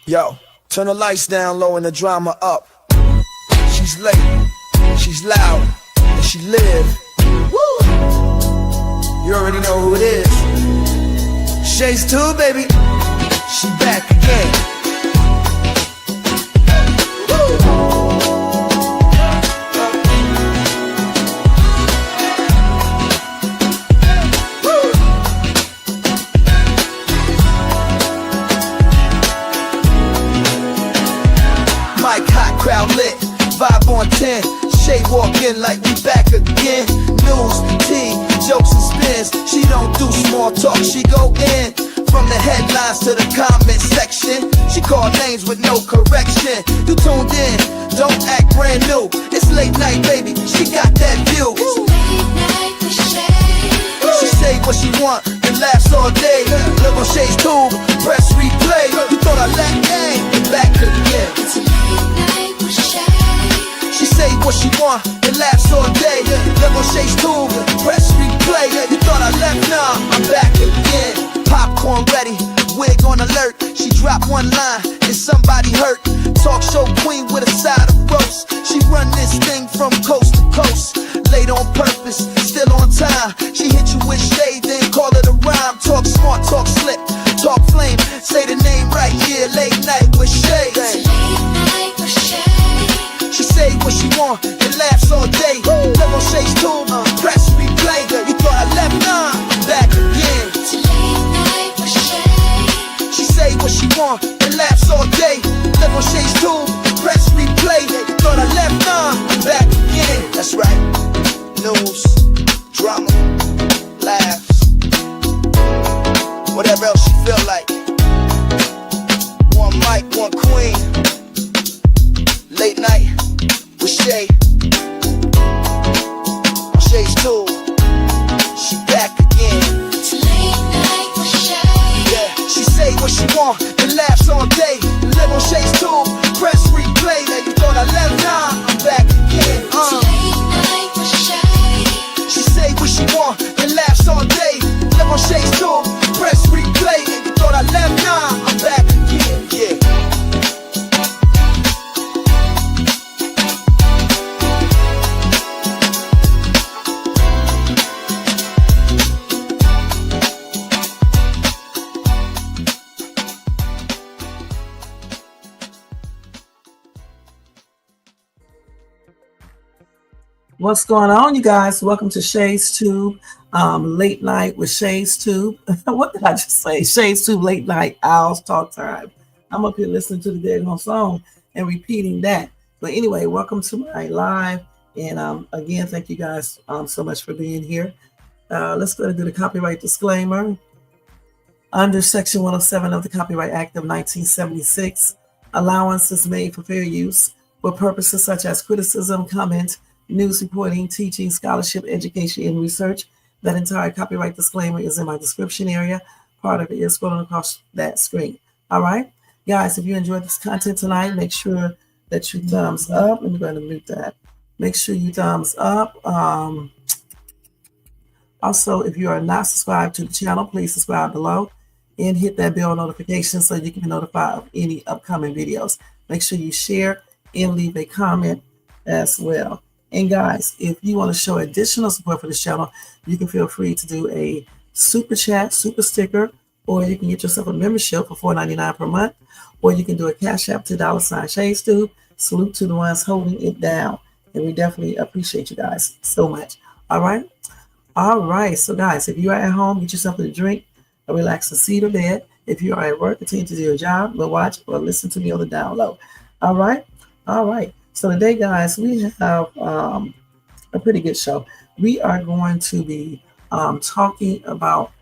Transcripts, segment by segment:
Yo, turn the lights down low and the drama up. She's late, she's loud, and she live. Woo! You already know who it is. Shades 2, baby. She back again. Crowd lit, vibe on 10. Shay walk in like we back again. News, tea, jokes and spins. She don't do small talk, she go in. From the headlines to the comment section, she call names with no correction. You tuned in, don't act brand new. It's late night, baby, she got that view. It's late night with Shay. She say what she want and laughs all day. Live on Shay's tube, press replay. You thought I lacked game, back again. It's late night with Shay. She say what she want and laughs all day. Live on Shay's tube, press replay. You thought I left, nah, I'm back again. Popcorn ready, wig on alert. She dropped one line and somebody hurt. Talk show queen with a side of roast. She run this thing from coast to coast. Late on purpose, still on time. She hit you with shade, then call it a rhyme. Talk smart, talk slick, talk flame. Say the name right here, late night with Shay. It's late night with Shay. She say what she want and laughs all day. Live on Shay's tube, press replay. You thought I left, nah, I'm back again. It's late night with Shay. She say what she want and laughs all day. Live on Shay's tube, press replay. You thought I left, nah, I'm back again. That's right. News, drama, laughs, whatever else she feel like. One mic, one queen. Late night with Shay. On Shay's tube, she back again. It's late night with Shay. Yeah, she say what she want and laughs all day. Live on Shay's tube, press replay. Now you thought I left, nah, I'm back again. It's late night with Shay. She say what she want and laughs all day. Live on Shay's tube, press replay. Now you thought I left, nah, I'm back again. Yeah. What's going on, you guys? Welcome to Shay's Tube, late night with Shay's Tube. What did I just say? Shay's Tube, late night, Owls Talk Time. I'm up here listening to the daggone song and repeating that. But anyway, welcome to my live. And again, thank you guys so much for being here. Let's go ahead and do the copyright disclaimer. Under Section 107 of the Copyright Act of 1976, allowance is made for fair use for purposes such as criticism, comment, news reporting, teaching, scholarship, education, and research. That entire copyright disclaimer is in my description area. Part of it is scrolling across that screen. All right, guys, if you enjoyed this content tonight, make sure that you thumbs up. I'm going to mute that. Make sure you thumbs up. Also, if you are not subscribed to the channel, please subscribe below and hit that bell notification so you can be notified of any upcoming videos. Make sure you share and leave a comment as well. And guys, if you want to show additional support for this channel, you can feel free to do a super chat, super sticker, or you can get yourself a membership for $4.99 per month, or you can do a Cash App to $sign Shades Tube. Salute to the ones holding it down. And we definitely appreciate you guys so much. All right. All right. So guys, if you are at home, get yourself a drink, a relaxing seat or bed. If you are at work, continue to do your job, but watch or listen to me on the down low. All right. All right. So today, guys, we have a pretty good show. We are going to be talking about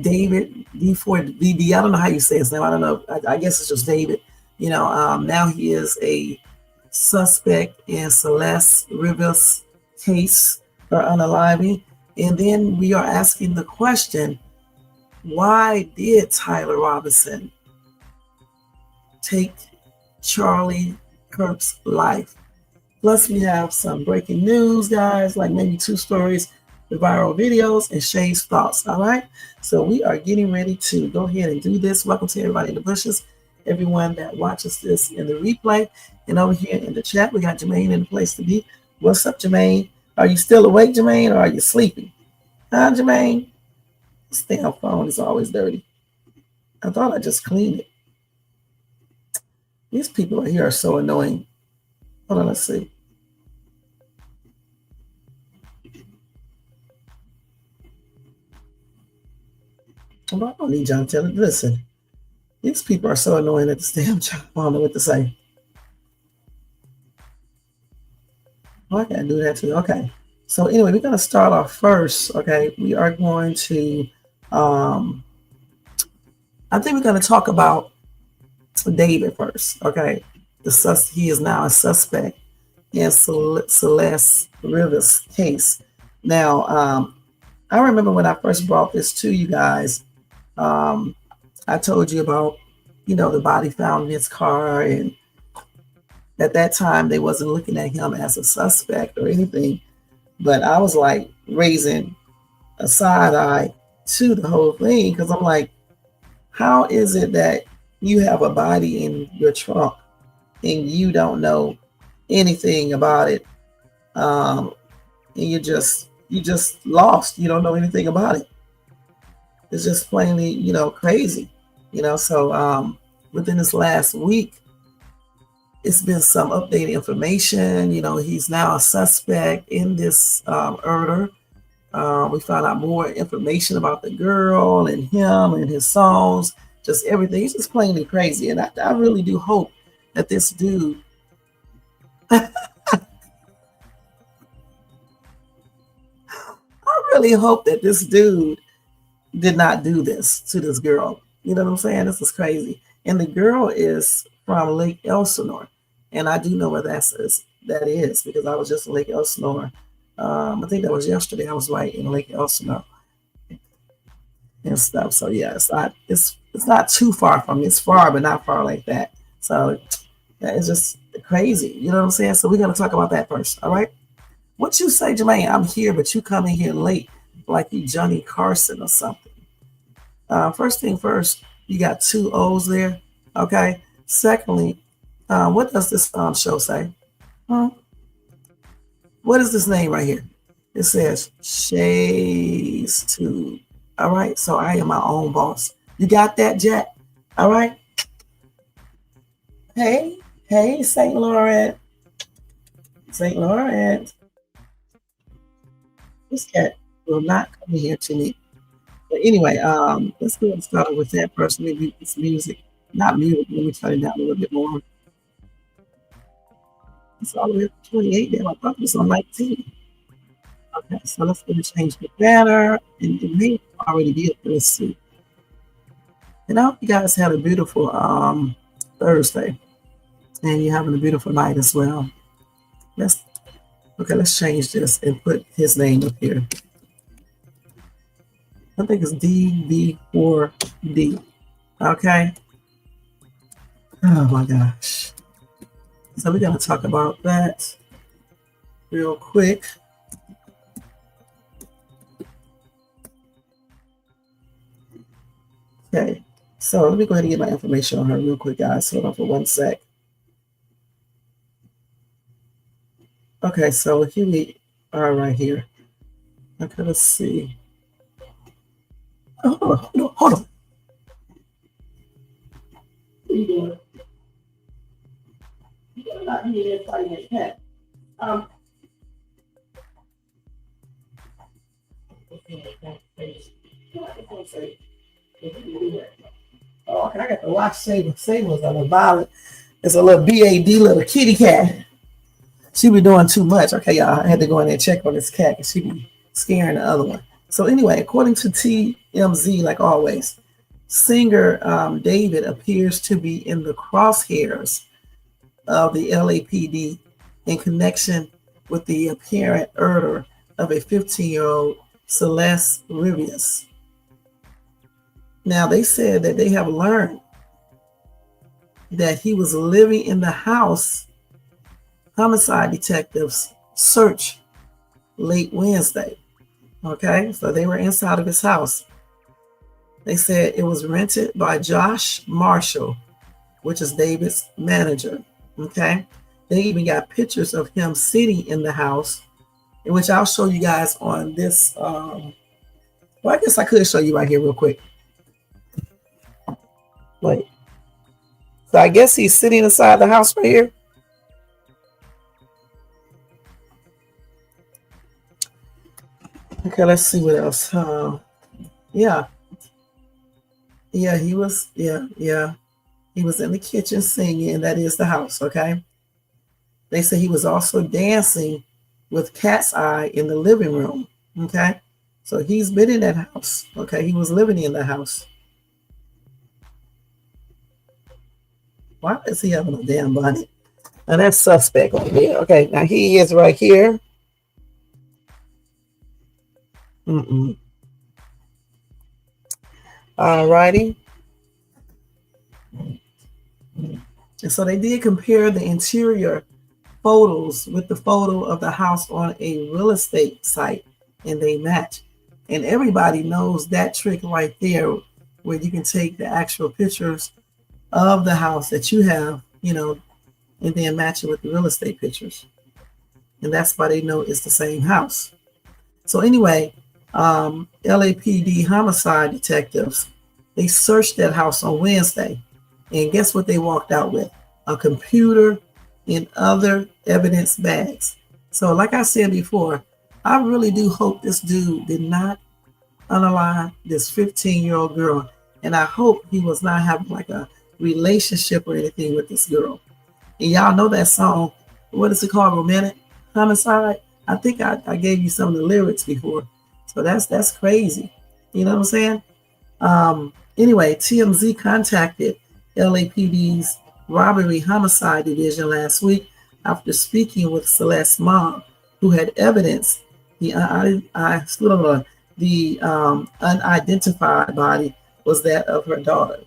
David D4VD. I don't know how you say his name. I don't know. I guess it's just David. You know, now he is a suspect in Celeste Rivas case or unaliving. And then we are asking the question, why did Tyler Robinson take Charlie Kirk's life? Plus, we have some breaking news, guys, like maybe 2 stories, the viral videos, and Shay's thoughts. All right. So we are getting ready to go ahead and do this. Welcome to everybody in the bushes everyone that watches this in the replay. And over here in the chat, we got Jermaine in the place to be. What's up, Jermaine? Are you still awake, Jermaine, or are you sleeping? Huh, Jermaine? This damn phone is always dirty. I thought I just cleaned it. These people right here are so annoying. Hold on, let's see. Well, I don't need John Taylor. Listen, these people are so annoying at this damn job. I don't know what to say. Oh, I gotta do that too. Okay. So anyway, we're gonna start off first. Okay, we are going to. I think we're gonna talk about David first. Okay, he is now a suspect in Celeste Rivas case. Now, I remember when I first brought this to you guys. I told you about, the body found in his car, and at that time they wasn't looking at him as a suspect or anything, but I was like raising a side eye to the whole thing, because I'm like, how is it that you have a body in your trunk and you don't know anything about it, and you just lost, you don't know anything about it? It's just plainly, crazy, so within this last week, it's been some updated information. He's now a suspect in this murder. We found out more information about the girl and him and his songs, just everything. It's just plainly crazy. And I really do hope that this dude, I really hope that this dude did not do this to this girl. You know what I'm saying? This is crazy. And the girl is from Lake Elsinore. And I do know where that is, because I was just in Lake Elsinore. I think that was yesterday. I was right in Lake Elsinore and stuff. So yeah, it's not too far from me. It's far, but not far like that. So yeah, it's just crazy. You know what I'm saying? So we're gonna talk about that first. All right. What you say, Jermaine? I'm here, but you come in here late, like you Johnny Carson or something. First thing first, you got 2 O's there. Okay. Secondly, what does this show say? What is this name right here? It says Shay's Tube. All right. So I am my own boss. You got that, Jack? All right. Hey, St. Laurent. St. Laurent. This cat will not come here to me. But anyway, let's go and start with that first. Maybe it's music. Not music. Let me turn it down a little bit more. It's all the way up to 28 there. I thought it was on 19. Okay, so let's go and change the banner. And it may already be up. Let's see. And I hope you guys had a beautiful Thursday. And you're having a beautiful night as well. Let's change this and put his name up here. I think it's D4VD. Okay. Oh my gosh. So we're going to talk about that real quick. Okay. So let me go ahead and get my information on her real quick, guys. Hold on for 1 sec. Okay, so here we are right here. Okay, let's see. Oh, hold on. What are you doing? You're not here fighting a cat. Oh, okay, I got the watch Saber. Saber's a little violent. It's a little BAD little kitty cat. She be doing too much. Okay, y'all, I had to go in there and check on this cat because she be scaring the other one. So anyway, according to TMZ, like always, singer David appears to be in the crosshairs of the LAPD in connection with the apparent murder of a 15-year-old Celeste Rivas. Now, they said that they have learned that he was living in the house homicide detectives search late Wednesday. Okay, so they were inside of his house. They said it was rented by Josh Marshall which is David's manager. Okay. They even got pictures of him sitting in the house, which I'll show you guys on this. Well, I guess I could show you right here real quick. Wait. So I guess he's sitting inside the house right here. Okay, let's see what else. Yeah. Yeah, he was, yeah. He was in the kitchen singing, and that is the house, okay? They say he was also dancing with Cat's Eye in the living room, okay? So he's been in that house, okay? He was living in the house. Why is he having a damn bunny? Now that's suspect over there. Okay, now he is right here. All righty. And so they did compare the interior photos with the photo of the house on a real estate site, and they match. And everybody knows that trick right there, where you can take the actual pictures of the house that you have, you know, and then match it with the real estate pictures. And that's why they know it's the same house. So anyway, LAPD homicide detectives, they searched that house on Wednesday. And guess what they walked out with? A computer and other evidence bags. So like I said before, I really do hope this dude did not unalive this 15-year-old girl. And I hope he was not having like a relationship or anything with this girl. And y'all know that song, what is it called? Romantic Homicide? I think I gave you some of the lyrics before. So that's crazy. You know what I'm saying? Anyway, TMZ contacted LAPD's robbery homicide division last week after speaking with Celeste's mom, who had evidence the unidentified body was that of her daughter.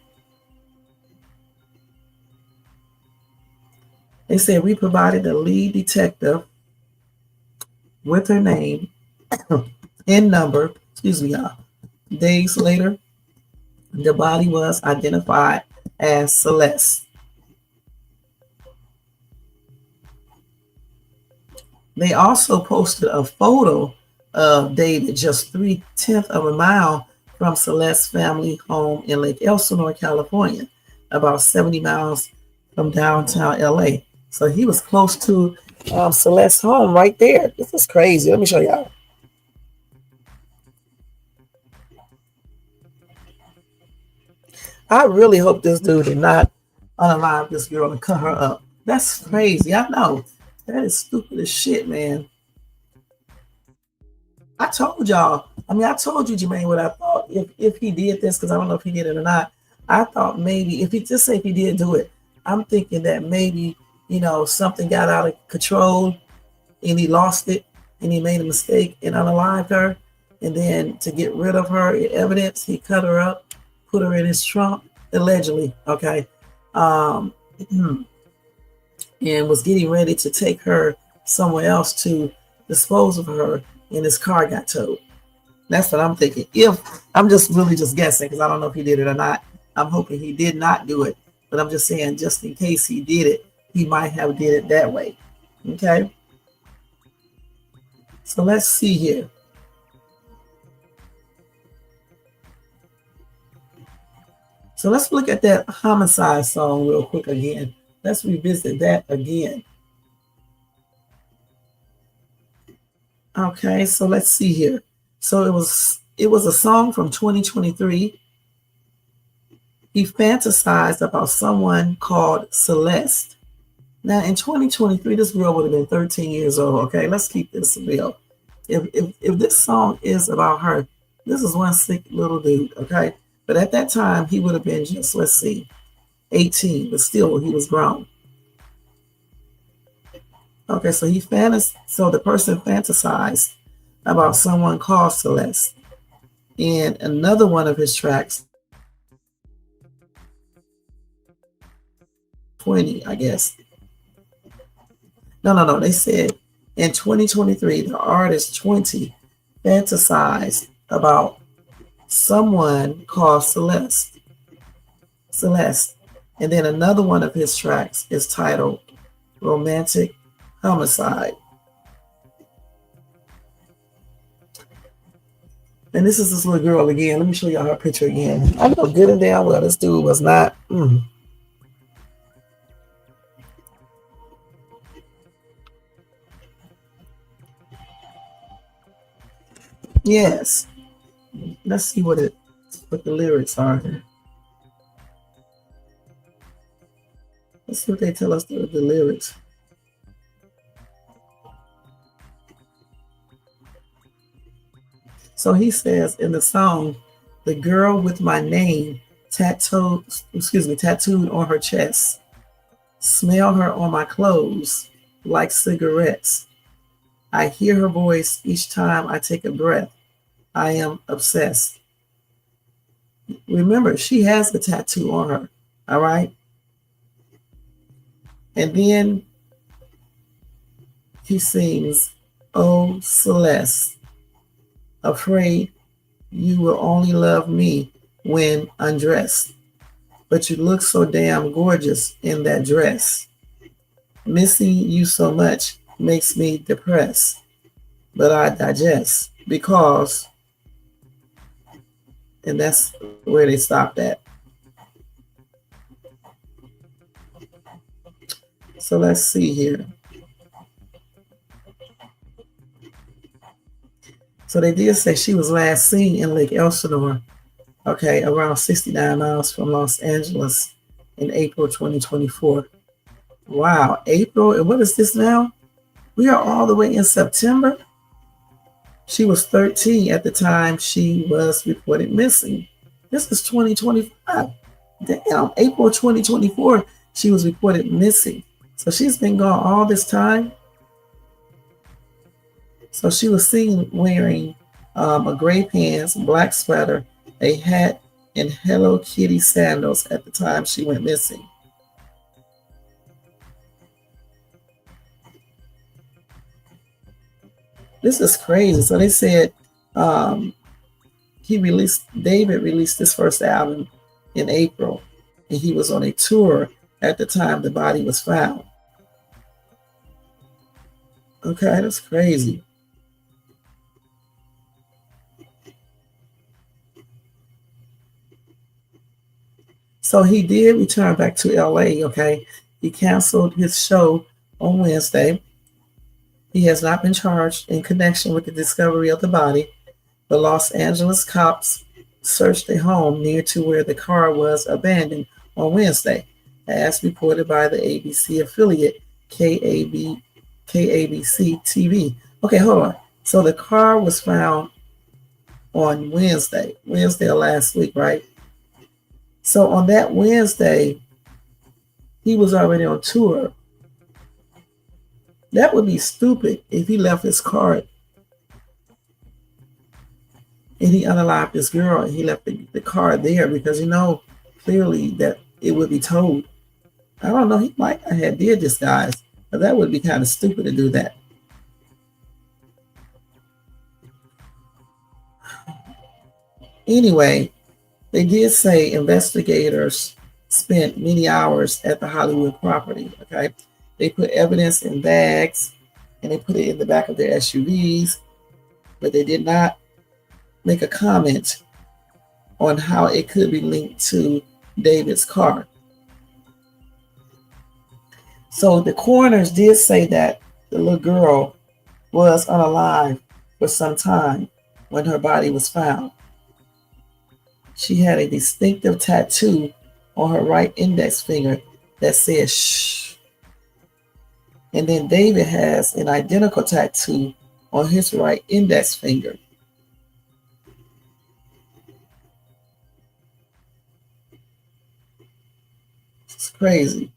They said we provided the lead detective with her name and number, y'all. Days later, the body was identified as Celeste. They also posted a photo of David just 3/10 of a mile from Celeste's family home in Lake Elsinore, California, about 70 miles from downtown LA. So he was close to Celeste's home right there. This is crazy. Let me show y'all. I really hope this dude did not unalive this girl and cut her up. That's crazy. I know. That is stupid as shit, man. I told y'all. I told you, Jermaine, what I thought if he did this, because I don't know if he did it or not. I thought maybe if he did do it, I'm thinking that maybe, something got out of control and he lost it and he made a mistake and unalived her. And then to get rid of her evidence, he cut her up, put her in his trunk, allegedly, okay, and was getting ready to take her somewhere else to dispose of her, and his car got towed. That's what I'm thinking. If I'm just guessing, because I don't know if he did it or not. I'm hoping he did not do it, but I'm just saying, just in case he did it, he might have did it that way. Okay. So let's see here. So let's look at that homicide song real quick again. Let's revisit that again. Okay, so let's see here. So it was a song from 2023. He fantasized about someone called Celeste. Now in 2023, this girl would have been 13 years old. Okay, let's keep this real. If this song is about her, this is one sick little dude. Okay. But at that time, he would have been just, let's see, 18, but still he was grown. Okay, so the person fantasized about someone called Celeste. In another one of his tracks, 20, I guess. No. They said in 2023, the artist 20 fantasized about someone called Celeste. And then another one of his tracks is titled Romantic Homicide. And this is this little girl again. Let me show y'all her picture again. I know good and damn well this dude was not. Yes. Let's see what the lyrics are. Let's see what they tell us the lyrics. So he says in the song, the girl with my name tattooed on her chest. Smell her on my clothes like cigarettes. I hear her voice each time I take a breath. I am obsessed. Remember, she has the tattoo on her. All right. And then he sings, Oh, Celeste, afraid you will only love me when undressed. But you look so damn gorgeous in that dress. Missing you so much makes me depressed. But I digest because, and that's where they stopped at. So let's see here. So they did say she was last seen in Lake Elsinore, okay, around 69 miles from Los Angeles in April 2024. Wow, April, and what is this now? We are all the way in September. She was 13 at the time she was reported missing. This is 2025. Damn, April 2024, she was reported missing. So she's been gone all this time. So she was seen wearing a gray pants, black sweater, a hat, and Hello Kitty sandals at the time she went missing. This is crazy. So they said David released his first album in April, and he was on a tour at the time the body was found. Okay, that's crazy. So he did return back to LA, okay? He canceled his show on Wednesday. He has not been charged in connection with the discovery of the body. The Los Angeles cops searched a home near to where the car was abandoned on Wednesday, as reported by the ABC affiliate KABC TV. Okay, hold on. So the car was found on Wednesday of last week, right? So on that Wednesday, he was already on tour. That would be stupid if he left his car and he unalived this girl and he left the car there because, you know, clearly that it would be towed. I don't know, he might have did this, guys, but that would be kind of stupid to do that. Anyway, they did say investigators spent many hours at the Hollywood property, okay? They put evidence in bags and they put it in the back of their SUVs, but they did not make a comment on how it could be linked to David's car. So the coroners did say that the little girl was unalive for some time when her body was found. She had a distinctive tattoo on her right index finger that said shh. And then David has an identical tattoo on his right index finger. It's crazy.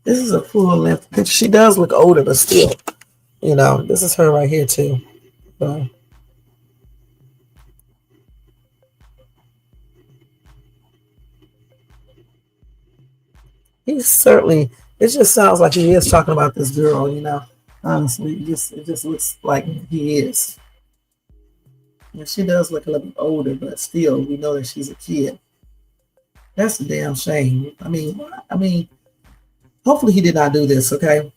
This is a full length picture. She does look older, but still, you know, this is her right here too. So. He's certainly, it just sounds like he is talking about this girl, you know. Honestly, it just looks like he is. And she does look a little bit older, but still, we know that she's a kid. That's a damn shame. I mean, hopefully he did not do this, okay?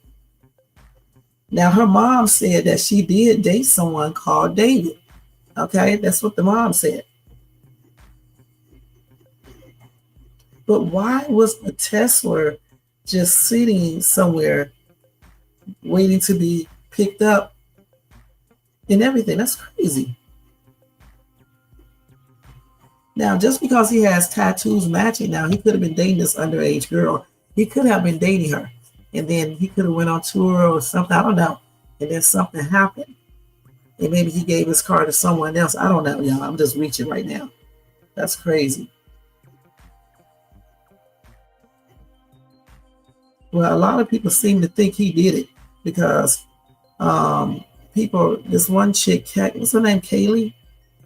Now her mom said that she did date someone called David. Okay, that's what the mom said. But why was a Tesla just sitting somewhere waiting to be picked up and everything? That's crazy. Now, just because he has tattoos matching, now he could have been dating this underage girl. He could have been dating her, and then he could have went on tour or something. I don't know. And then something happened, and maybe he gave his car to someone else. I don't know, y'all. I'm just reaching right now. That's crazy. Well, a lot of people seem to think he did it because people. This one chick, what's her name? Kaylee.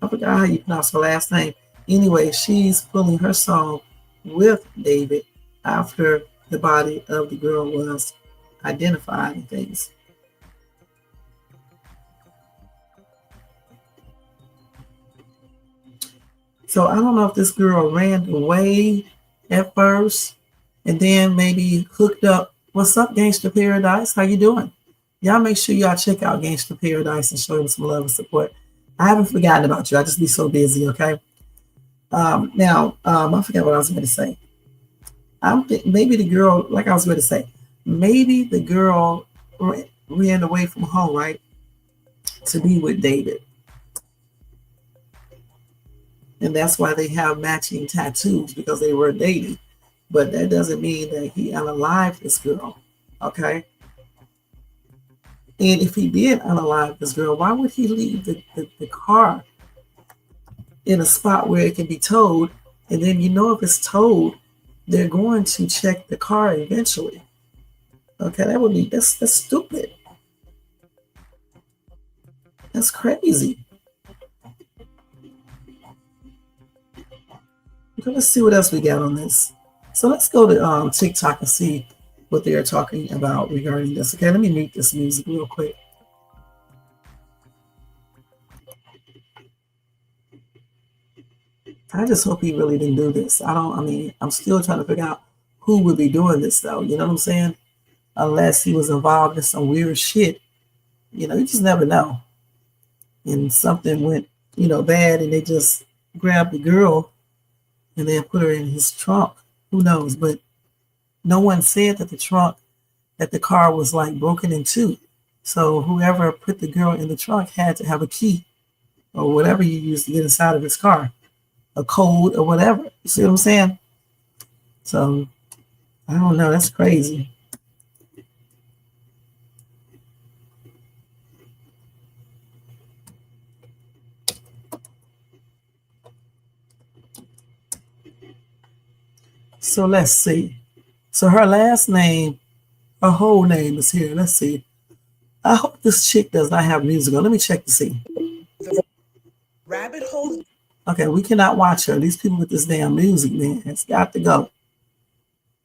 I forgot how you pronounce her last name. Anyway, she's pulling her song with David after the body of the girl was identified and things. So I don't know if this girl ran away at first and then maybe hooked up. What's up, Gangster Paradise? How you doing? Y'all make sure y'all check out Gangster Paradise and show him some love and support. I haven't forgotten about you. I just be so busy, okay? I forgot what I was going to say. Maybe the girl, like I was going to say, maybe the girl ran away from home, right, to be with David. And that's why they have matching tattoos, because they were dating. But that doesn't mean that he unalived this girl, okay? And if he did unalive this girl, why would he leave the car in a spot where it can be towed? And then if it's towed, they're going to check the car eventually. Okay, that's stupid. That's crazy. Okay, let's see what else we got on this. So let's go to TikTok and see what they are talking about regarding this. Okay, let me mute this music real quick. I just hope he really didn't do this. I'm still trying to figure out who would be doing this though. You know what I'm saying? Unless he was involved in some weird shit. You just never know. And something went, bad and they just grabbed the girl and then put her in his trunk. Who knows? But no one said that the car was like broken in two. So whoever put the girl in the trunk had to have a key or whatever you used to get inside of his car, a code or whatever. You see what I'm saying? So I don't know. That's crazy. So let's see. So her last name, her whole name is here. Let's see. I hope this chick does not have music on. Let me check to see. Rabbit hole. Okay, we cannot watch her. These people with this damn music, man, it's got to go.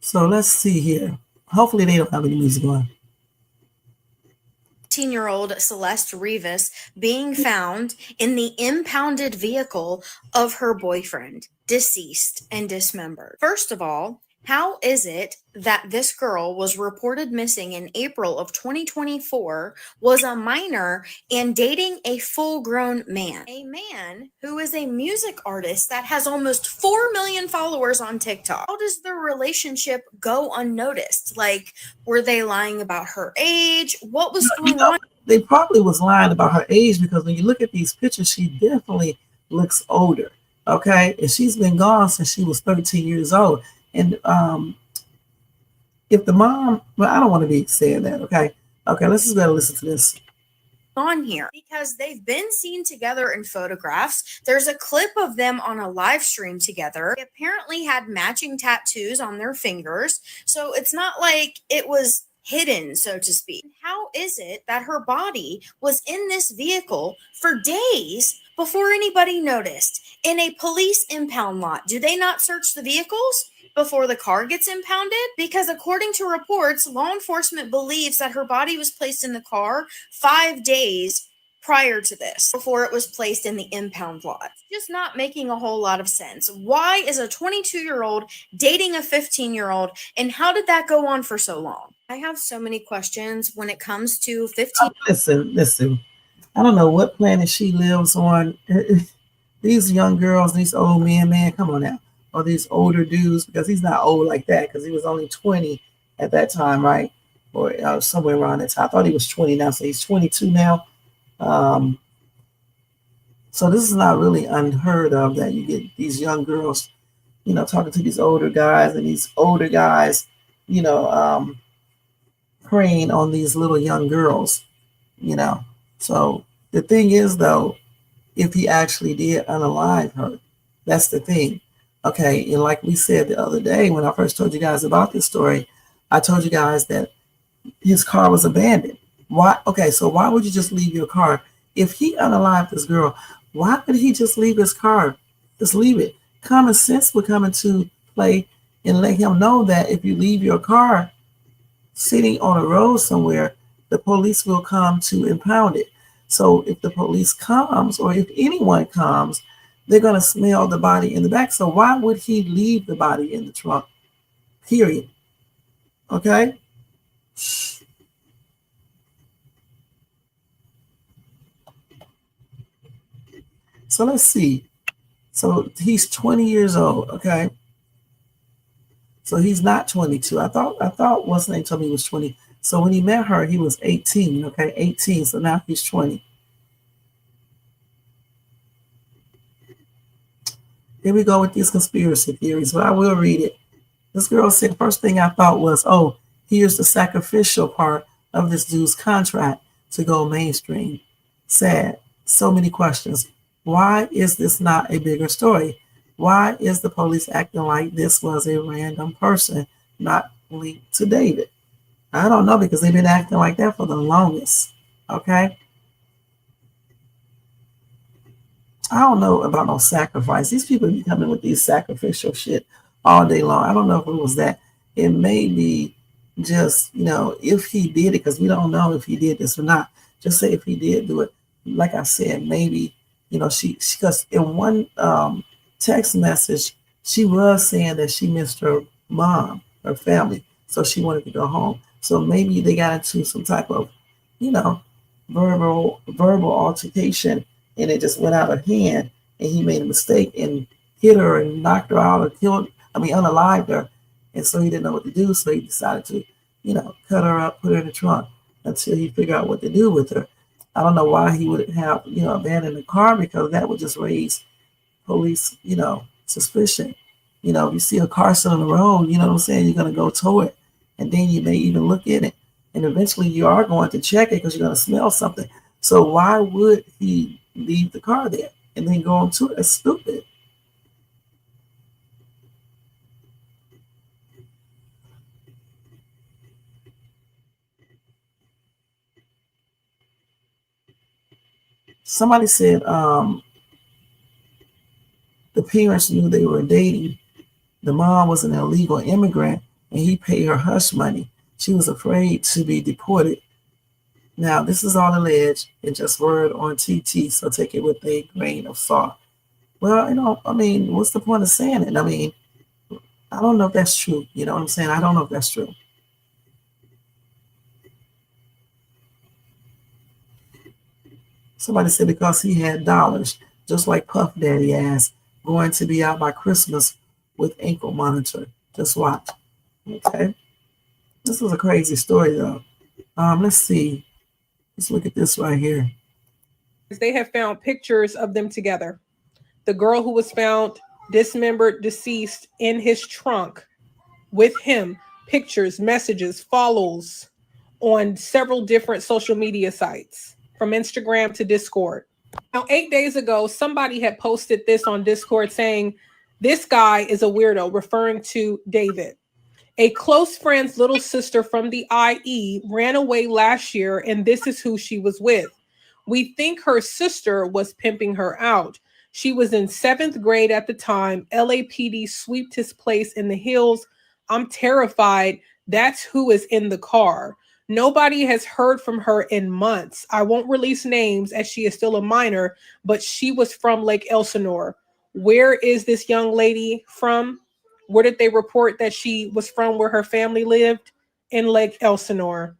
So let's see here. Hopefully they don't have any music on. 18-year-old Celeste Rivas being found in the impounded vehicle of her boyfriend, deceased and dismembered. First of all, how is it that this girl was reported missing in April of 2024, was a minor, and dating a full-grown man? A man who is a music artist that has almost 4 million followers on TikTok. How does their relationship go unnoticed? Like, were they lying about her age? What was going on? They probably was lying about her age because when you look at these pictures, she definitely looks older, okay? And she's been gone since she was 13 years old. And if the mom, well, I don't want to be saying that, okay? Okay, let's just go listen to this. On here because they've been seen together in photographs. There's a clip of them on a live stream together. They apparently had matching tattoos on their fingers. So it's not like it was hidden, so to speak. How is it that her body was in this vehicle for days before anybody noticed? In a police impound lot, do they not search the vehicles before the car gets impounded? Because according to reports, law enforcement believes that her body was placed in the car 5 days prior to this, before it was placed in the impound lot. Just not making a whole lot of sense. Why is a 22-year-old dating a 15-year-old, and how did that go on for so long? I have so many questions when it comes to 15. Listen. I don't know what planet she lives on. These young girls, these old men, man, come on now. Or these older dudes, because he's not old like that, because he was only 20 at that time, right? Or somewhere around that time. I thought he was 20 now, so he's 22 now. So this is not really unheard of that you get these young girls, talking to these older guys, and these older guys, preying on these little young girls, So the thing is, though, if he actually did unalive her, that's the thing. Okay, and like we said the other day when I first told you guys about this story, I told you guys that his car was abandoned. Why? Okay, so why would you just leave your car? If he unalived this girl, why would he just leave his car? Just leave it. Common sense would come into play and let him know that if you leave your car sitting on a road somewhere, the police will come to impound it. So if the police comes, or if anyone comes, they're going to smell the body in the back. So why would he leave the body in the trunk? Period. Okay? So let's see. So he's 20 years old, okay? So he's not 22. I thought what's name told me he was 20. So when he met her, he was 18, okay? 18. So now he's 20. Here we go with these conspiracy theories. But I will read it. This girl said, first thing I thought was, oh, here's the sacrificial part of this dude's contract to go mainstream. Sad. So many questions. Why is this not a bigger story? Why is the police acting like this was a random person not linked to David? I don't know, because they've been acting like that for the longest. Okay? I don't know about no sacrifice. These people be coming with these sacrificial shit all day long. I don't know if it was that. It may be just, if he did it, because we don't know if he did this or not. Just say if he did do it. Like I said, maybe, she because in one text message, she was saying that she missed her mom, her family. So she wanted to go home. So maybe they got into some type of, verbal altercation, and it just went out of hand, and he made a mistake and hit her and knocked her out, or unalived her. And so he didn't know what to do. So he decided to, cut her up, put her in the trunk until he figured out what to do with her. I don't know why he would have, abandoned the car, because that would just raise police, suspicion. If you see a car sitting on the road, you know what I'm saying, you're going to go tow it, and then you may even look in it, and eventually you are going to check it because you're going to smell something. So why would he leave the car there and then go on to it? That's stupid. Somebody said the parents knew they were dating. The mom was an illegal immigrant, and he paid her hush money. She was afraid to be deported. Now, this is all alleged and just word on TT, so take it with a grain of salt. Well, what's the point of saying it? I don't know if that's true. You know what I'm saying? I don't know if that's true. Somebody said because he had dollars, just like Puff Daddy asked, going to be out by Christmas with ankle monitor. Just watch. Okay. This was a crazy story, though. Let's see. Let's look at this right here. They have found pictures of them together. The girl who was found dismembered, deceased in his trunk with him, pictures, messages, follows on several different social media sites, from Instagram to Discord. Now, 8 days ago, somebody had posted this on Discord saying, this guy is a weirdo, referring to David. A close friend's little sister from the IE ran away last year, and this is who she was with. We think her sister was pimping her out. She was in 7th grade at the time. LAPD sweeped his place in the hills. I'm terrified. That's who is in the car. Nobody has heard from her in months. I won't release names as she is still a minor, but she was from Lake Elsinore. Where is this young lady from? Where did they report that she was from, where her family lived? In Lake Elsinore.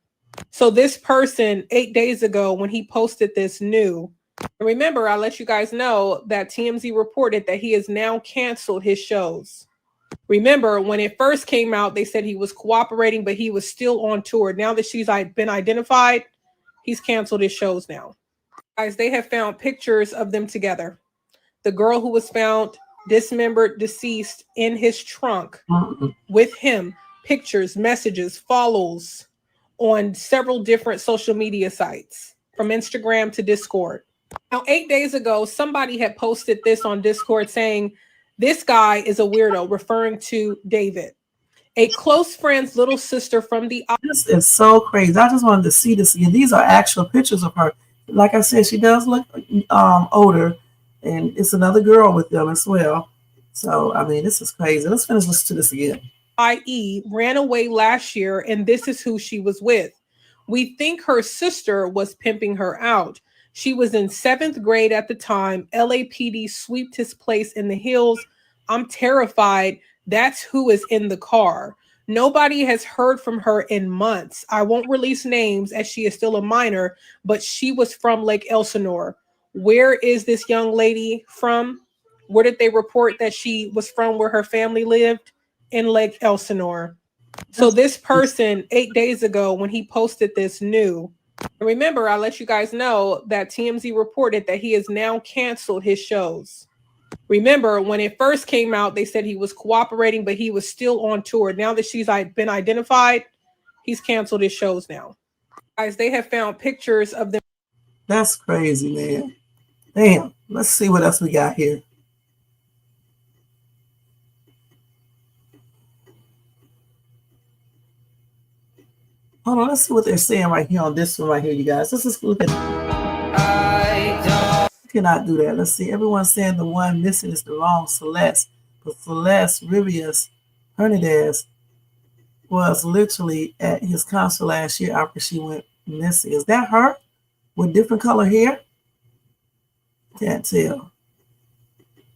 So this person 8 days ago, when he posted this, knew. And remember, I let you guys know that TMZ reported that he has now canceled his shows. Remember, when it first came out, they said he was cooperating, but he was still on tour. Now that she's been identified, he's canceled his shows now. Guys, they have found pictures of them together. The girl who was found dismembered, deceased in his trunk with him, pictures, messages, follows on several different social media sites, from Instagram to Discord. Now, 8 days ago, somebody had posted this on Discord saying, this guy is a weirdo, referring to David, a close friend's little sister from the... This is so crazy. I just wanted to see this again. These are actual pictures of her. Like I said, she does look older, and it's another girl with them as well. So, I mean, this is crazy. Let's finish listening to this again. i.e. ran away last year, and this is who she was with. We think her sister was pimping her out. She was in 7th grade at the time. LAPD swept his place in the hills. I'm terrified. That's who is in the car. Nobody has heard from her in months. I won't release names as she is still a minor, but she was from Lake Elsinore. Where is this young lady from? Where did they report that she was from, where her family lived? In Lake Elsinore. So this person 8 days ago, when he posted this, knew. And remember, I let you guys know that TMZ reported that he has now canceled his shows. Remember, when it first came out, they said he was cooperating, but he was still on tour. Now that she's been identified, he's canceled his shows now. Guys, they have found pictures of them. That's crazy, man. Damn. Let's see what else we got here. Hold on, let's see what they're saying right here on this one right here, you guys. Let's just look at it. Cannot do that. Let's see. Everyone's saying the one missing is the wrong Celeste. But Celeste Rivas Hernandez was literally at his concert last year after she went missing. Is that her with different color hair? Can't tell.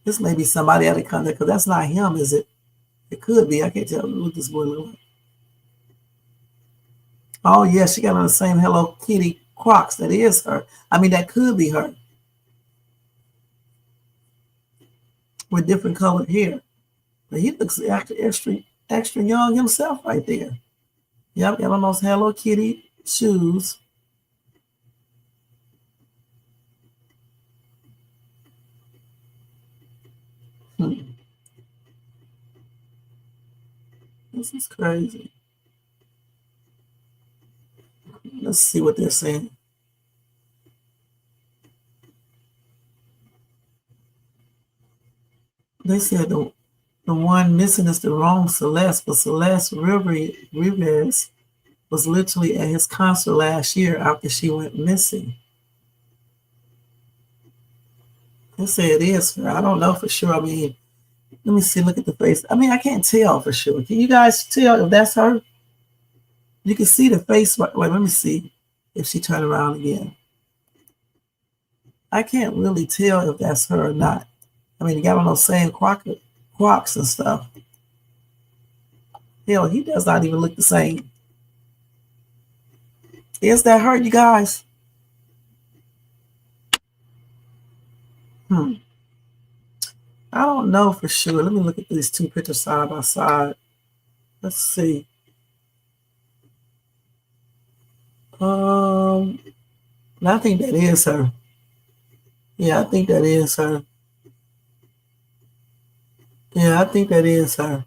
This may be somebody out of context because that's not him, is it? It could be. I can't tell what this boy looks like. Oh, yeah, she got on the same Hello Kitty Crocs. That is her. I mean, that could be her. With different colored hair. But he looks extra young himself right there. Yep, got on those Hello Kitty shoes. This is crazy. Let's see what they're saying. They said the one missing is the wrong Celeste, but Celeste Rivas was literally at his concert last year after she went missing. They say it is her. I don't know for sure. I mean, let me see. Look at the face. I mean, I can't tell for sure. Can you guys tell if that's her? You can see the face. Wait, let me see if she turned around again. I can't really tell if that's her or not. I mean, you got on those same Crocs and stuff. Hell, he does not even look the same. Is that her, you guys? I don't know for sure. Let me look at these two pictures side by side. Let's see. I think that is her. Yeah, I think that is her. Yeah, I think that is her.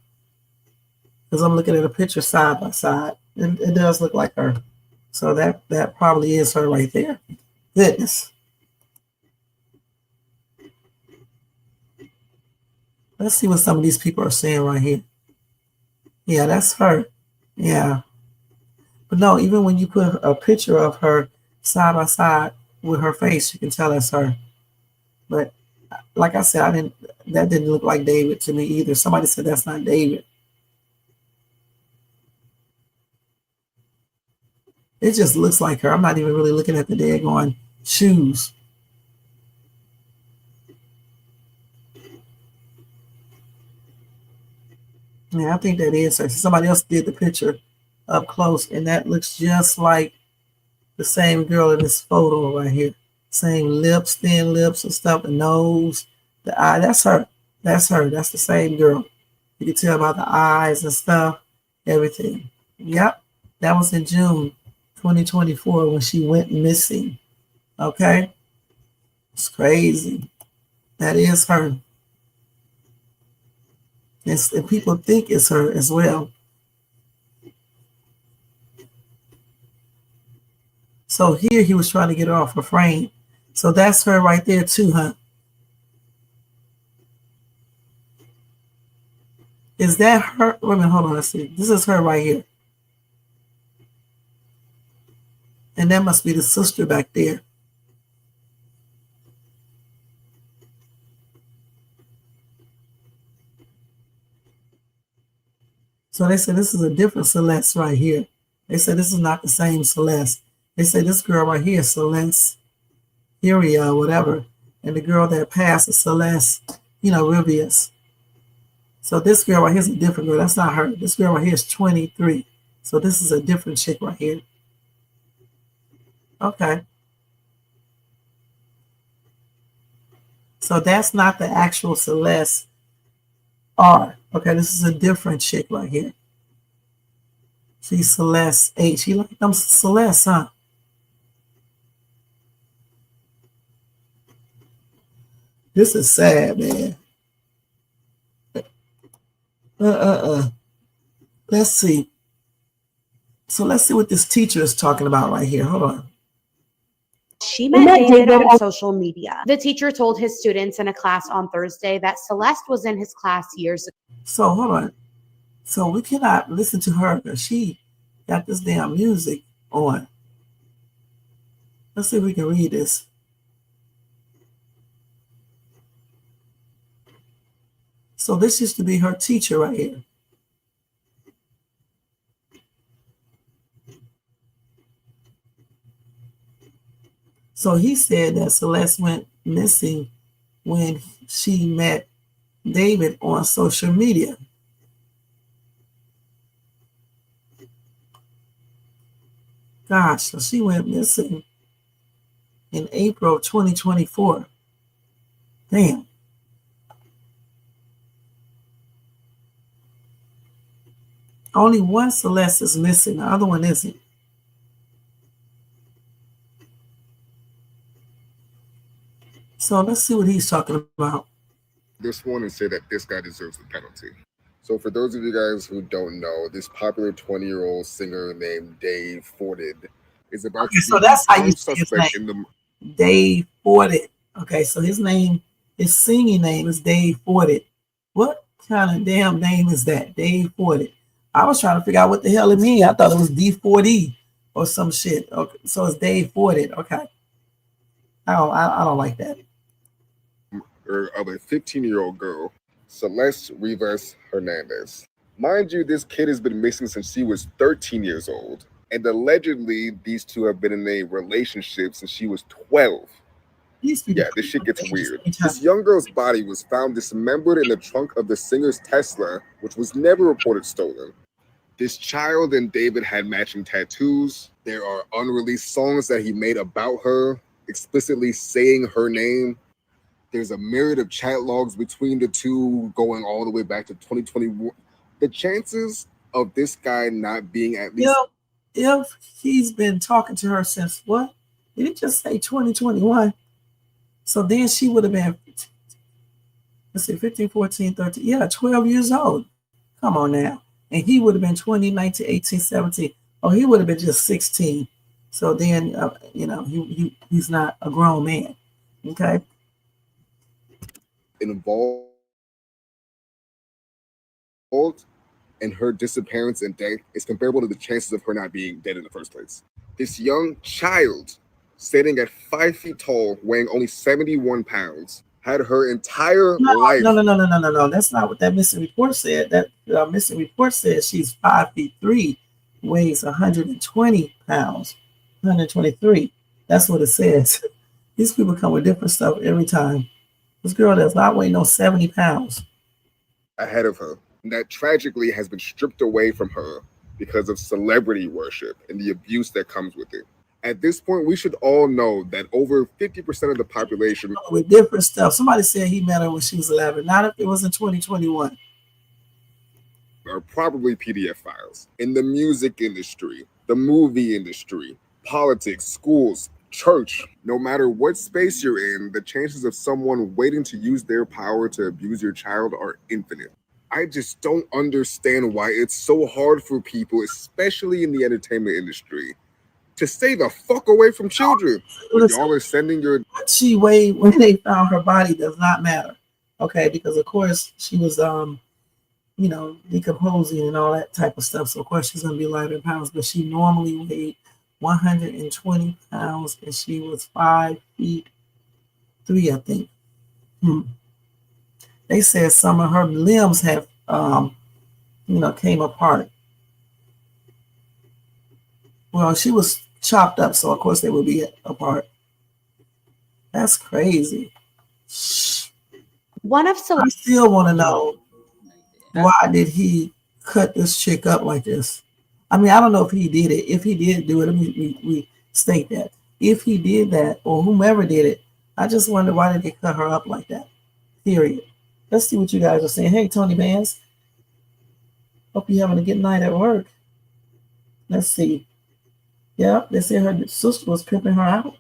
Because I'm looking at a picture side by side. It does look like her. So that probably is her right there. Goodness. Let's see what some of these people are saying right here. Yeah, that's her. Yeah. But no, even when you put a picture of her side by side with her face, you can tell that's her. But like I said, that didn't look like David to me either. Somebody said that's not David. It just looks like her. I'm not even really looking at the daggone shoes. Yeah, I think that is her. Somebody else did the picture up close, and that looks just like the same girl in this photo right here. Same lips, thin lips and stuff, the nose, the eye. That's her. That's her. That's the same girl. You can tell by the eyes and stuff, everything. Yep, that was in June 2024 when she went missing. Okay, it's crazy. That is her. And people think it's her as well. So here he was trying to get her off her frame. So that's her right there too, huh? Is that her? Wait a minute, hold on, let's see. This is her right here. And that must be the sister back there. So they said this is a different Celeste right here. They said this is not the same Celeste. They say this girl right here, Celeste, Iria, whatever. And the girl that passed is Celeste, Rivas. So this girl right here is a different girl. That's not her. This girl right here is 23. So this is a different chick right here. Okay. So that's not the actual Celeste R. Okay, this is a different chick right here. She's Celeste H. She like them Celeste, huh? This is sad, man. Let's see. So let's see what this teacher is talking about right here. Hold on. She met David on social media. The teacher told his students in a class on Thursday that Celeste was in his class years ago. So hold on. So we cannot listen to her because she got this damn music on. Let's see if we can read this. So this used to be her teacher right here. So he said that Celeste went missing when she met David on social media. Gosh, so she went missing in April 2024. Damn. Only one Celeste is missing, the other one isn't. So let's see what he's talking about. This one and say that this guy deserves the penalty. So for those of you guys who don't know, this popular 20-year-old singer named D4VD is about to be so that's how you say his suspect name. In the D4VD. Okay, so his singing name is D4VD. What kind of damn name is that? D4VD. I was trying to figure out what the hell it means. I thought it was D4D or some shit. Okay, so it's D4VD. Okay. I don't like that. Of a 15-year-old girl, Celeste Rivas Hernandez. Mind you, this kid has been missing since she was 13 years old. And allegedly, these two have been in a relationship since she was 12. Yeah, this shit gets weird. This young girl's body was found dismembered in the trunk of the singer's Tesla, which was never reported stolen. This child and David had matching tattoos. There are unreleased songs that he made about her, explicitly saying her name. There's a myriad of chat logs between the two going all the way back to 2021. The chances of this guy not being at least... If he's been talking to her since what? Did he just say 2021? So then she would have been, let's see, 15, 14, 13. Yeah, 12 years old. Come on now. And he would have been 20, 19, 18, 17. Oh, he would have been just 16. So then, he's not a grown man. Okay. Involved and her disappearance and death is comparable to the chances of her not being dead in the first place. This young child, standing at 5 feet tall, weighing only 71 pounds, had her entire life. No. That's not what that missing report said. That missing report said she's 5'3", weighs 120 pounds, 123. That's what it says. These people come with different stuff every time. This girl does not weigh no 70 pounds. Ahead of her, that tragically has been stripped away from her because of celebrity worship and the abuse that comes with it. At this point, we should all know that over 50% of the population with different stuff. Somebody said he met her when she was 11. Not if it was in 2021. are probably PDF files. In the music industry, the movie industry, politics, schools, church, no matter what space you're in, the chances of someone waiting to use their power to abuse your child are infinite. I just don't understand why it's so hard for people, especially in the entertainment industry, to stay the fuck away from children. When y'all are sending your What she weighed when they found her body does not matter. Okay, because of course she was decomposing and all that type of stuff. So of course she's gonna be lighter in pounds, but she normally weighed 120 pounds and she was 5'3", I think. They said some of her limbs have came apart. Well, she was chopped up, so of course they would be apart. That's crazy. One of I Celeste still want to know, why did he cut this chick up like this? I mean, I don't know if he did it. If he did do it, we state that. If he did that, or whomever did it, I just wonder why did they cut her up like that? Period. Let's see what you guys are saying. Hey, Tony Vance. Hope you're having a good night at work. Let's see. Yeah, they said her sister was pimping her out.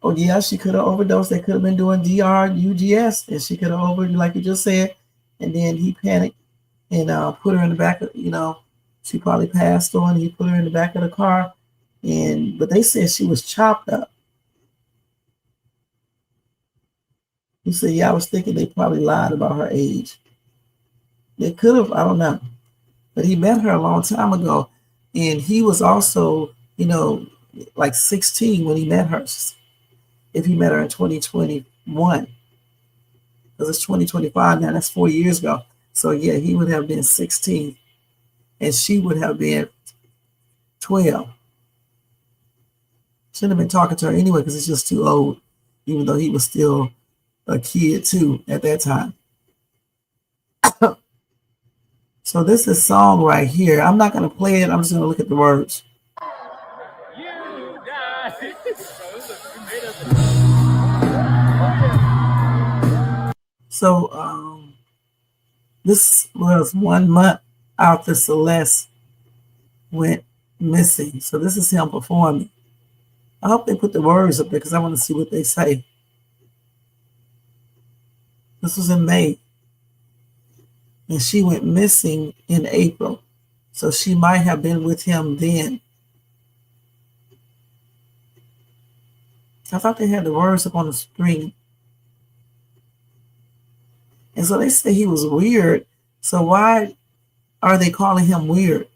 Oh, yeah, she could have overdosed. They could have been doing DRUGS, and she could have overdosed, like you just said. And then he panicked and put her in the back of, she probably passed on. He put her in the back of the car. But they said she was chopped up. He said, yeah, I was thinking they probably lied about her age. They could have, I don't know. But he met her a long time ago. And he was also, like 16 when he met her. If he met her in 2021. Because it's 2025 now, that's 4 years ago. So yeah, he would have been 16. And she would have been 12. Shouldn't have been talking to her anyway because he's just too old. Even though he was still a kid too at that time. So this is song right here. I'm not going to play it. I'm just going to look at the words. You guys. So this was 1 month after Celeste went missing. So this is him performing. I hope they put the words up there because I want to see what they say. This was in May. And she went missing in April. So she might have been with him then. I thought they had the words up on the screen. And so they say he was weird. So why are they calling him weird?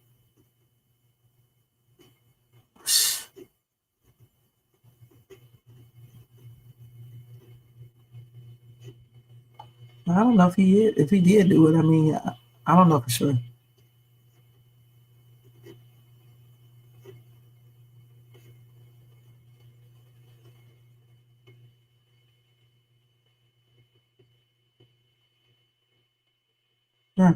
I don't know if he did do it. I mean, I don't know for sure. Yeah.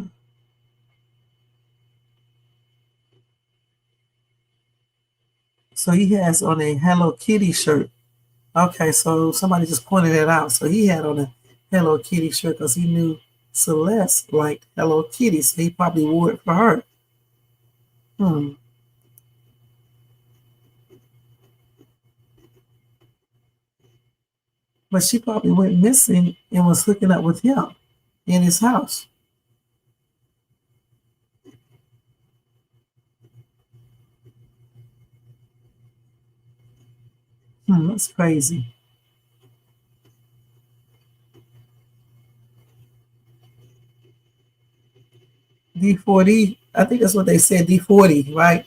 So he has on a Hello Kitty shirt. Okay, so somebody just pointed that out. So he had on a Hello Kitty shirt because he knew Celeste liked Hello Kitty, so he probably wore it for her. But she probably went missing and was hooking up with him in his house. That's crazy. D4D, I think that's what they said, D40, right?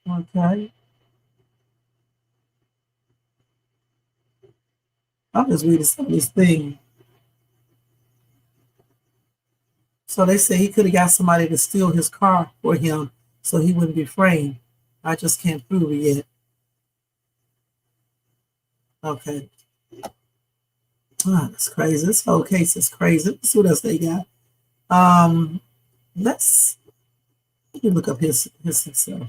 Okay. I'm just reading some of this thing. So they say he could have got somebody to steal his car for him so he wouldn't be framed. I just can't prove it yet. Okay. That's crazy. This whole case is crazy. Let's see what else they got. Let me look up his stuff.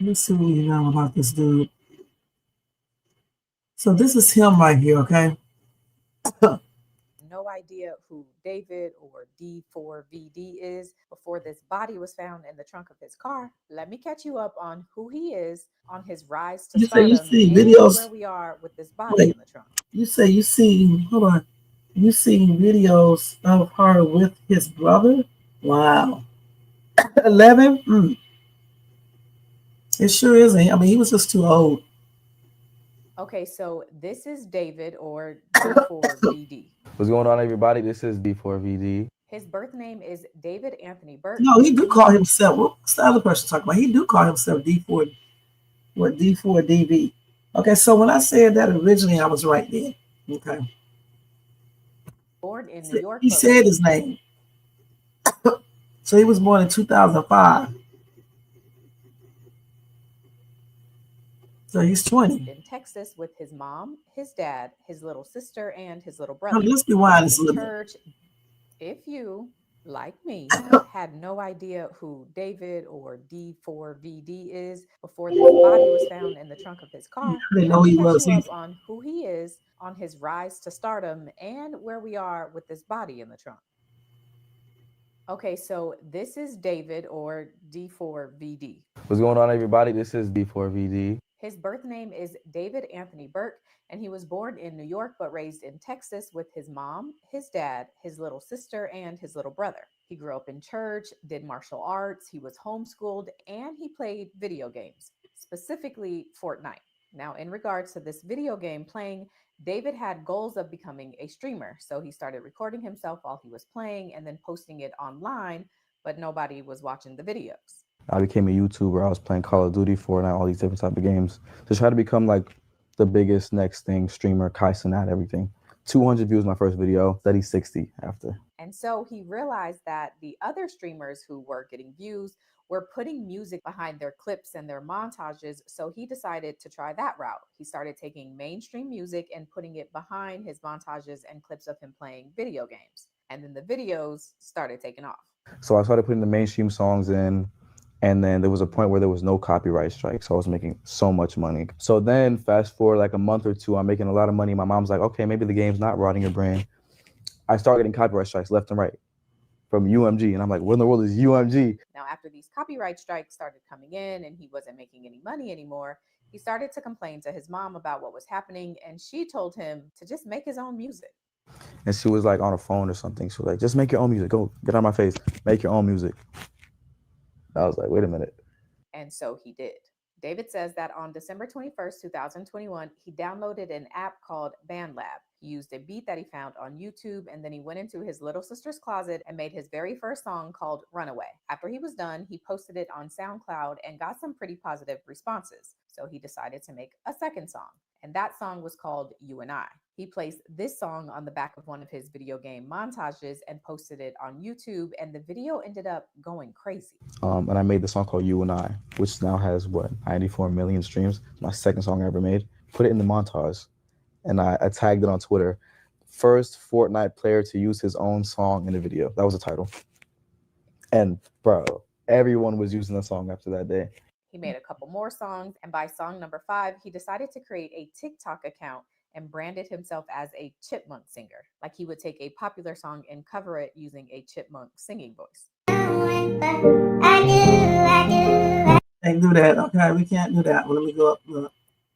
Let's see what you know about this dude. So this is him right here, okay? No idea who David or D4VD is before this body was found in the trunk of his car. Let me catch you up on who he is on his rise to You say you stardom see and videos. where we are with this body Wait, in the trunk. you say you see, hold on. You seen videos of her with his brother? Wow. 11? It sure isn't. I mean, he was just too old. Okay, so this is David or D4VD. What's going on, everybody? This is D4VD. His birth name is David Anthony Burke. No, he do call himself. What's the other person talking about? He do call himself D4. What D4DB? Okay, so when I said that originally, I was right there. Okay. Born in New York. He said his name. So he was born in 2005. So he's 20. In Texas with his mom, his dad, his little sister, and his little brother. Let's rewind this a little bit. Church. If you, like me, had no idea who David or D4VD is before this body was found in the trunk of his car, I didn't know he was. Catch you up on who he is on his rise to stardom and where we are with this body in the trunk. Okay, so this is David or D4VD. What's going on, everybody? This is D4VD. His birth name is David Anthony Burke, and he was born in New York but raised in Texas with his mom, his dad, his little sister, and his little brother. He grew up in church, did martial arts, he was homeschooled, and he played video games, specifically Fortnite. Now, in regards to this video game playing, David had goals of becoming a streamer, so he started recording himself while he was playing and then posting it online, but nobody was watching the videos. I became a YouTuber. I was playing Call of Duty, Fortnite, all these different type of games to try to become like the biggest next thing, streamer, Kai Cenat, everything. 200 views my first video, steady 60 after. And so he realized that the other streamers who were getting views were putting music behind their clips and their montages, so he decided to try that route. He started taking mainstream music and putting it behind his montages and clips of him playing video games. And then the videos started taking off. So I started putting the mainstream songs in, and then there was a point where there was no copyright strike, so I was making so much money. So then fast forward like a month or two, I'm making a lot of money. My mom's like, okay, maybe the game's not rotting your brain. I start getting copyright strikes left and right from UMG, and I'm like, what in the world is UMG? Now, after these copyright strikes started coming in and he wasn't making any money anymore, he started to complain to his mom about what was happening, and she told him to just make his own music. And she was like on a phone or something. She was like, just make your own music. Go, get out of my face. Make your own music. I was like, wait a minute. And so he did. David says that on December 21st, 2021, he downloaded an app called BandLab. He used a beat that he found on YouTube, and then he went into his little sister's closet and made his very first song called Runaway. After he was done, he posted it on SoundCloud and got some pretty positive responses. So he decided to make a second song, and that song was called You and I. He placed this song on the back of one of his video game montages and posted it on YouTube, and the video ended up going crazy. And I made the song called You and I, which now has, 94 million streams. It's my second song I ever made. Put it in the montage, and I tagged it on Twitter. First Fortnite player to use his own song in a video. That was the title. And, bro, everyone was using the song after that day. He made a couple more songs, and by song number 5, he decided to create a TikTok account and branded himself as a chipmunk singer. Like he would take a popular song and cover it using a chipmunk singing voice. Can't do that. Okay, we can't do that. Well, let me go up. Look.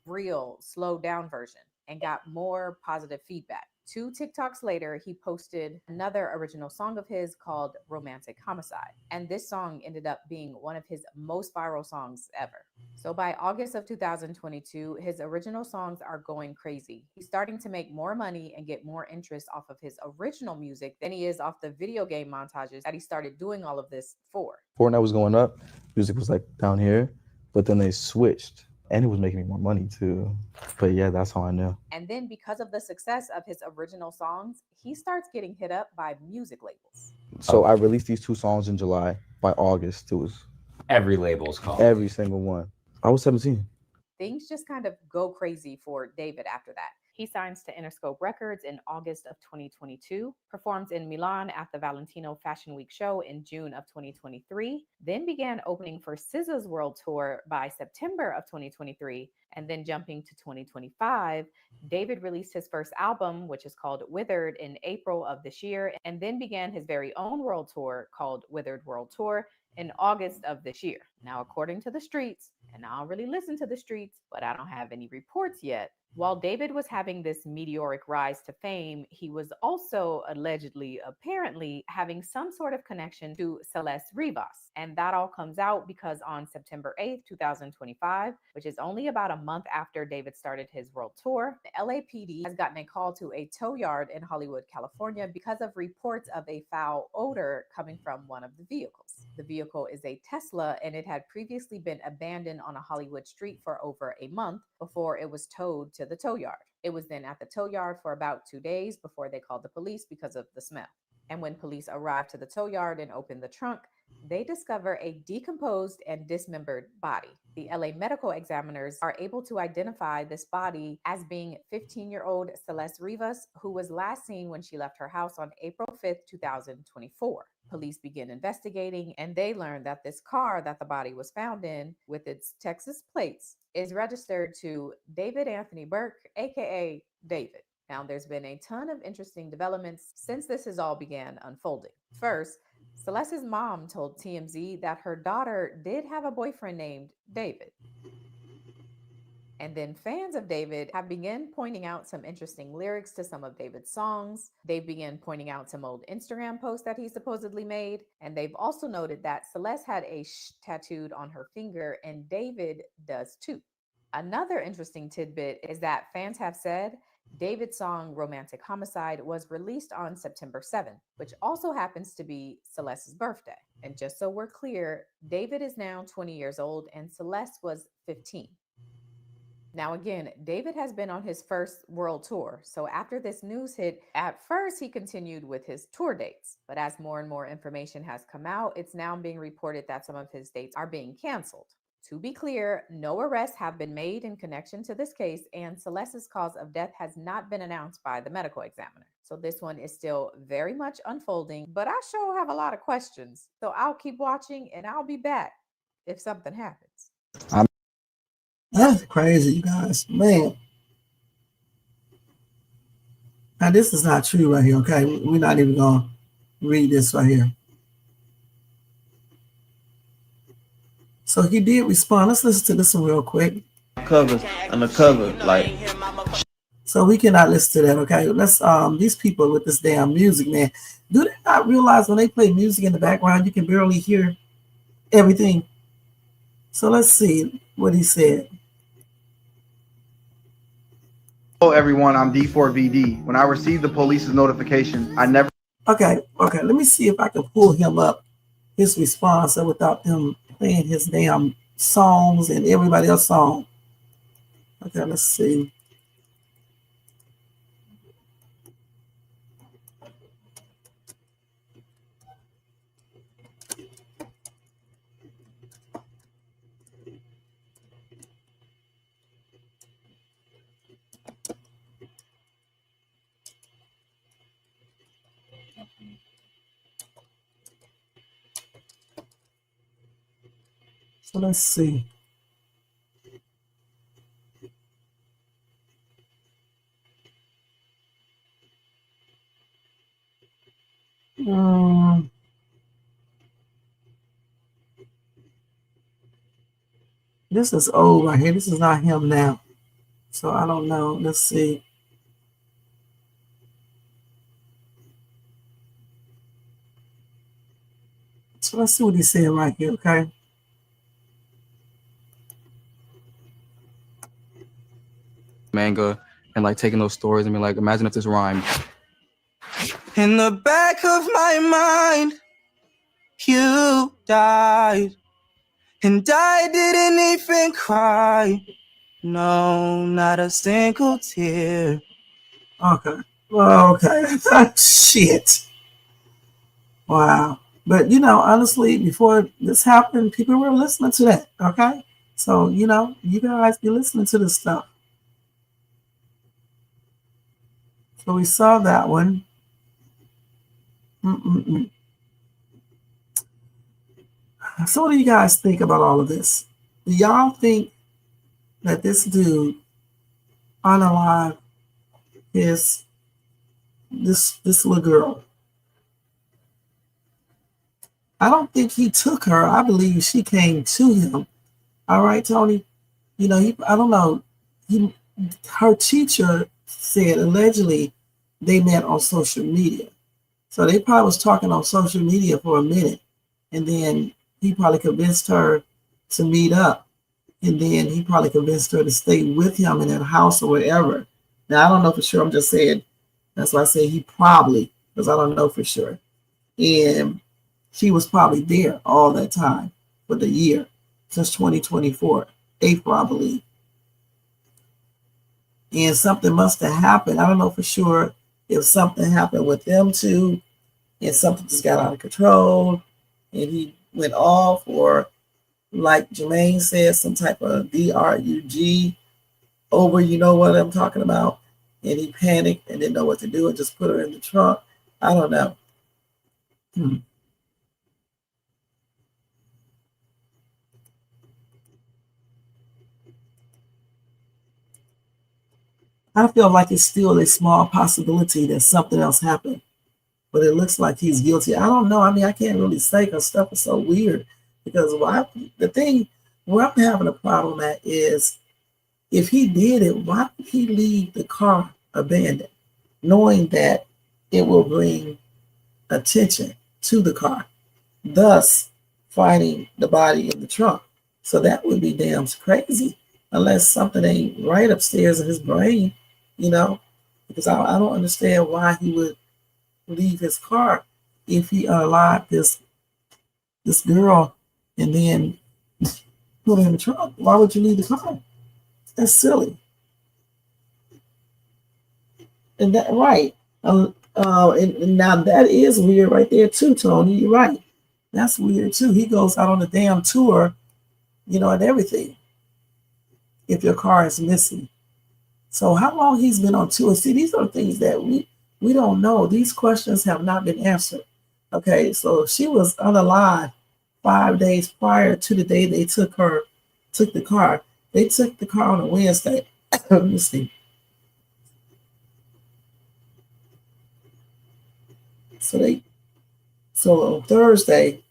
Real slowed down version, and got more positive feedback. 2 TikToks later, he posted another original song of his called Romantic Homicide. And this song ended up being one of his most viral songs ever. So by August of 2022, his original songs are going crazy. He's starting to make more money and get more interest off of his original music than he is off the video game montages that he started doing all of this for. Fortnite was going up, music was like down here, but then they switched. And it was making me more money too. But yeah, that's how I knew. And then because of the success of his original songs, he starts getting hit up by music labels. So I released these 2 songs in July. By August, it was Every label's called. every single one. I was 17. Things just kind of go crazy for David after that. He signs to Interscope Records in August of 2022, performs in Milan at the Valentino Fashion Week show in June of 2023, then began opening for SZA's world tour by September of 2023, and then jumping to 2025, David released his first album, which is called Withered, in April of this year, and then began his very own world tour called Withered World Tour in August of this year. Now, according to the streets, and I don't really listen to the streets, but I don't have any reports yet, while David was having this meteoric rise to fame, he was also allegedly, apparently, having some sort of connection to Celeste Rivas. And that all comes out because on September 8th, 2025, which is only about a month after David started his world tour, the LAPD has gotten a call to a tow yard in Hollywood, California, because of reports of a foul odor coming from one of the vehicles. The vehicle is a Tesla, and it had previously been abandoned on a Hollywood street for over a month before it was towed to the tow yard. It was then at the tow yard for about 2 days before they called the police because of the smell. And when police arrived to the tow yard and opened the trunk, they discover a decomposed and dismembered body. The LA medical examiners are able to identify this body as being 15-year-old Celeste Rivas, who was last seen when she left her house on April 5th, 2024. Police begin investigating, and they learn that this car that the body was found in, with its Texas plates, is registered to David Anthony Burke, aka David. Now, there's been a ton of interesting developments since this has all began unfolding. First, Celeste's mom told TMZ that her daughter did have a boyfriend named David. And then fans of David have begun pointing out some interesting lyrics to some of David's songs. They've begun pointing out some old Instagram posts that he supposedly made. And they've also noted that Celeste had a sh tattooed on her finger, and David does too. Another interesting tidbit is that fans have said David's song Romantic Homicide was released on September 7th, which also happens to be Celeste's birthday. And just so we're clear, David is now 20 years old and Celeste was 15. Now, again, David has been on his first world tour. So after this news hit, at first he continued with his tour dates. But as more and more information has come out, it's now being reported that some of his dates are being canceled. To be clear, no arrests have been made in connection to this case, and Celeste's cause of death has not been announced by the medical examiner. So this one is still very much unfolding, but I sure have a lot of questions. So I'll keep watching, and I'll be back if something happens. That's crazy, you guys. Man. Now, this is not true right here, okay? We're not even going to read this right here. So he did respond. Let's listen to this one real quick. Cover on the cover, like. So we cannot listen to that, okay? Let's these people with this damn music, man. Do they not realize when they play music in the background, you can barely hear everything? So let's see what he said. Hello everyone, I'm D4VD. When I received the police's notification, I never. Okay. Let me see if I can pull him up, his response, without them playing his damn songs and everybody else's song. Okay, let's see. So let's see. This is old right here. This is not him now. So I don't know. Let's see. So let's see what he's saying right here, okay? Manga and like taking those stories and being like, imagine if this rhymed. In the back of my mind, you died, and I didn't even cry. No, not a single tear. Okay. Well, okay. Shit. Wow. But honestly, before this happened, people were listening to that. Okay. So, you guys be listening to this stuff. So we saw that one. Mm-mm-mm. So what do you guys think about all of this? Do y'all think that this dude unalive is this little girl? I don't think he took her. I believe she came to him. All right, Tony. I don't know. Her teacher said allegedly they met on social media. So they probably was talking on social media for a minute, and then he probably convinced her to meet up, and then he probably convinced her to stay with him in that house or whatever. Now I don't know for sure. I'm just saying. That's why I say he probably, because I don't know for sure. And she was probably there all that time for the year since 2024, April, I believe. And something must have happened. I don't know for sure if something happened with them two and something just got out of control and he went off, or like Jermaine said, some type of DRUG over, you know what I'm talking about, and he panicked and didn't know what to do and just put her in the trunk. I don't know. I feel like it's still a small possibility that something else happened, but it looks like he's guilty. I don't know. I mean, I can't really say because stuff is so weird. Because the thing where I'm having a problem at is if he did it, why would he leave the car abandoned, knowing that it will bring attention to the car, thus finding the body in the trunk? So that would be damn crazy, unless something ain't right upstairs in his brain, because I don't understand why he would leave his car if he unlocked this girl and then put her in the trunk. Why would you leave the car? That's silly. And that right. And now that is weird right there too, Tony. You're right. That's weird too. He goes out on a damn tour, and everything. If your car is missing. So how long he's been on tour? See, these are things that we don't know. These questions have not been answered. Okay, so she was unalive 5 days prior to the day they took the car. They took the car on a Wednesday. Let me see. So on Thursday,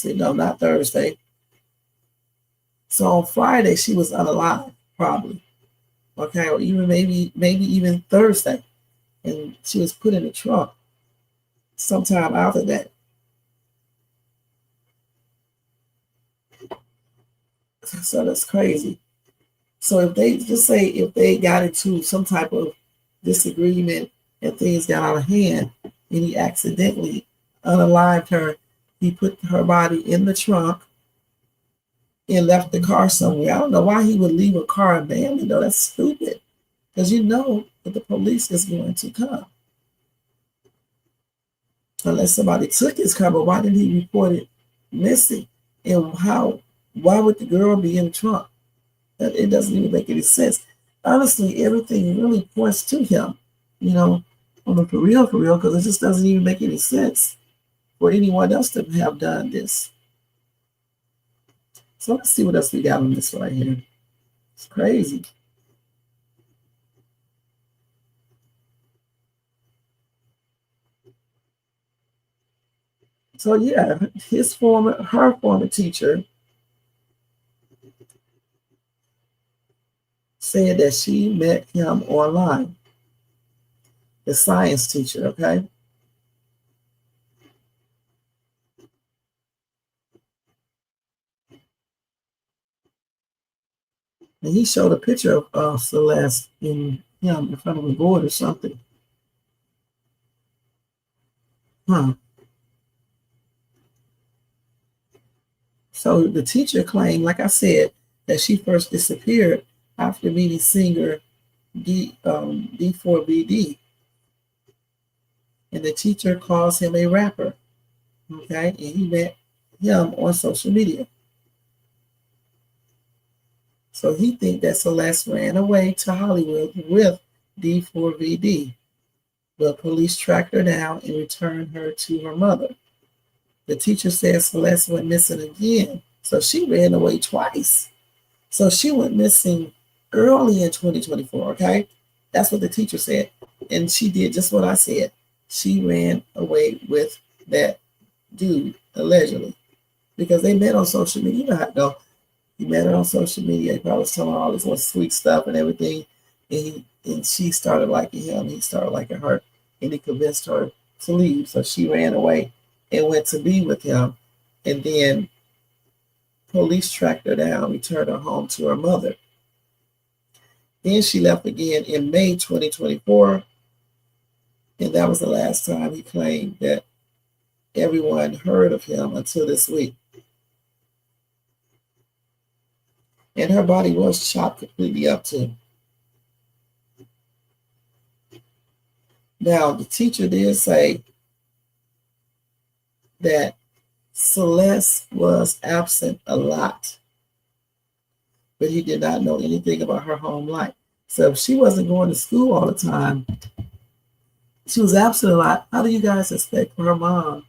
no, not Thursday. So on Friday, she was unalive, probably. Okay, or even maybe even Thursday. And she was put in the trunk sometime after that. So that's crazy. So if they got into some type of disagreement and things got out of hand and he accidentally unalived her, he put her body in the trunk and left the car somewhere. I don't know why he would leave a car abandoned, though. That's stupid. Because that the police is going to come. Unless somebody took his car, but why didn't he report it missing? And why would the girl be in the trunk? It doesn't even make any sense. Honestly, everything really points to him, for real, because it just doesn't even make any sense for anyone else to have done this. So let's see what else we got on this right here. It's crazy. So yeah, her former teacher said that she met him online. The science teacher, okay? And he showed a picture of Celeste in him in front of a board or something. Huh. So the teacher claimed, like I said, that she first disappeared after meeting singer D4VD. And the teacher calls him a rapper. Okay. And he met him on social media. So he thinks that Celeste ran away to Hollywood with D4VD. But police tracked her down and returned her to her mother. The teacher says Celeste went missing again. So she ran away twice. So she went missing early in 2024, okay? That's what the teacher said. And she did just what I said. She ran away with that dude, allegedly, because they met on social media. You know how it go. He met her on social media. He probably was telling her all this little sweet stuff and everything. And she started liking him. He started liking her. And he convinced her to leave. So she ran away and went to be with him. And then police tracked her down, returned her home to her mother. Then she left again in May 2024. And that was the last time he claimed that everyone heard of him until this week. And her body was chopped completely up too. Now, the teacher did say that Celeste was absent a lot, but he did not know anything about her home life. So if she wasn't going to school all the time, she was absent a lot. How do you guys expect her mom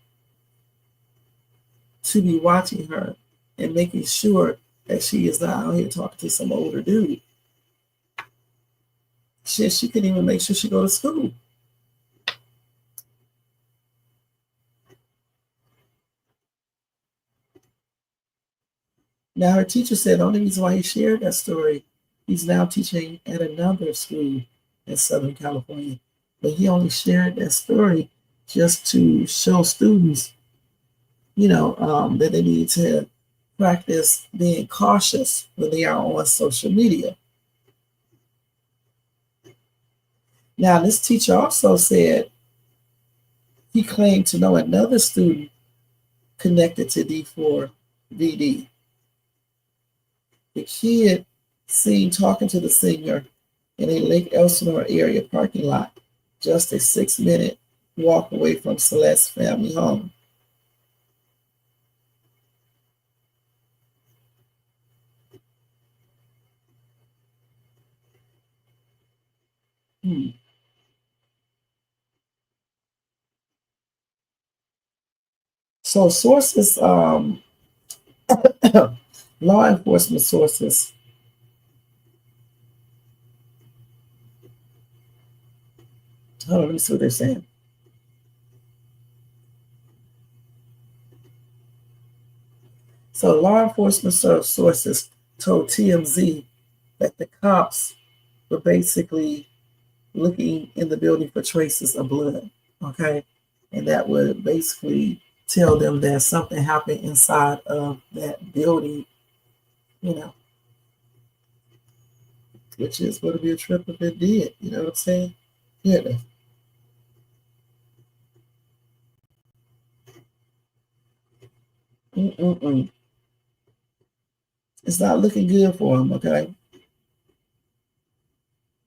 to be watching her and making sure that she is not out here talking to some older dude? Shit, she couldn't even make sure she go to school. Now, her teacher said the only reason why he shared that story, he's now teaching at another school in Southern California. But he only shared that story just to show students, that they need to practice being cautious when they are on social media. Now, this teacher also said he claimed to know another student connected to D4VD. The kid seen talking to the singer in a Lake Elsinore area parking lot, just a 6-minute walk away from Celeste's family home. So sources, law enforcement sources, hold on, let me see what they're saying. So law enforcement sources told TMZ that the cops were basically looking in the building for traces of blood, okay? And that would basically tell them that something happened inside of that building, which is going to be a trip if it did, you know what I'm saying? Yeah. It's not looking good for him, okay?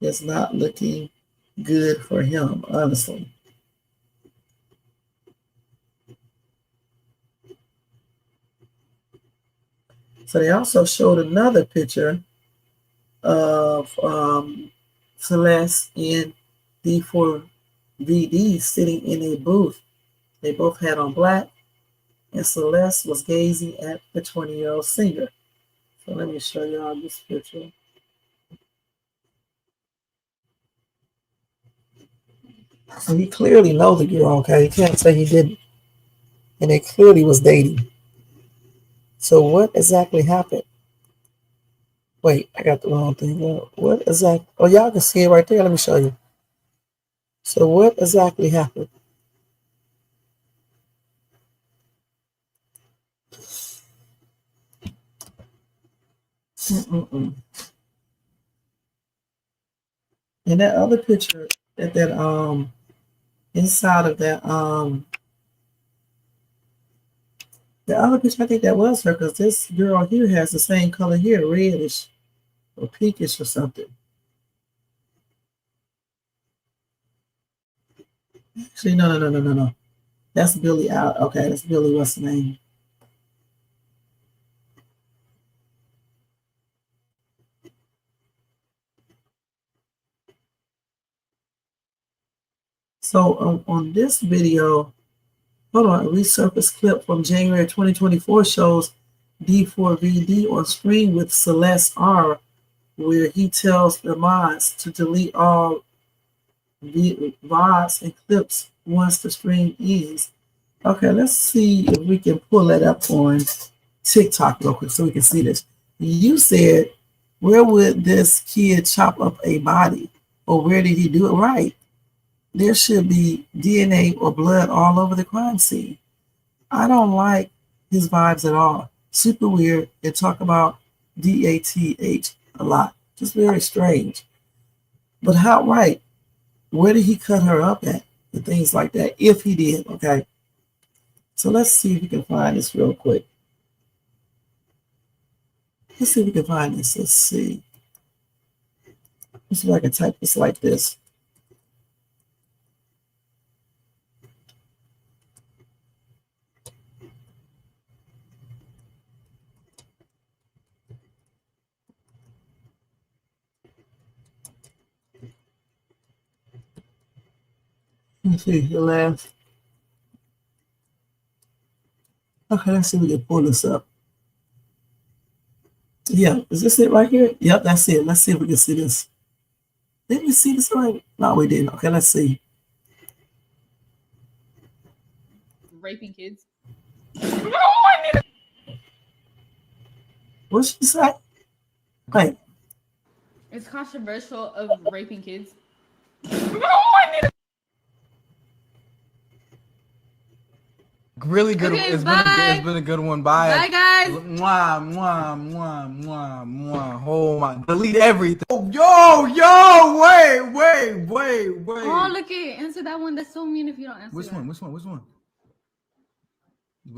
It's not looking good for him, honestly. So they also showed another picture of Celeste and D4VD sitting in a booth. They both had on black, and Celeste was gazing at the 20-year-old singer. So let me show y'all this picture. So he clearly knows the girl, okay? He can't say he didn't. And they clearly was dating. So what exactly happened? Wait, I got the wrong thing. What exactly? Oh, y'all can see it right there. Let me show you. So what exactly happened? And that other picture that inside of that the other picture, I think that was her, because this girl here has the same color here, reddish or pinkish or something. Actually, no. That's Billy out. Okay, that's Billy. What's the name? So on this video, hold on, a resurfaced clip from January 2024 shows D4VD on screen with Celeste R, where he tells the mods to delete all VODs and clips once the stream ends. Okay, let's see if we can pull that up on TikTok real quick so we can see this. You said, where would this kid chop up a body? Or where did he do it? Right. There should be DNA or blood all over the crime scene. I don't like his vibes at all. Super weird, and talk about DATH a lot. Just very strange. But how, right? Where did he cut her up at? And things like that, if he did, okay? So let's see if we can find this real quick. Let's see if we can find this. Let's see. Let's see if I can type this like this. Let's see, the last. Okay, let's see if we can pull this up. Yeah, is this it right here? Yep, that's it. Let's see if we can see this. Didn't we see this right? No, we didn't. Okay, let's see. Raping kids. What'd she say? Wait. It's controversial of raping kids. Really good. Okay, It's been a good one. Bye. Bye, guys. Mwah, mwah, mwah, mwah, mwah. Oh my! Delete everything. Oh, yo! Wait. Oh, look it. Answer that one. That's so mean if you don't answer. Which one? What's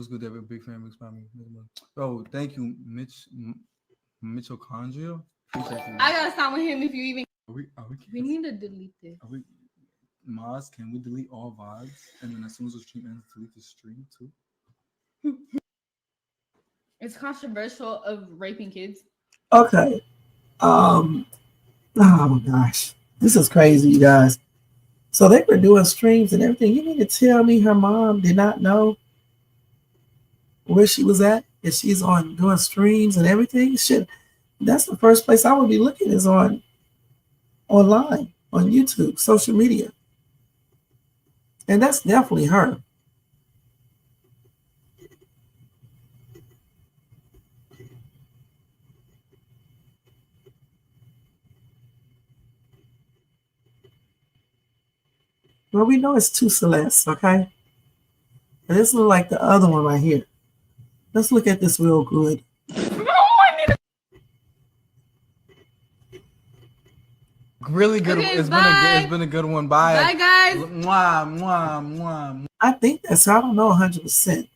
good, David? Big fan. Mixed by me. Oh, thank you, Mitochondria. I gotta stop with him if you even. We need to delete this. Maz, can we delete all VODs? And then as soon as the stream ends, delete the stream too? It's controversial of raping kids. Okay. Oh my gosh. This is crazy, you guys. So they were doing streams and everything. You mean to tell me her mom did not know where she was at? If she's on doing streams and everything? Shit. That's the first place I would be looking, is online, on YouTube, social media. And that's definitely her. Well, we know it's two Celeste, okay? And this looks like the other one right here. Let's look at this real good. Really good. Okay, It's been a good one. Bye. Bye, guys. Mwah. I think that's her. I don't know 100%.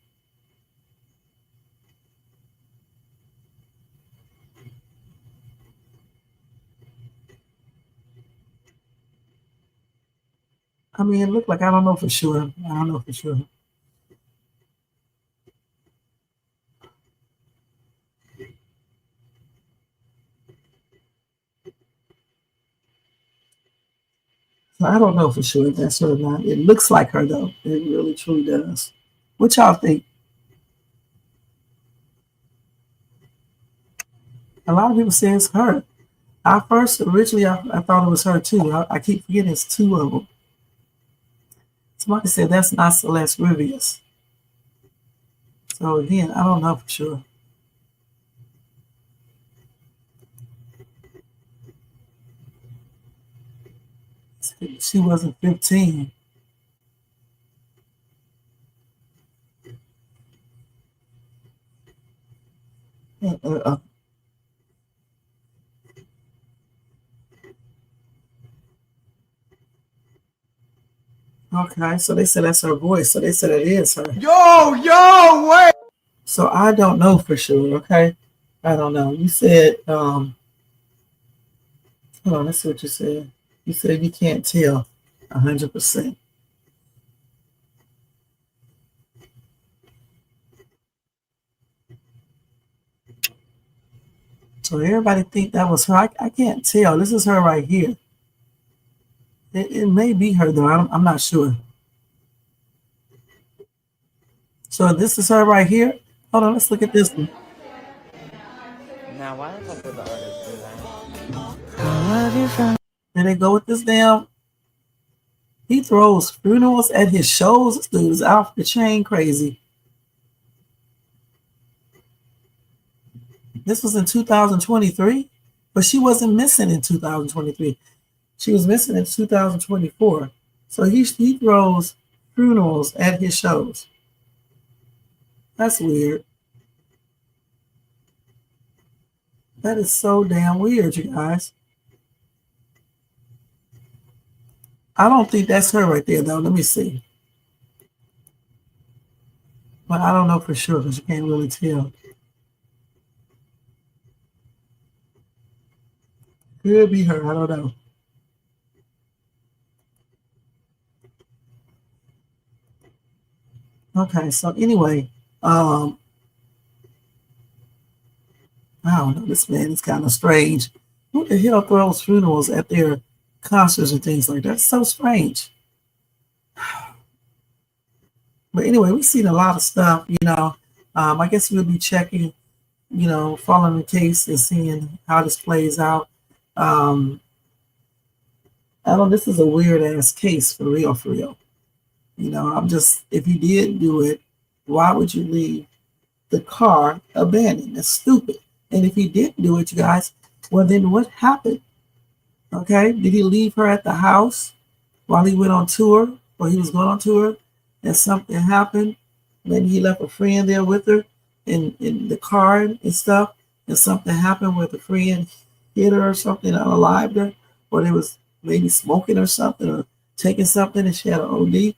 I mean, it looked like, I don't know for sure. So I don't know for sure if that's her or not. It looks like her, though. It really, truly does. What y'all think? A lot of people say it's her. Originally, I thought it was her, too. I keep forgetting it's two of them. Somebody said that's not Celeste Rivas. So again, I don't know for sure. She wasn't 15. Okay, so they said that's her voice. So they said it is her. Yo, wait. So I don't know for sure. Okay, I don't know. You said, hold on. Let's see what you said. You said you can't tell 100%. So everybody think that was her. I can't tell. This is her right here. It may be her though. I'm not sure. So this is her right here. Hold on. Let's look at this one. Now, why the fuck did the artist do that? There they go with this damn. He throws funerals at his shows. This dude is off the chain crazy. This was in 2023, but she wasn't missing in 2023. She was missing in 2024. So he throws funerals at his shows. That's weird. That is so damn weird, you guys. I don't think that's her right there, though. Let me see. But I don't know for sure because you can't really tell. Could be her. I don't know. Okay, so anyway, I don't know. This man is kind of strange. Who the hell throws funerals at their concerts and things like that? That's so strange. But anyway, we've seen a lot of stuff, you know. I guess we'll be checking, you know, following the case and seeing how this plays out. I know this is a weird ass case for real, for real. You know, I'm just, if you did do it, why would you leave the car abandoned? That's stupid. And if he didn't do it, you guys, well, then what happened? Okay, did he leave her at the house while he went on tour, or he was going on tour, and something happened? Maybe he left a friend there with her in the car and stuff, and something happened where the friend hit her or something, unalived her, or they was maybe smoking or something, or taking something, and she had an OD,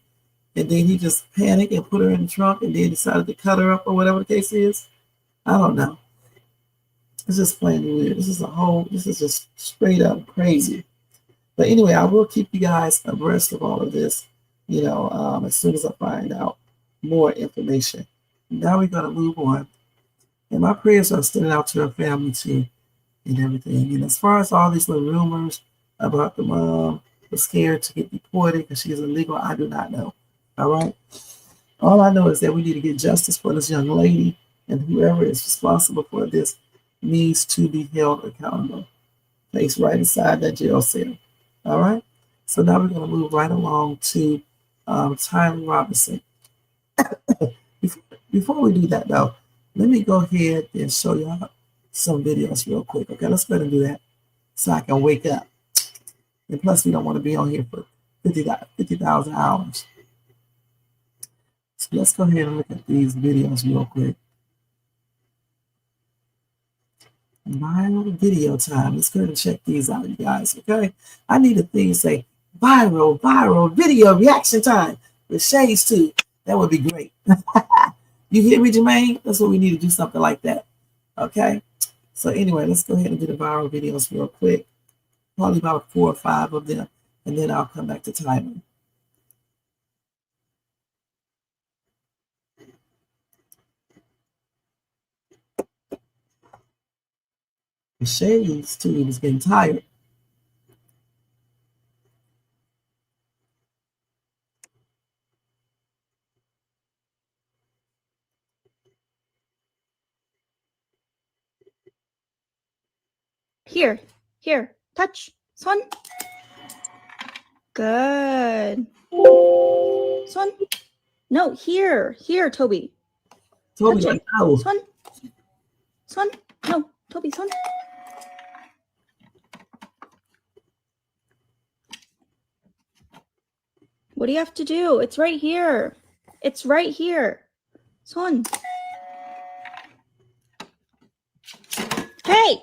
and then he just panicked and put her in the trunk, and then decided to cut her up, or whatever the case is. I don't know. It's just plain weird. This is just straight up crazy. But anyway, I will keep you guys abreast of all of this, you know, as soon as I find out more information. Now we're going to move on. And my prayers are extended out to her family too, and everything. And as far as all these little rumors about the mom was scared to get deported because she's illegal, I do not know. All right. All I know is that we need to get justice for this young lady, and whoever is responsible for this needs to be held accountable. Placed right inside that jail cell. All right. So now we're going to move right along to Tyler Robinson. Before we do that, though, let me go ahead and show y'all some videos real quick. Okay, let's go ahead and do that so I can wake up. And plus, we don't want to be on here for 50,000 hours. So let's go ahead and look at these videos real quick. Viral video time. Let's go ahead and check these out, you guys. Okay, I need a thing to say viral video reaction time with shades too. That would be great. You hear me, Jermaine? That's what we need to do, something like that. Okay. So anyway, let's go ahead and do the viral videos real quick. Probably about 4 or 5 of them, and then I'll come back to Tyler. The shades too is getting tired. Here, touch. 손. Good. 손. No, here, Toby. Toby, touch it. no. 손. No, Toby, 손. What do you have to do? It's right here. It's right here. 손. Hey!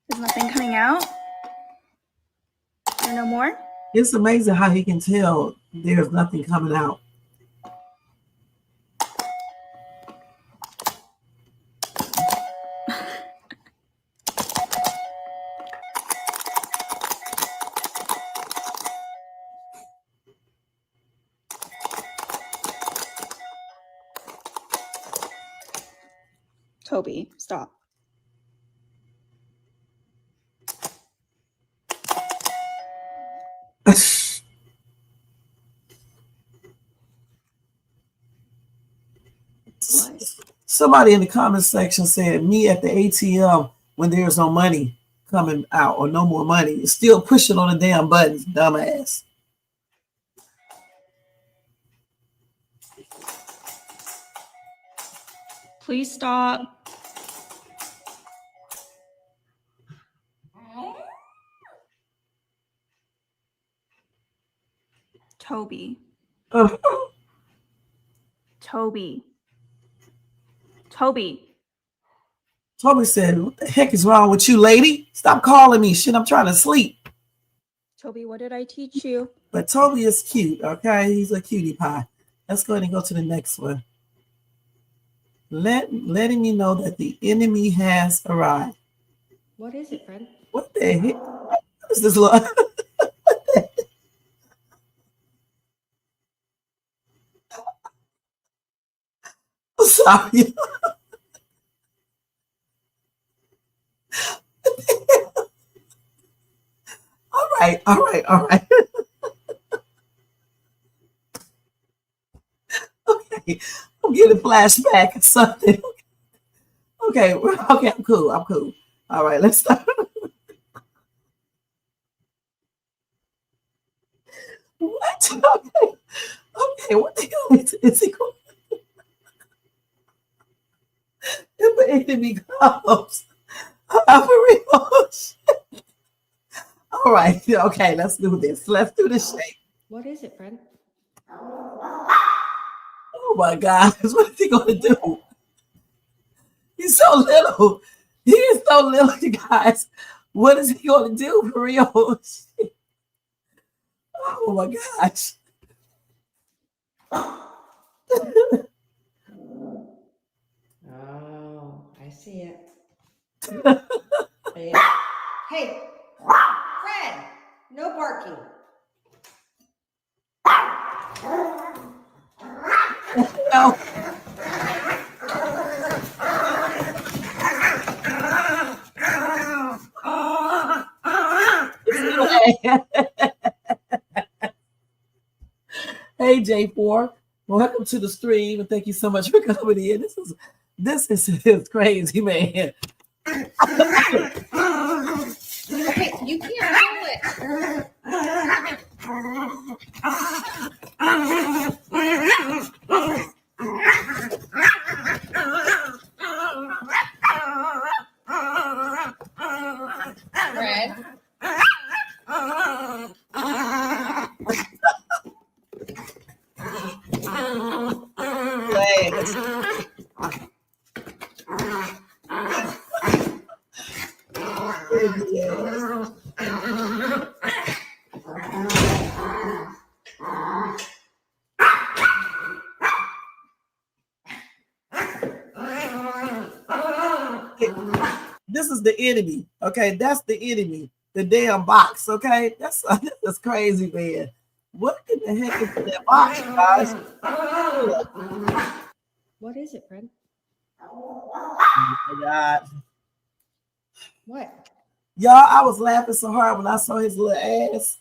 There's nothing coming out. There no more? It's amazing how he can tell there's nothing coming out. Toby, stop. Somebody in the comment section said, me at the ATM when there's no money coming out or no more money. Still pushing on the damn buttons, dumbass. Please stop. Toby. Toby. Toby. Toby said, what the heck is wrong with you, lady? Stop calling me. Shit, I'm trying to sleep. Toby, what did I teach you? But Toby is cute, okay? He's a cutie pie. Let's go ahead and go to the next one. Letting me know that the enemy has arrived. What is it, Fred? What the heck? What is this look? I'm sorry. All right. Okay, I'm getting a flashback or something. Okay, I'm cool. All right, let's start. What? Okay, what the hell is he going? If the enemy comes, I'm for real. All right, okay, let's do this. Let's do this shape. What is it, Fred? Oh my God, what is he gonna do? He's so little. He is so little, you guys. What is he gonna do for real? Oh my gosh. Oh, I see it. Hey, Hey, Fred, no barking. no. Hey J4, welcome to the stream and thank you so much for coming in. This is crazy, man. Okay, you can't hold it. Fred. This is the enemy. Okay, that's the enemy. The damn box. Okay, that's crazy, man. What in the heck is in that box, you guys? What is it, Fred? Oh my God. What? Y'all, I was laughing so hard when I saw his little ass.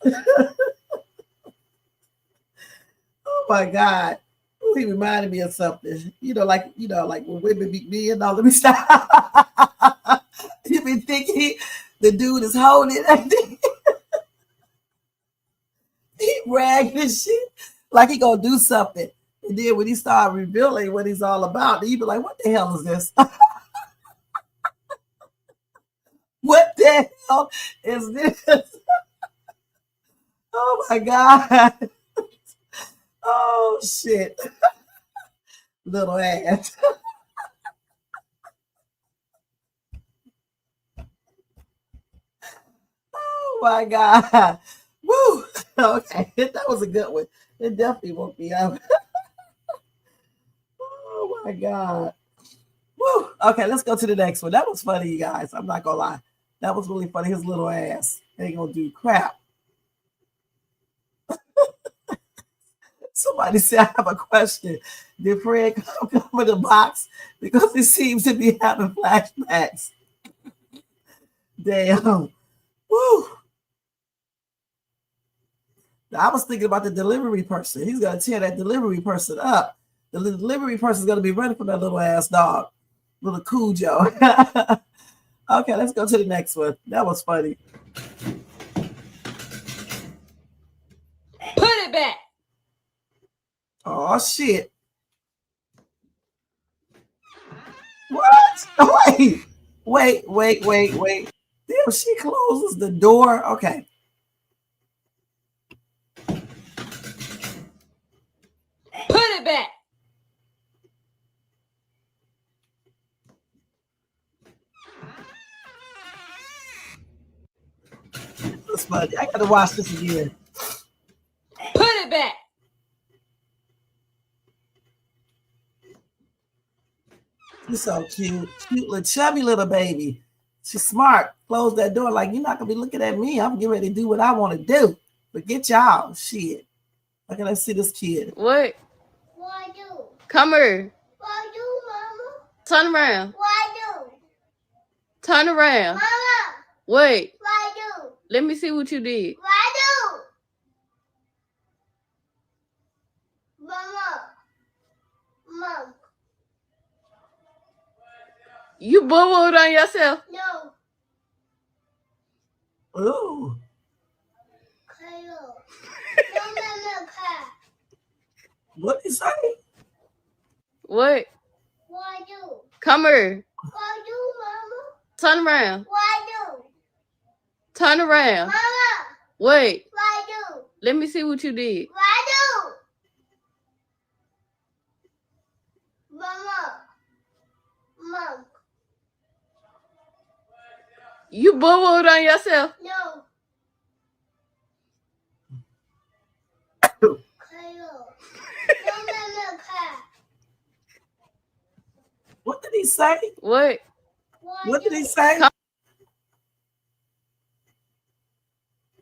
Oh my God. Ooh, he reminded me of something. Like when women beat me and all. Let me stop. You be thinking the dude is holding it. He bragging and shit. Like he gonna do something. And then when he start revealing what he's all about, he be like, what the hell is this? What the hell is this? Oh my God. Oh shit. Little ass. Oh my God. Woo. Okay, that was a good one. It definitely woke me up. Oh my God. Woo. Okay, let's go to the next one. That was funny, you guys. I'm not gonna lie. That was really funny. His little ass ain't gonna do crap. Somebody said, I have a question. Did Fred come in the box? Because he seems to be having flashbacks. Damn. Woo. I was thinking about the delivery person. He's going to tear that delivery person up. The delivery person is going to be running from that little ass dog. Little Cujo. Okay, let's go to the next one. That was funny. Put it back. Oh, shit. What? Wait. Damn, she closes the door. Okay. Put it back. That's funny. I got to watch this again. Put it back. She's so cute. Cute little chubby little baby. She's smart. Close that door like you're not going to be looking at me. I'm getting ready to do what I want to do. Forget y'all. Shit. Okay, let's see this kid. What? Why do? Come here. Why do, Mama? Turn around. Why do? Turn around. Mama, Wait. why do? Let me see what you did. Why do? Mama, Mom, You boo-booed on yourself. no. Ooh. Kyle. No, Mama, Kyle. What did he say? What? Why do? Come here. Why do, Mama? Turn around. Why do? Turn around. Mama, Wait. why do? Let me see what you did. Why do? Mama, Mom, You boo-booed on yourself. no. Kyle. No, Mama, Kyle. What did he say? What? What did he say? Let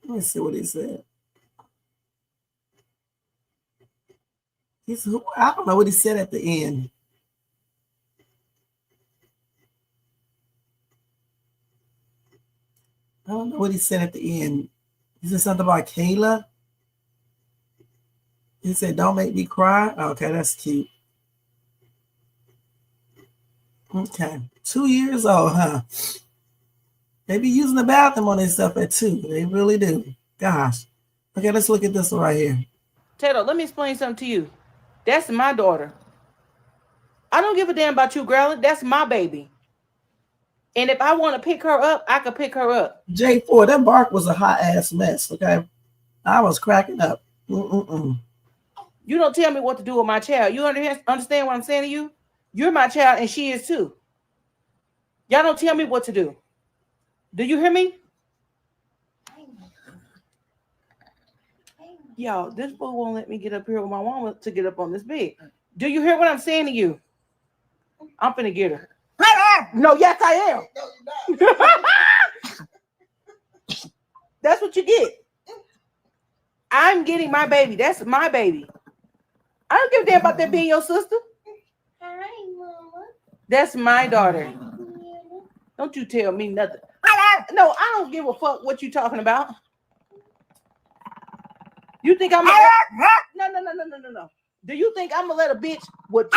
me see what he said. I don't know what he said at the end. I don't know what he said at the end. He said something about Kayla. He said, don't make me cry. Okay, that's cute. Okay. 2 years old, huh? They be using the bathroom on themselves at 2. They really do. Gosh. Okay, let's look at this one right here. Tato, let me explain something to you. That's my daughter. I don't give a damn about you, girl. That's my baby. And if I want to pick her up, I can pick her up. J4, that bark was a hot ass mess, okay? I was cracking up. You don't tell me what to do with my child. You understand what I'm saying to you? You're my child and she is too. Y'all don't tell me what to do. Do you hear me? Yo, this fool won't let me get up here with my mama to get up on this bed. Do you hear what I'm saying to you? I'm finna get her. No, yes, I am. That's what you get. I'm getting my baby. That's my baby. I don't give a damn about that being your sister. Hi, Mama. That's my daughter. Don't you tell me nothing. No, I don't give a fuck what you talking about. You think I'm no. Do you think I'm gonna let a bitch with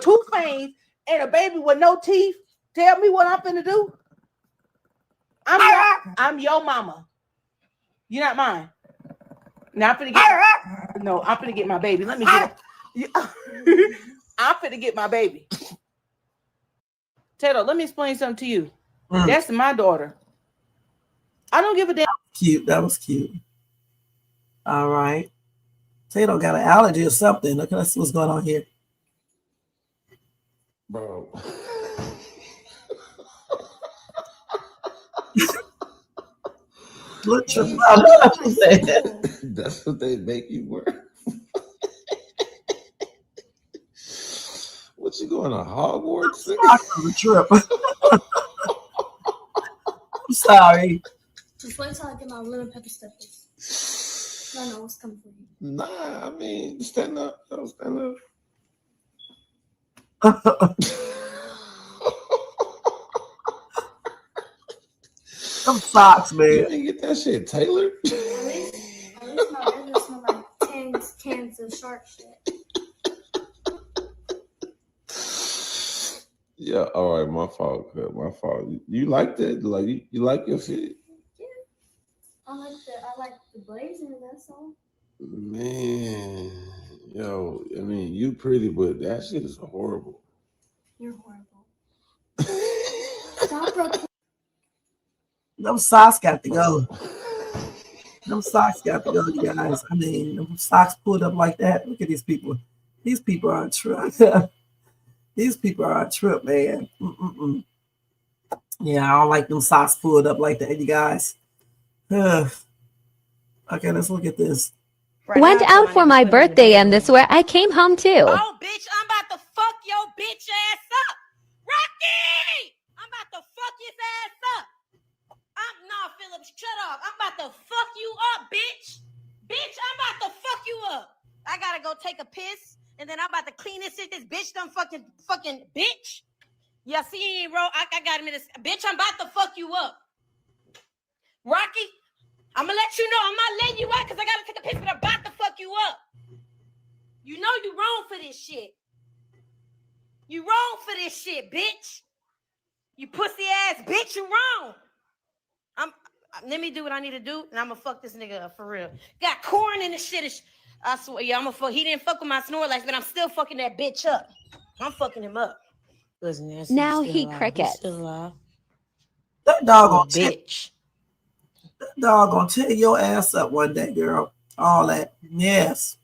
two fangs and a baby with no teeth tell me what I'm finna do? I'm your mama. You're not mine. Now I'm finna get my baby. Let me get it. I'm finna get my baby. Tato, let me explain something to you. That's my daughter. I don't give a damn. Cute. That was cute. All right. Tato got an allergy or something. Okay, let's see what's going on here. Bro. Look your brother. That's what they make you wear. What you going to Hogwarts? On the trip. I'm sorry. Just wait till I get my lemon pepper steppers. I know what's coming for you. Nah, I mean, stand up. Yo, stand up. Them socks, man. You didn't get that shit tailored? At least my business smell like cans of shark shit. Yeah, all right, my fault, Cut. My fault. You like that? Like you like your fit? Yeah. I like the blazing, that's all. Man, yo, I mean, you pretty, but that shit is horrible. You're horrible. Stop, bro. Them socks got to go. Them socks got to go, you guys. I mean, them socks pulled up like that. Look at these people. These people are a trip. These people are a trip, man. Yeah, I don't like them socks pulled up like that, you guys. Okay, let's look at this. Went out for my birthday and this where I came home too. Oh, bitch, I'm about to fuck your bitch ass up. Rocky! I'm about to fuck his ass up. Nah, Phillips, shut up. I'm about to fuck you up, bitch. Bitch, I'm about to fuck you up. I gotta go take a piss, and then I'm about to clean this shit. This bitch done fucking bitch. Yeah, see, bro, I got him in this. Bitch, I'm about to fuck you up. Rocky, I'm gonna let you know. I'm not letting you out because I gotta take a piss, but I'm about to fuck you up. You know you wrong for this shit. You wrong for this shit, bitch. You pussy ass bitch, you wrong. Let me do what I need to do, and I'm gonna fuck this nigga up for real. Got corn in the shit. I swear, yeah, I'm gonna fuck. He didn't fuck with my Snorlax, but I'm still fucking that bitch up. I'm fucking him up. Listen, Now he crickets. That dog gonna bitch. That dog gonna tear your ass up one day, girl. All that. Yes.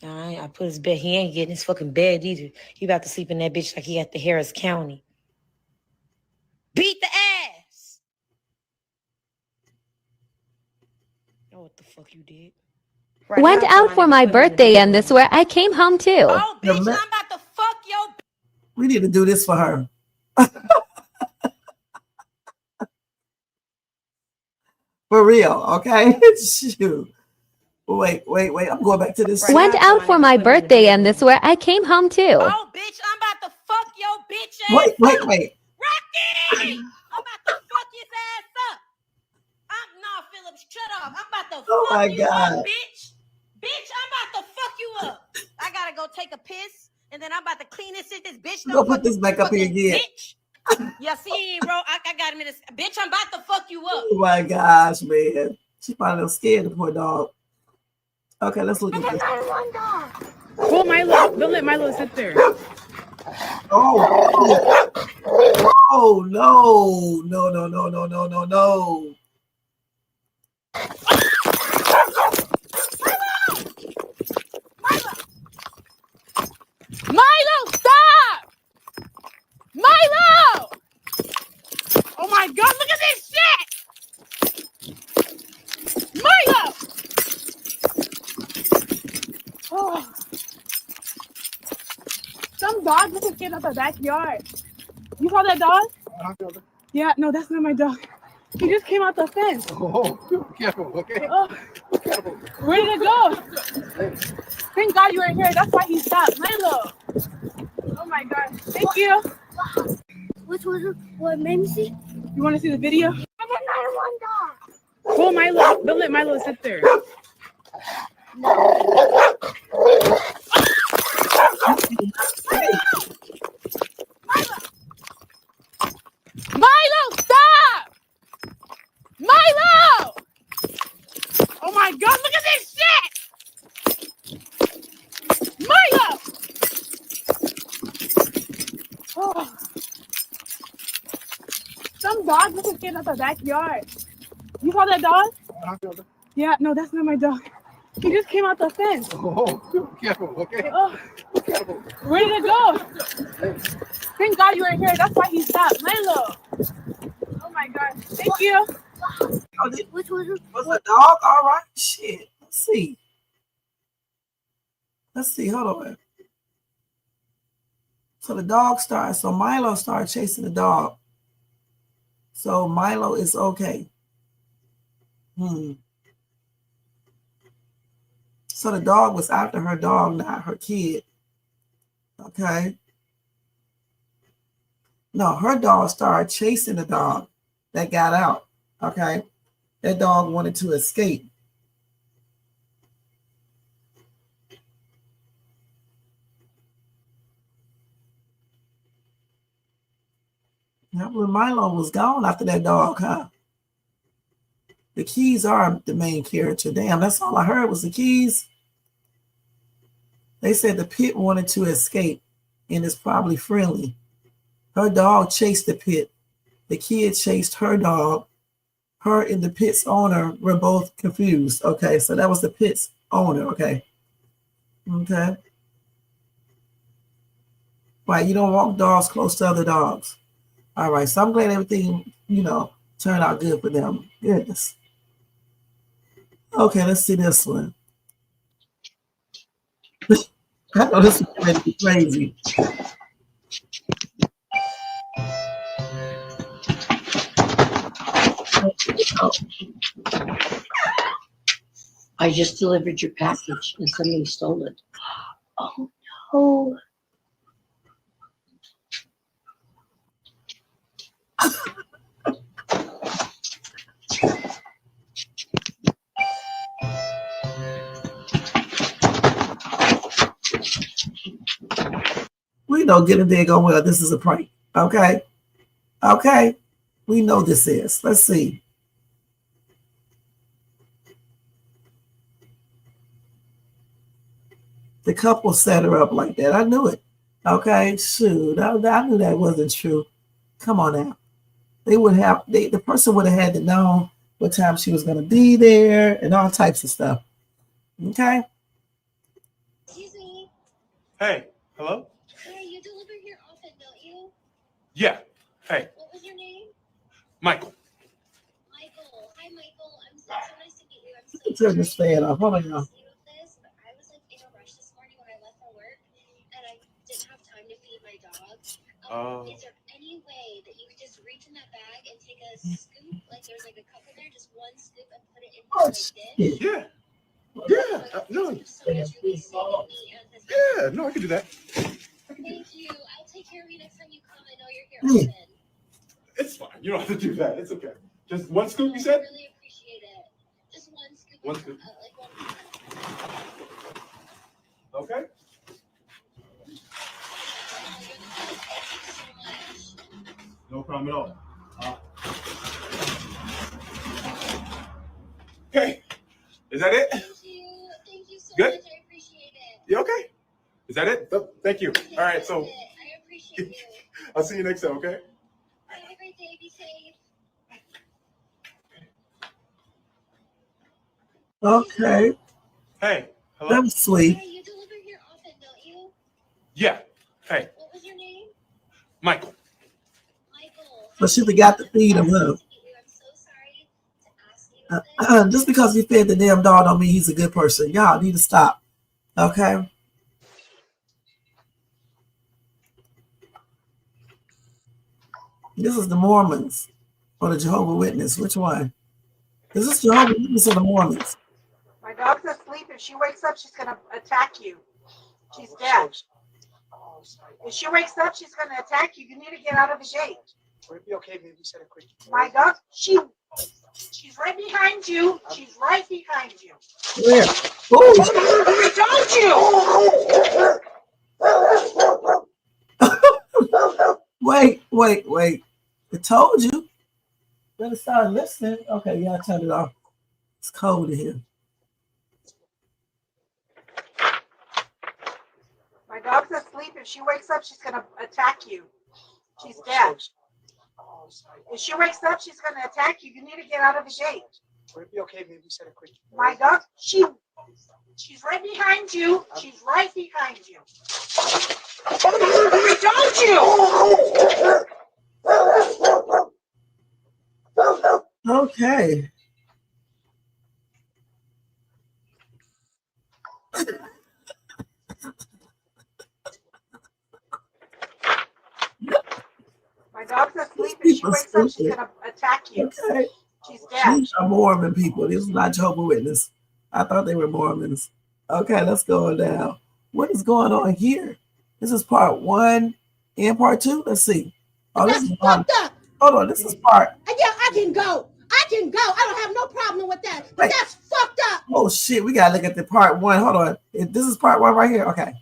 I put his bed. He ain't getting his fucking bed either. He about to sleep in that bitch like he at the Harris County. Beat the ass. Know what the fuck you did? Went out for my birthday and this where I came home too. Oh, bitch, I'm about to fuck your. We need to do this for her. For real, okay? Shoot. Wait. I'm going back to this. Went out for my birthday and this where I came home too. Oh, bitch, I'm about to fuck your bitch ass. Wait. Rocky! I'm about to fuck his ass up. Nah, Phillips, shut up. I'm about to fuck you up, bitch. Bitch, I'm about to fuck you up. I gotta go take a piss, and then I'm about to clean this shit. This bitch Go put this back up here again. Bitch. Yeah, see, bro, I got him in this. Bitch, I'm about to fuck you up. Oh my gosh, man. She probably a little scared, the poor dog. Okay, let's look at this. Oh, Milo. Don't let Milo sit there. Oh, no. Milo, stop! Milo! Oh my God, look at this shit! Milo! Oh. Some dog just came out the backyard. You saw that dog? Yeah, no, that's not my dog. He just came out the fence. Oh, careful, okay? Oh. Careful. Where did it go? Thank God you were here. That's why he stopped. Milo. Oh my God. Thank you. Which was what made me see? You want to see the video? I got 901 dog. Oh, Milo. Don't let Milo sit there. Milo, stop! Milo! Oh my God, look at this shit! Milo! Oh. Some dog just came out the backyard. You saw that dog? Yeah, no, that's not my dog. He just came out the fence. Oh, careful, okay? Oh. Careful. Where did it go? Thank God you were here. That's why he stopped. Milo. Oh my God. Thank you. Which was Was a dog? All right. Shit. Let's see. Hold on. So the dog started. So Milo started chasing the dog. So Milo is okay. So the dog was after her dog, not her kid. Okay. No, her dog started chasing the dog that got out. Okay. That dog wanted to escape. Now, when Milo was gone after that dog, huh? The keys are the main character. Damn, that's all I heard was the keys. They said the pit wanted to escape and is probably friendly. Her dog chased the pit. The kid chased her dog. Her and the pit's owner were both confused. Okay, so that was the pit's owner. Okay. Okay. Right, you don't walk dogs close to other dogs. All right, so I'm glad everything, turned out good for them. Goodness. Okay, let's see this one. I know this is going to be crazy. I just delivered your package and somebody stole it. Oh no. We know getting there go well. This is a prank. Okay. Okay. We know this is. Let's see. The couple set her up like that. I knew it. Okay. Shoot. I knew that wasn't true. Come on now. They would have, the person would have had to know what time she was going to be there and all types of stuff. Okay. Excuse me. Hey, hello? Hey, you deliver here often, don't you? Yeah. Hey, What was your name? Michael. Michael. Hi, Michael. I'm so nice to meet you. I'm so Turn this fan off. Hold on, y'all. this, but I was like in a rush this morning when I left for work, and I didn't have time to feed my dog. Is there any way that you could just reach in that bag and take a scoop? Like there's like a cup in there, just one scoop, and put it in his like dish? Yeah. Yeah. No. Yeah, no, I can do that. Thank you. I'll take care of you next time you come. I know you're here often. It's fine. You don't have to do that. It's okay. Just one scoop, you said? I really appreciate it. Just one scoop. One scoop. Like one. Okay. No problem at all. Okay. Is that it? Thank you. Thank you so Good? much. I appreciate it. You okay? Is that it? Oh, thank you. Yeah, All right, that's so it. I appreciate you. I'll see you next time, okay? Have a great day. Be safe. Okay. Hey, hello? That was sweet. Hey, you deliver here often, don't you? Yeah. Hey, What was your name? Michael. Michael. So she forgot to feed him, huh? I'm so sorry to ask you. Just because you fed the damn dog don't mean he's a good person. Y'all need to stop. Okay? This is the Mormons or the Jehovah's Witness. Which one? Is this Jehovah's Witness or the Mormons? My dog's asleep. If she wakes up, she's going to attack you. She's dead. If she wakes up, she's going to attack you. You need to get out of the gate. Would it be okay if you said a quick? My dog, she's right behind you. She's right behind you. Where? Don't you? Wait. I told you. Better start listening. Okay, y'all turn it off. It's cold in here. My dog's asleep. If she wakes up, she's going to attack you. She's dead. If she wakes up, she's going to attack you. You need to get out of the gate. Would it be okay if you said a quick? My dog, she's right behind you. She's right behind you. Don't you? Okay. If she wakes up, she's gonna attack you. Okay. She's dead. These are Mormon people. This is not Jehovah's Witness. I thought they were Mormons. Okay, let's go down. What is going on here? This is part 1 and part 2. Let's see. Oh, this is Fucked up. hold on. This is part. Yeah, I can go. I can go. I don't have no problem with that. But that's fucked up. Oh shit, we gotta look at the part 1. Hold on. This is part 1 right here. Okay.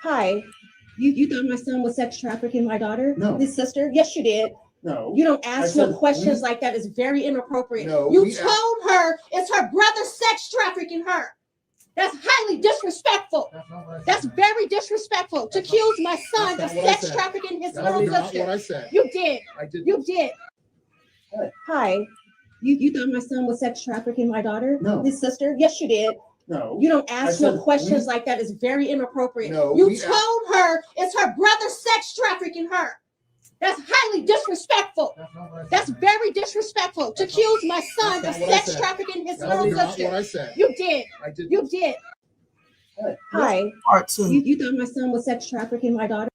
Hi. You thought my son was sex trafficking my daughter? No. His sister? Yes, you did. No. You don't ask no said questions like that. It's very inappropriate. No, You we told her it's her brother sex trafficking her. That's highly disrespectful. That's very disrespectful to accuse my son of sex trafficking his little sister. What I said. You did. I did. You did. Hi. You thought my son was sex trafficking my daughter? No. His sister? Yes, you did. No. You don't ask no said questions like that. It's very inappropriate. No, You we told her it's her brother sex trafficking her. That's highly disrespectful. That's very disrespectful to accuse my son of sex trafficking his little sister. What I said. You did. I did. You did. Hi. Part 2. You thought my son was sex trafficking my daughter?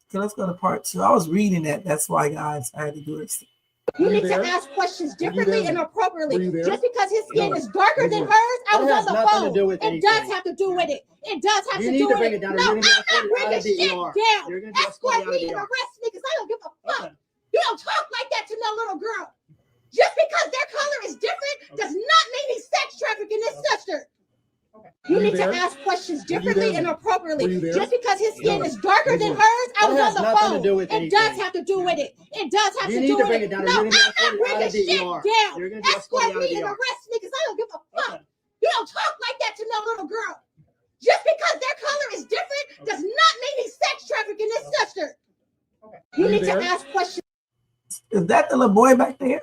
Okay, let's go to part 2. I was reading that. That's why, guys, I had to do this. You Were you need there? to ask questions Were you differently there? and appropriately. Were you there? Just because his skin No. is darker than Listen, hers, I that was has on the nothing to phone. do with It anything. does have to do with it. It does have You to need do to with bring it. it down, or No, you're I'm gonna not get escorted bringing out of the shit ER. down. You're gonna get Escort escorted out of me the and ER. arrest me because I don't give a fuck. Okay. You don't talk like that to no little girl. Just because their color is different does not mean he's sex trafficking his sister. You Were you need there? to ask questions Were you differently there? and appropriately. Were you there? Just because his skin No. is darker than Listen, hers, I that was has on the nothing to phone. do with It does anything. have to do with it. It does have You to need do to with bring it. it down, or No, you're I'm gonna get not escorted out bringing of the shit ER. down. You're gonna get Escort escorted out of me the and ER. arrest me because I don't give a fuck. Okay. You don't talk like that to no little girl. Just because their color is different does not mean he's sex trafficking his sister. You Were you need to there? ask questions. Is that the little boy back there?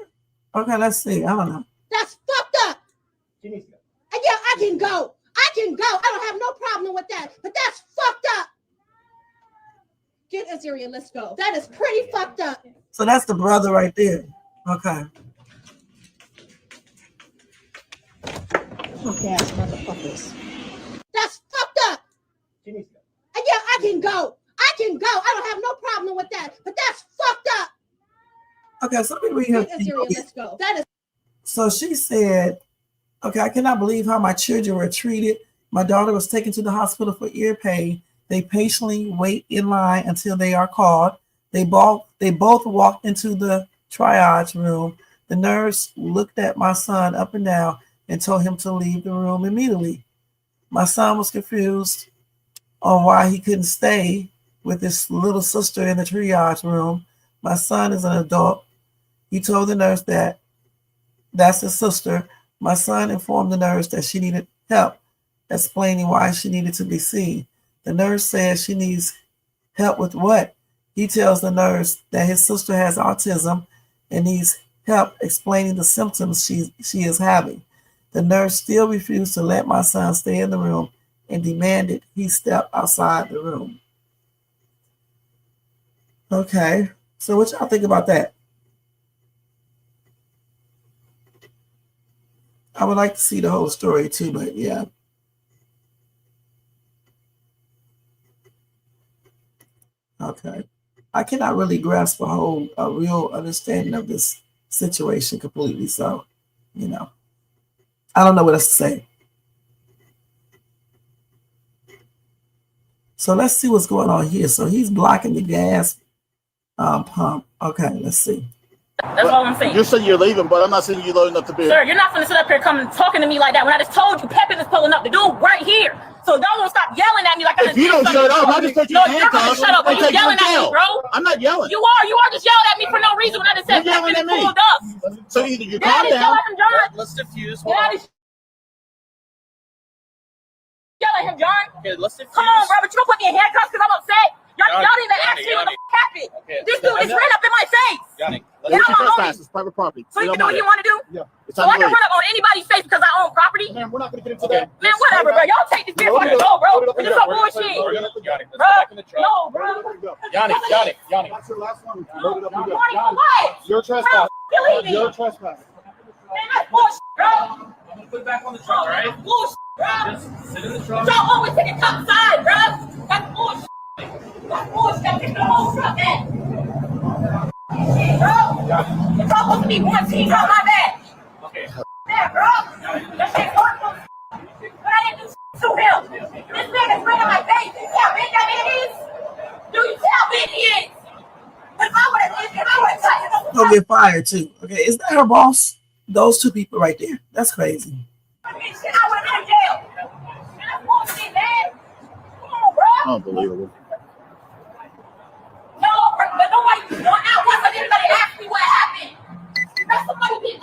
Okay, let's see. I don't know. That's fucked up. She needs to go. Yeah, I can go. I can go. I don't have no problem with that. But that's fucked up. Get Azaria, let's go. That is pretty fucked up. So that's the brother right there. Okay. Okay, ass motherfuckers. That's fucked up. She needs to go. Yeah, I can go. I can go. I don't have no problem with that. But that's fucked up. Okay, so let me read her. Get Azaria, let's go. That is. So she said, okay, I cannot believe how my children were treated. My daughter was taken to the hospital for ear pain. They patiently wait in line until they are called. They both walked into the triage room. The nurse looked at my son up and down and told him to leave the room immediately. My son was confused on why he couldn't stay with his little sister in the triage room. My son is an adult. He told the nurse that that's his sister. My son informed the nurse that she needed help, explaining why she needed to be seen. The nurse says she needs help with what? He tells the nurse that his sister has autism and needs help explaining the symptoms she is having. The nurse still refused to let my son stay in the room and demanded he step outside the room. Okay, so what y'all think about that? I would like to see the whole story too, but yeah. Okay. I cannot really grasp a real understanding of this situation completely. So, you know, I don't know what else to say. So let's see what's going on here. So he's blocking the gas pump. Okay, let's see. That's all I'm saying. You're saying you're leaving, but I'm not saying you're loading up the beer. Sir, you're not gonna sit up here coming talking to me like that when I just told you Pepin is pulling up. The dude right here. So y'all don't stop yelling at me like I If you don't shut up, I'll just put you in you're gonna handcuffs shut up. and You take you yelling to at me, jail. bro. I'm not yelling. You are just yelling at me for no reason when I just said You're yelling Pepin at is me. pulled up. So either you Get calm out of here, down. him, John. Let's diffuse. Get out of here. Yell at him, John. Okay, let's diffuse. Come on, bro, but you don't put me in handcuffs because I'm upset. Y'all Johnny, didn't even ask me what the fuck happened. This dude just ran up in my face. Johnny, Get let's out my trespass. homie. It's private property. So you can do what you want to do? Yeah. It's So time I to can leave. run up on anybody's face because I own property? Man, we're not going to get into that. Man, whatever, bro. Y'all take this beer for the go, bro. This is some bullshit. Bro, no, bro. Johnny. That's your last one. Warning for what? You're trespassing. You're trespassing. Man, that's bullshit, bro. I'm going to put it back on the truck, all right? That's bullshit, bro. Just sit in the truck. Y'all always take the top side, bro. That's bullshit. That's bullshit. Y'all take the whole truck, man. It's supposed to be one team on my back. Okay. There, bro. That shit's horrible. But I didn't do to him. This nigga's right on my face. You see how big that man is? Do you see how big he is? If I would have touched him, He'll get fired too. Okay, is that her boss? Those two people right there. That's crazy. I would have been in jail. That's bullshit, man. Come on, bro. Unbelievable. No, but nobody, not once did anybody ask me what happened. That's somebody been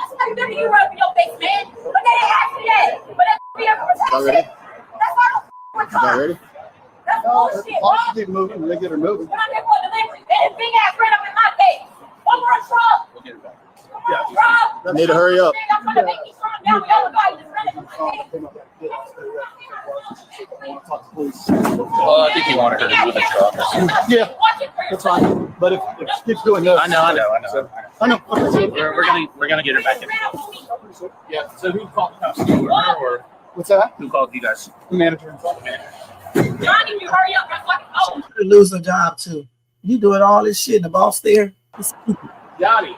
to you right in your face, man. But they didn't ask me that. But that's be a protection. That's why I don't talk. Ready? That's bullshit, bro. Keep moving. They get her moving. When I'm there for delivery, they his big ass ran up in my face. Over a truck. We'll get it back. Come on, bro. Need to hurry up. I'm trying to make me strong down with y'all guys just running in my face. I think he wanted her to move the truck. Yeah, that's fine. But if she keeps doing this, I know. I know. Okay. We're gonna get her back in. Yeah. So who called the cops? You or What's that? who called you guys? The manager. Johnny, you hurry up. I'm fucking old. You lose a job too. You doing all this shit and the boss there. It's stupid. Yanni,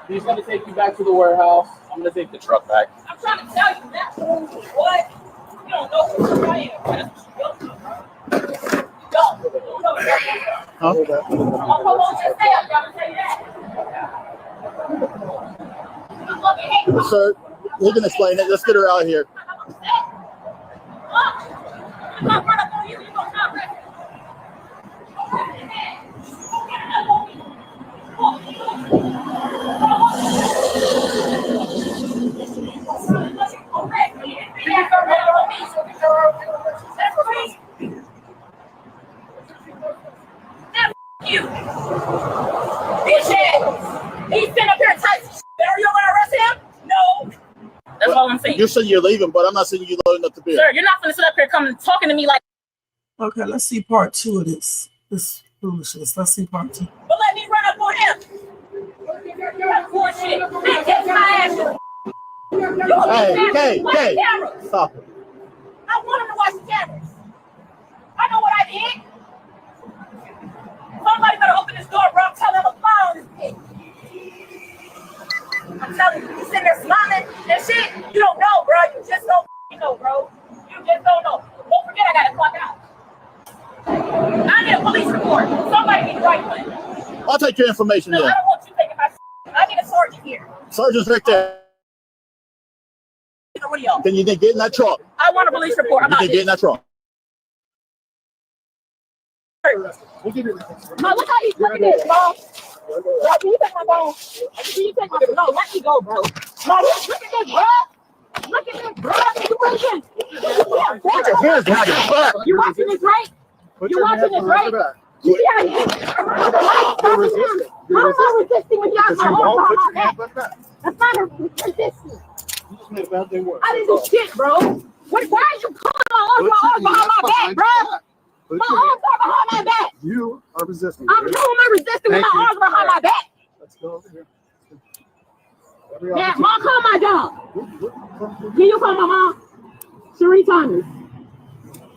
he's gonna take you back to the warehouse. I'm gonna take the truck back. I'm trying to tell you that. What? You don't know who I am. Huh? Sir, we can explain it. Let's get her out of here. You. Bitch ass. He's sitting up here and typing shit. Are you gonna arrest him? No. That's all I'm saying. You said you're leaving, but I'm not saying you're loading up the beer. Sir, you're not gonna sit up here coming talking to me like. Okay, let's see part 2 of this foolishness. Let's see part 2. But let me run up on him. That's bullshit. Man, get my ass. Hey, stop it. I want him to watch the cameras. I know what I did. Somebody better open this door, bro. I'm telling him to fly on this bitch. I'm telling you, you sitting there smiling and shit. You don't know, bro. You just don't know, bro. You just don't know. Don't forget I gotta clock out. I need a police report. Somebody needs to write one. I'll take your information No, then. I don't want you taking my shit. I need a sergeant here. Sergeant's right there. What are y'all? Then you need to get in that truck. I want a police report. I'm You not need to get in that truck. No, look how he's looking at it, bro. Bro, can you take my phone? Can you take my phone? No, let me go, bro. No, look at this, bro. Look at this, bro. You watching? Put your hands behind your back. You watching this, right? You watching this, right? You see how I'm not resisting when you have my arms behind my back. That's not resisting. I didn't do shit, bro. Why are you calling my arms behind my back, bro? My arms are behind my back. You are resisting. Who am I resisting with my arms behind my back? Let's go over here. Yeah, mom, call my dog. Can you call my mom? Cherie Thomas.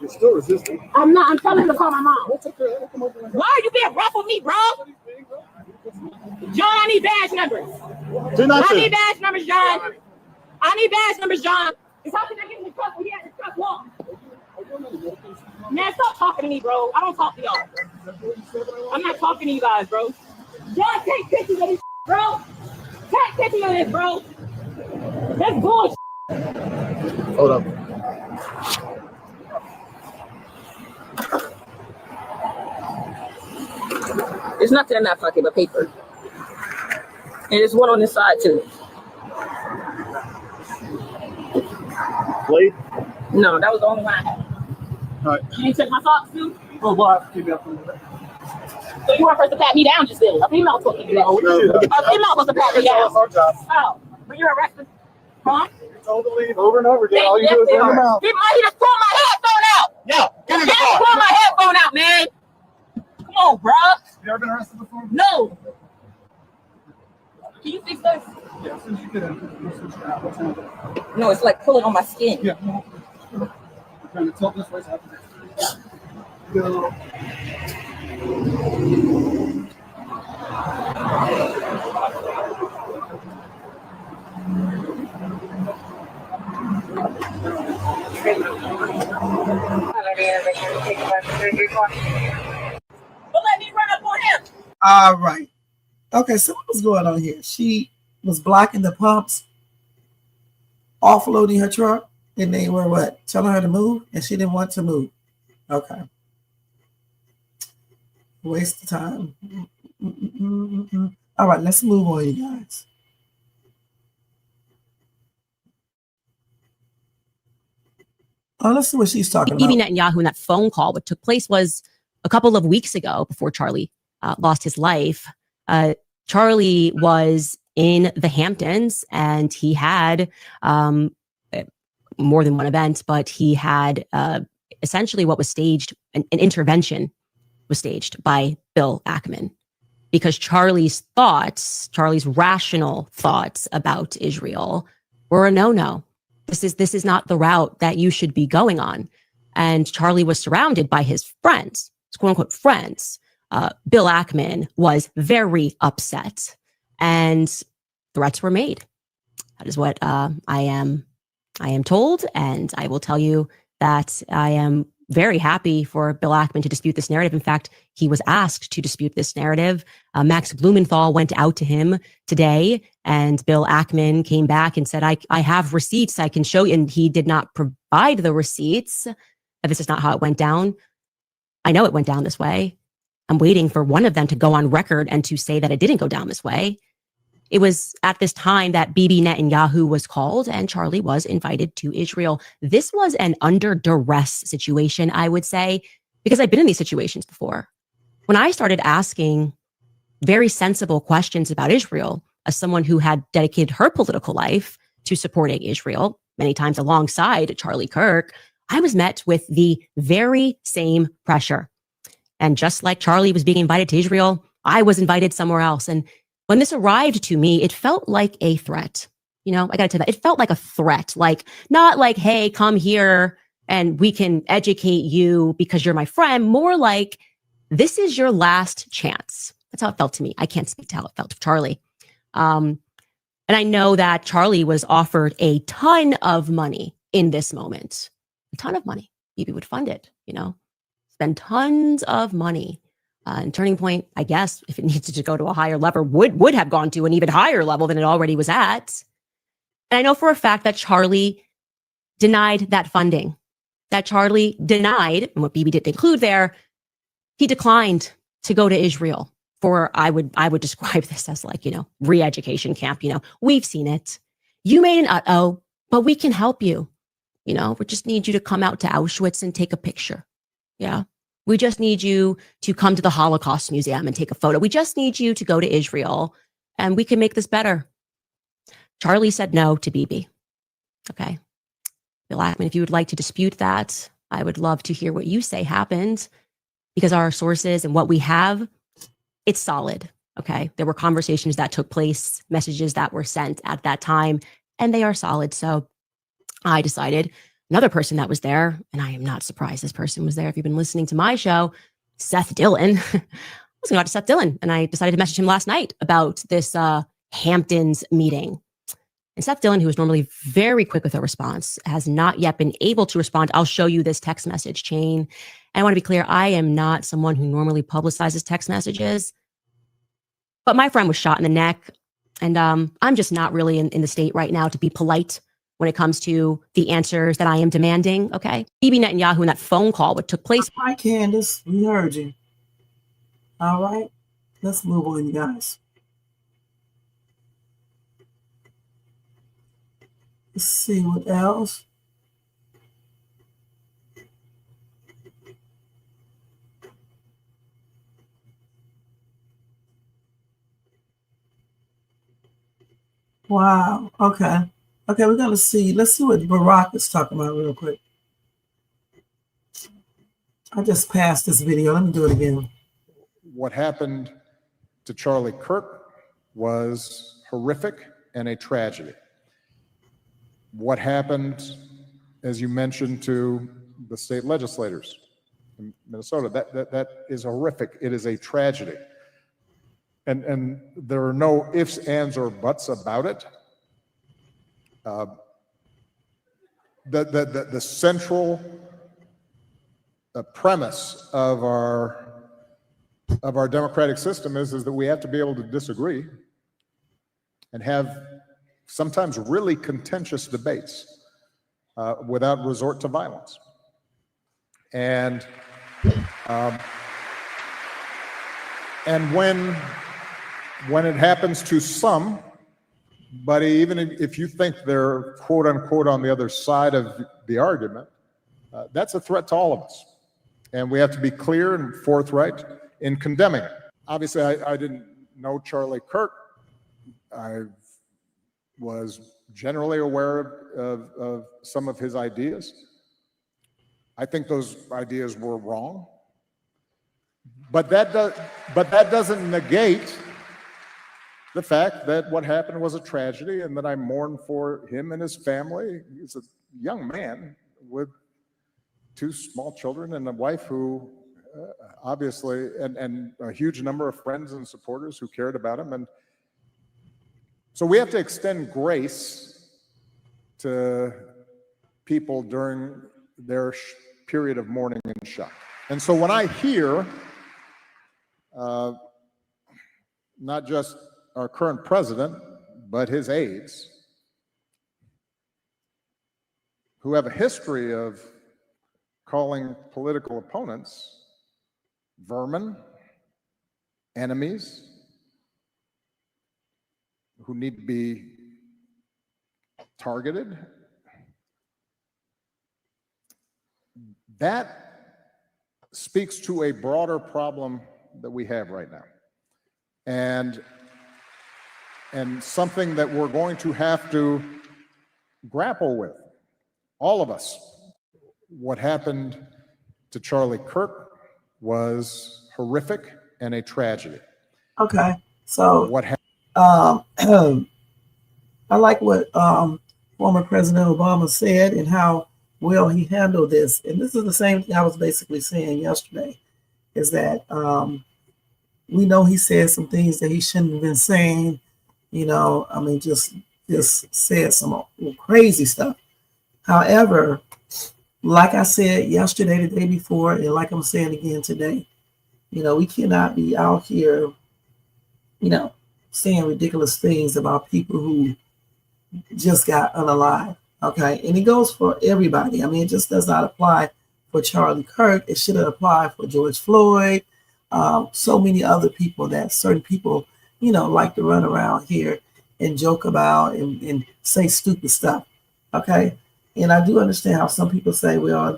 You're still resisting. I'm not. I'm telling her to call my mom. Why are you being rough with me, bro? John, I need badge numbers. I need badge numbers, John. I need badge numbers, John. It's how can I get in the truck when he had his truck long? Man, stop talking to me, bro. I don't talk to y'all. I'm not talking to you guys, bro. John, take pictures of this, bro. Take pictures of this, bro. That's bullshit. Hold up. There's nothing in that pocket but paper. And there's one on this side, too. Blade? No, that was the only one I had. All right. You didn't check my socks, too? Oh, we'll have to keep you up a little bit. So you weren't supposed to pat me down just then. A female was supposed to do that. A female was supposed to pat me down. That's our job. Oh, but you're arrested. Huh? You're told to leave over and over again. All you do is run your mouth. He just pulled my headphone out. Yeah, get in the He car. pulled my headphone out, man. Come on, bro. You ever been arrested before? No. Can you fix this? Yeah, as soon as you get in. No, it's like pulling on my skin. Yeah. I'm trying to tilt this way so I can go. But let me run up on him. All right. Okay, so what was going on here? She was blocking the pumps, offloading her truck, and they were what? Telling her to move, and she didn't want to move. Okay. Waste of time. All right, let's move on, you guys. Oh, let's see what she's talking Bibi about. Netanyahu in that phone call, what took place was a couple of weeks ago before Charlie lost his life. Charlie was in the Hamptons and he had more than one event, but he had essentially what was staged, an intervention was staged by Bill Ackman because Charlie's rational thoughts about Israel were a no-no. This is not the route that you should be going on. And Charlie was surrounded by his friends, his quote unquote friends. Bill Ackman was very upset and threats were made. That is what I am told. And I will tell you that I am very happy for Bill Ackman to dispute this narrative. In fact, he was asked to dispute this narrative. Max Blumenthal went out to him today, and Bill Ackman came back and said, I have receipts I can show you. And he did not provide the receipts. This is not how it went down. I know it went down this way. I'm waiting for one of them to go on record and to say that it didn't go down this way. It was at this time that Bibi Netanyahu was called and Charlie was invited to Israel. This was an under duress situation, I would say, because I've been in these situations before. When I started asking very sensible questions about Israel, as someone who had dedicated her political life to supporting Israel, many times alongside Charlie Kirk, I was met with the very same pressure. And just like Charlie was being invited to Israel, I was invited somewhere else. And when this arrived to me, it felt like a threat. You know, I got to tell you that. It felt like a threat, like not like, hey, come here and we can educate you because you're my friend. More like, this is your last chance. That's how it felt to me. I can't speak to how it felt to Charlie. And I know that Charlie was offered a ton of money in this moment, a ton of money. Bibi would fund it, you know, spend tons of money. And Turning Point, I guess, if it needed to go to a higher level, would have gone to an even higher level than it already was at. And I know for a fact that Charlie denied that funding, that Charlie denied, and what Bibi didn't include there, he declined to go to Israel for, I would describe this as like, you know, re-education camp. You know, we've seen it. You made an but we can help you. You know, we just need you to come out to Auschwitz and take a picture. Yeah. We just need you to come to the Holocaust Museum and take a photo. We just need you to go to Israel and we can make this better. Charlie said no to Bibi. Okay. Bill Ackman, if you would like to dispute that, I would love to hear what you say happened because our sources and what we have, it's solid. Okay. There were conversations that took place, messages that were sent at that time, and they are solid. So I decided another person that was there, and I am not surprised this person was there. If you've been listening to my show, Seth Dillon, I was going to Seth Dillon, and I decided to message him last night about this Hamptons meeting. And Seth Dillon, who is normally very quick with a response, has not yet been able to respond. I'll show you this text message chain. And I want to be clear, I am not someone who normally publicizes text messages, but my friend was shot in the neck, and I'm just not really in the state right now to be polite when it comes to the answers that I am demanding, okay? Bibi Netanyahu in that phone call, what took place. Hi, Candace. We heard you. All right. Let's move on, you guys. Let's see what else. Wow. Okay. Okay, we're gonna see. Let's see what Barack is talking about real quick. I just passed this video. Let me do it again. What happened to Charlie Kirk was horrific and a tragedy. What happened, as you mentioned, to the state legislators in Minnesota, that is horrific. It is a tragedy. and there are no ifs, ands, or buts about it. The central premise of our democratic system is that we have to be able to disagree and have sometimes really contentious debates without resort to violence. And when it happens to somebody, even if you think they're quote unquote on the other side of the argument, that's a threat to all of us. And we have to be clear and forthright in condemning it. Obviously, I didn't know Charlie Kirk. I was generally aware of some of his ideas. I think those ideas were wrong. But that doesn't negate the fact that what happened was a tragedy and that I mourn for him and his family. He's a young man with 2 small children and a wife who obviously, and a huge number of friends and supporters who cared about him. And so we have to extend grace to people during their period of mourning and shock. And so when I hear not just our current president, but his aides, who have a history of calling political opponents vermin, enemies, who need to be targeted, that speaks to a broader problem that we have right now. And something that we're going to have to grapple with, all of us. What happened to Charlie Kirk was horrific and a tragedy. Okay, so what happened? I like what former President Obama said and how well he handled this. And this is the same thing I was basically saying yesterday, is that we know he said some things that he shouldn't have been saying. You know, I mean, just said some crazy stuff. However, like I said yesterday, the day before, and like I'm saying again today, you know, we cannot be out here, you know, saying ridiculous things about people who just got unalived. Okay, and it goes for everybody. I mean, it just does not apply for Charlie Kirk. It should have applied for George Floyd. So many other people that certain people, you know, like to run around here and joke about and say stupid stuff. Okay. And I do understand how some people say, well,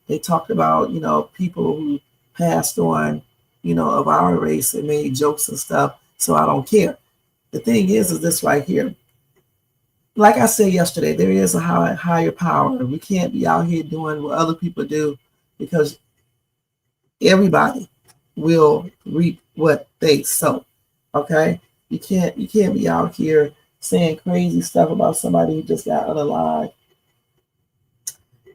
they talked about, you know, people who passed on, you know, of our race and made jokes and stuff. So I don't care. The thing is this right here. Like I said yesterday, there is a higher power. We can't be out here doing what other people do, because everybody will reap what they sow. Okay, you can't be out here saying crazy stuff about somebody who just got unalived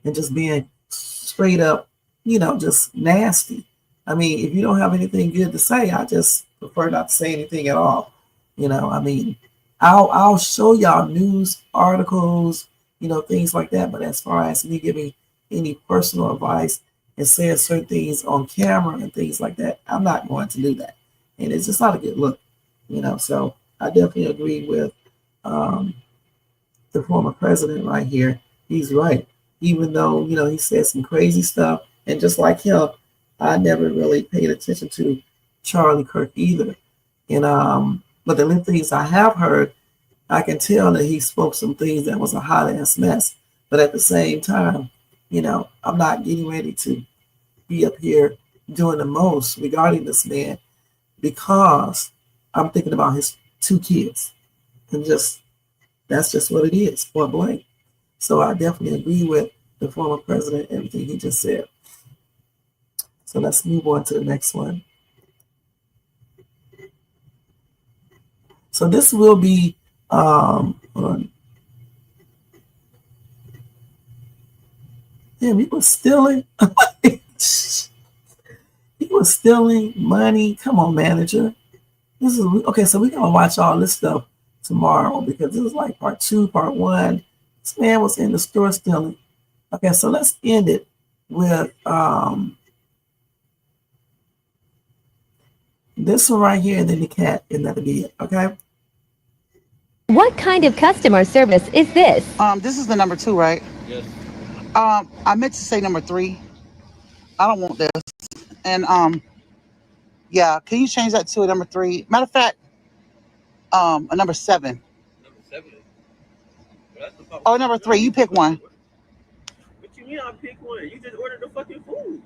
and just being straight up, you know, just nasty. I mean, if you don't have anything good to say, I just prefer not to say anything at all. You know, I mean, I'll show y'all news articles, you know, things like that. But as far as me giving any personal advice and saying certain things on camera and things like that, I'm not going to do that. And it's just not a good look, you know. So I definitely agree with the former president right here. He's right. Even though, you know, he said some crazy stuff. And just like him, I never really paid attention to Charlie Kirk either. And but the little things I have heard, I can tell that he spoke some things that was a hot ass mess. But at the same time, you know, I'm not getting ready to be up here doing the most regarding this man, because I'm thinking about his 2 kids. And that's just what it is, point blank. So I definitely agree with the former president, everything he just said. So let's move on to the next one. So this will be hold on. Damn, he was stealing. He was stealing money. Come on, manager. This is okay. So we're gonna watch all this stuff tomorrow because this is like part 2, part 1. This man was in the store stealing. Okay, so let's end it with this one right here, and then the cat, and that'll be it. Okay. What kind of customer service is this? This is the number 2, right? Yes. I meant to say number 3. I don't want this. And yeah, can you change that to a number 3? Matter of fact, a number 7. Number 7. Well, that's the fuck. Oh, number 3. You pick one. What you mean I pick one? You just ordered the fucking food.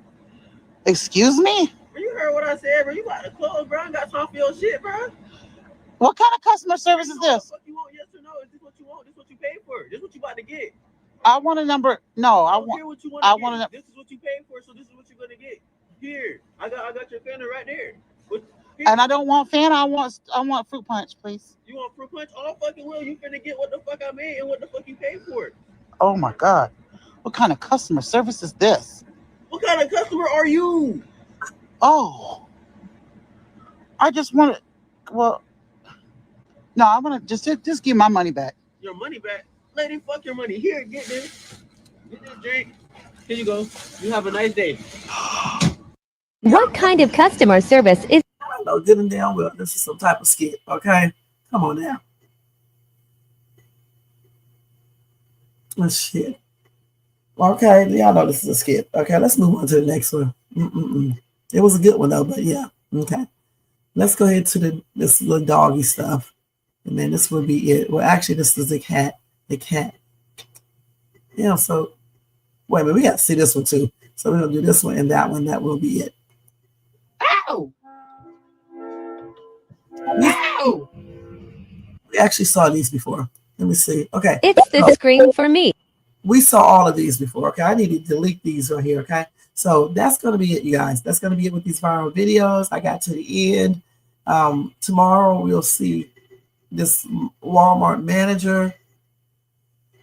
Excuse me? Bro, you heard what I said, bro. You about to close, bro. I got time for your shit, bro. What kind of customer service is this? What you want? Yes or no? Is this what you want? This is what you paid for. This is what you about to get. I want a number. No, I don't want. care what you I want want to a. get. This is what you paid for, so this is what you're gonna get. Here, I got your Fanta right there. Here. And I don't want Fanta. I want fruit punch, please. You want fruit punch? All fucking well. You finna get what the fuck I made and what the fuck you paid for it. Oh my God, what kind of customer service is this? What kind of customer are you? Oh, I just want to. Well, no, I want to just give my money back. Your money back, lady. Fuck your money. Here, get this drink. Here you go. You have a nice day. What kind of customer service is? I know good and damn well this is some type of skit. Okay, come on now. Oh, shit. Okay, y'all know this is a skit. Okay, let's move on to the next one. It was a good one though, but yeah. Okay, let's go ahead to this little doggy stuff, and then this will be it. Well, actually, this is the cat. The cat. Yeah. So wait a minute, we got to see this one too. So we're gonna do this one and that one. That will be it. Ow! Ow! We actually saw these before. Let me see. Okay. It's the screen for me. We saw all of these before. Okay. I need to delete these right here. Okay. So that's going to be it, you guys. That's going to be it with these viral videos. I got to the end. Tomorrow we'll see this Walmart manager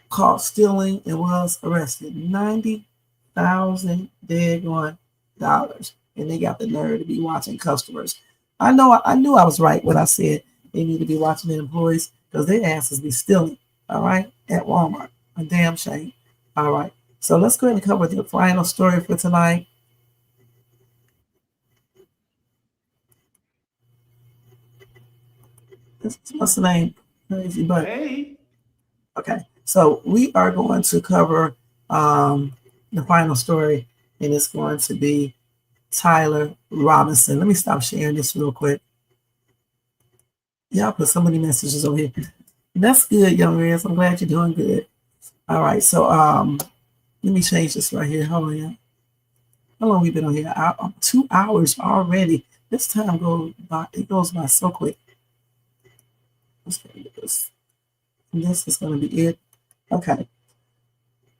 caught stealing and was arrested. $90,000 daggone dollars. And they got the nerve to be watching customers. I knew I was right when I said they need to be watching their employees because their asses be stealing, all right, at Walmart. A damn shame. All right. So let's go ahead and cover the final story for tonight. What's the name? Crazy Butt. Hey. Okay. So we are going to cover the final story, and it's going to be Tyler Robinson. Let me stop sharing this real quick. Y'all put so many messages over here. That's good, young man. I'm glad you're doing good. All right, so let me change this right here. Hold on, yeah. How long we been on here? 2 hours already. This time goes by. It goes by so quick. Let's get this. And this is going to be it. Okay.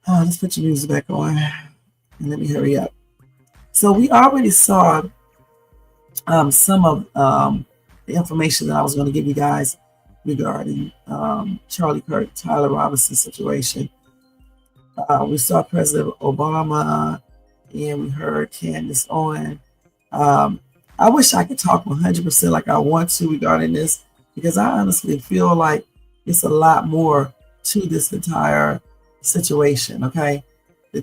Let's put your music back on, and let me hurry up. So we already saw some of the information that I was going to give you guys regarding Charlie Kirk, Tyler Robinson situation. We saw President Obama, and we heard Candace Owen. I wish I could talk 100% like I want to regarding this, because I honestly feel like it's a lot more to this entire situation. Okay, so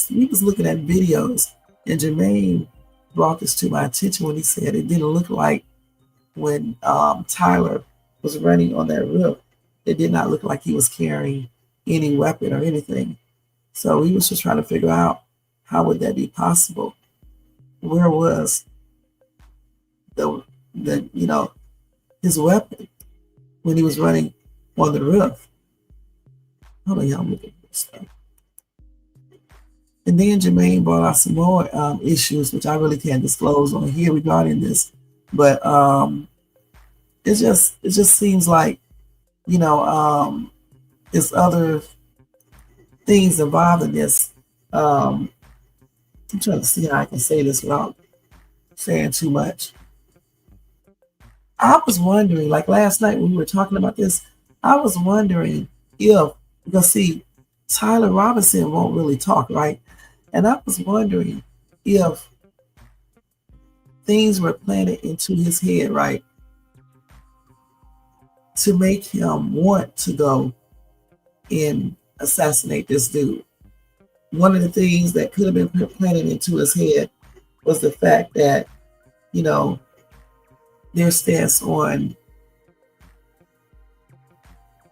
we was looking at videos, and Jermaine brought this to my attention when he said it didn't look like when Tyler was running on that roof, it did not look like he was carrying any weapon or anything. So he was just trying to figure out how would that be possible. Where was the his weapon when he was running on the roof? Hold on, y'all, I'm looking at this stuff. And then Jermaine brought out some more issues, which I really can't disclose on here regarding this. But it just seems like, there's other things involved in this. I'm trying to see how I can say this without saying too much. I was wondering, like last night when we were talking about this, I was wondering because see, Tyler Robinson won't really talk, right? And I was wondering if things were planted into his head, right? to make him want to go and assassinate this dude. One of the things that could have been planted into his head was the fact that, you know, their stance on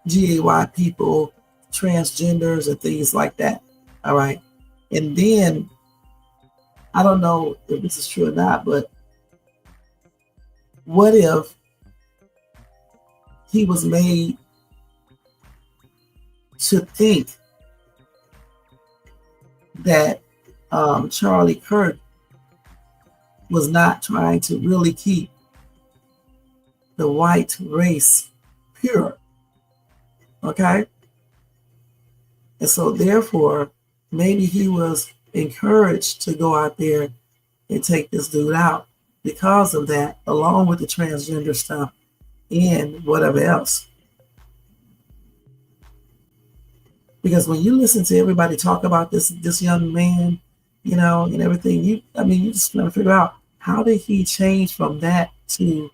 GAY people, transgenders, and things like that. All right. And then, I don't know if this is true or not, but what if he was made to think that Charlie Kirk was not trying to really keep the white race pure? Okay? And so therefore, maybe he was encouraged to go out there and take this dude out because of that, along with the transgender stuff and whatever else. Because when you listen to everybody talk about this young man, you know, and everything, you just want to figure out, how did he change from that to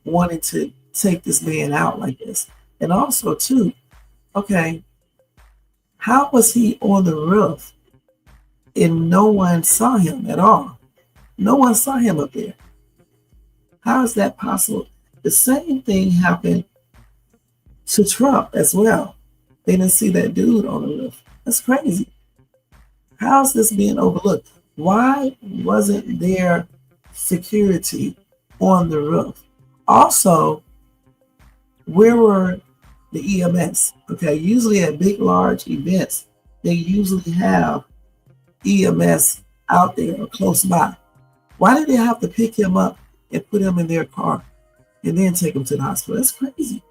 wanting to take this man out like this? And also too, okay, how was he on the roof and no one saw him at all? No one saw him up there. How is that possible? The same thing happened to Trump as well. They didn't see that dude on the roof. That's crazy. How's this being overlooked? Why wasn't there security on the roof? Also, where were the EMS? Okay, usually at big, large events, they usually have EMS out there or close by. Why did they have to pick him up and put him in their car and then take him to the hospital? That's crazy.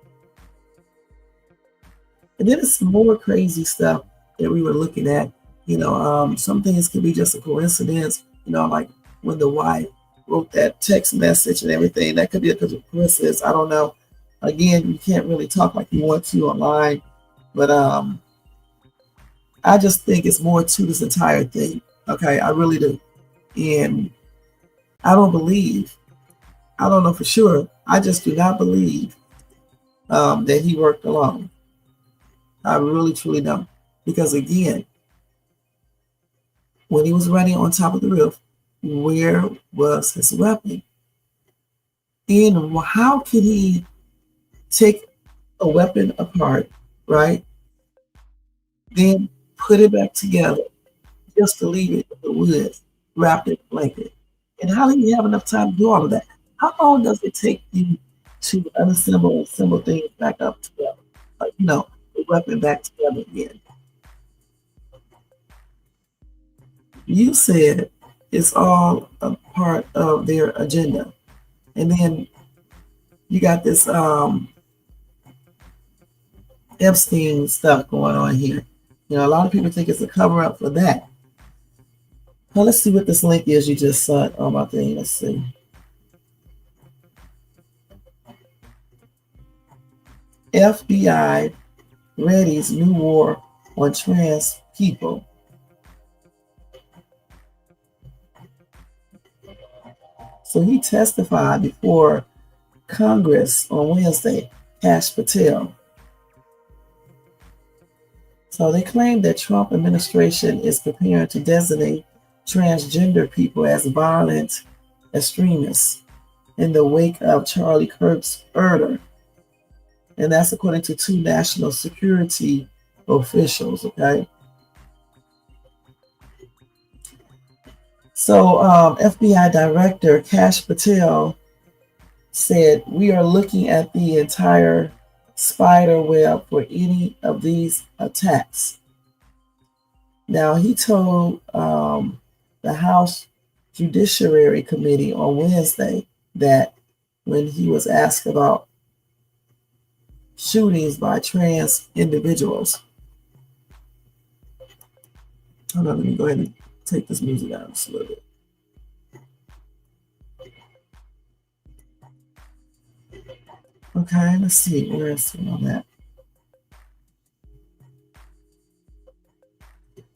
And then there's some more crazy stuff that we were looking at. You know, some things could be just a coincidence. You know, like when the wife wrote that text message and everything, that could be a coincidence. I don't know. Again, you can't really talk like you want to online, but I just think it's more to this entire thing. Okay, I really do. And I don't know for sure, I just do not believe that he worked alone. I really, truly don't. Because again, when he was running on top of the roof, where was his weapon? And how could he take a weapon apart, right? Then put it back together just to leave it in the woods, wrapped in a blanket? And how do you have enough time to do all of that? How long does it take you to unassemble and assemble things back up together? Like, you know, the weapon back together again. You said it's all a part of their agenda. And then you got this Epstein stuff going on here. You know, a lot of people think it's a cover up for that. Well, let's see what this link is you just saw on my thing. Let's see. FBI readies new war on trans people. So he testified before Congress on Wednesday, Kash Patel. So they claim that Trump administration is preparing to designate transgender people as violent extremists in the wake of Charlie Kirk's murder. And that's according to two national security officials, okay? So FBI Director Kash Patel said, "We are looking at the entire spider web for any of these attacks." Now, he told the House Judiciary Committee on Wednesday that when he was asked about shootings by trans individuals. Hold on, let me go ahead and take this music down just a little bit. Okay, let's see, where is it on that?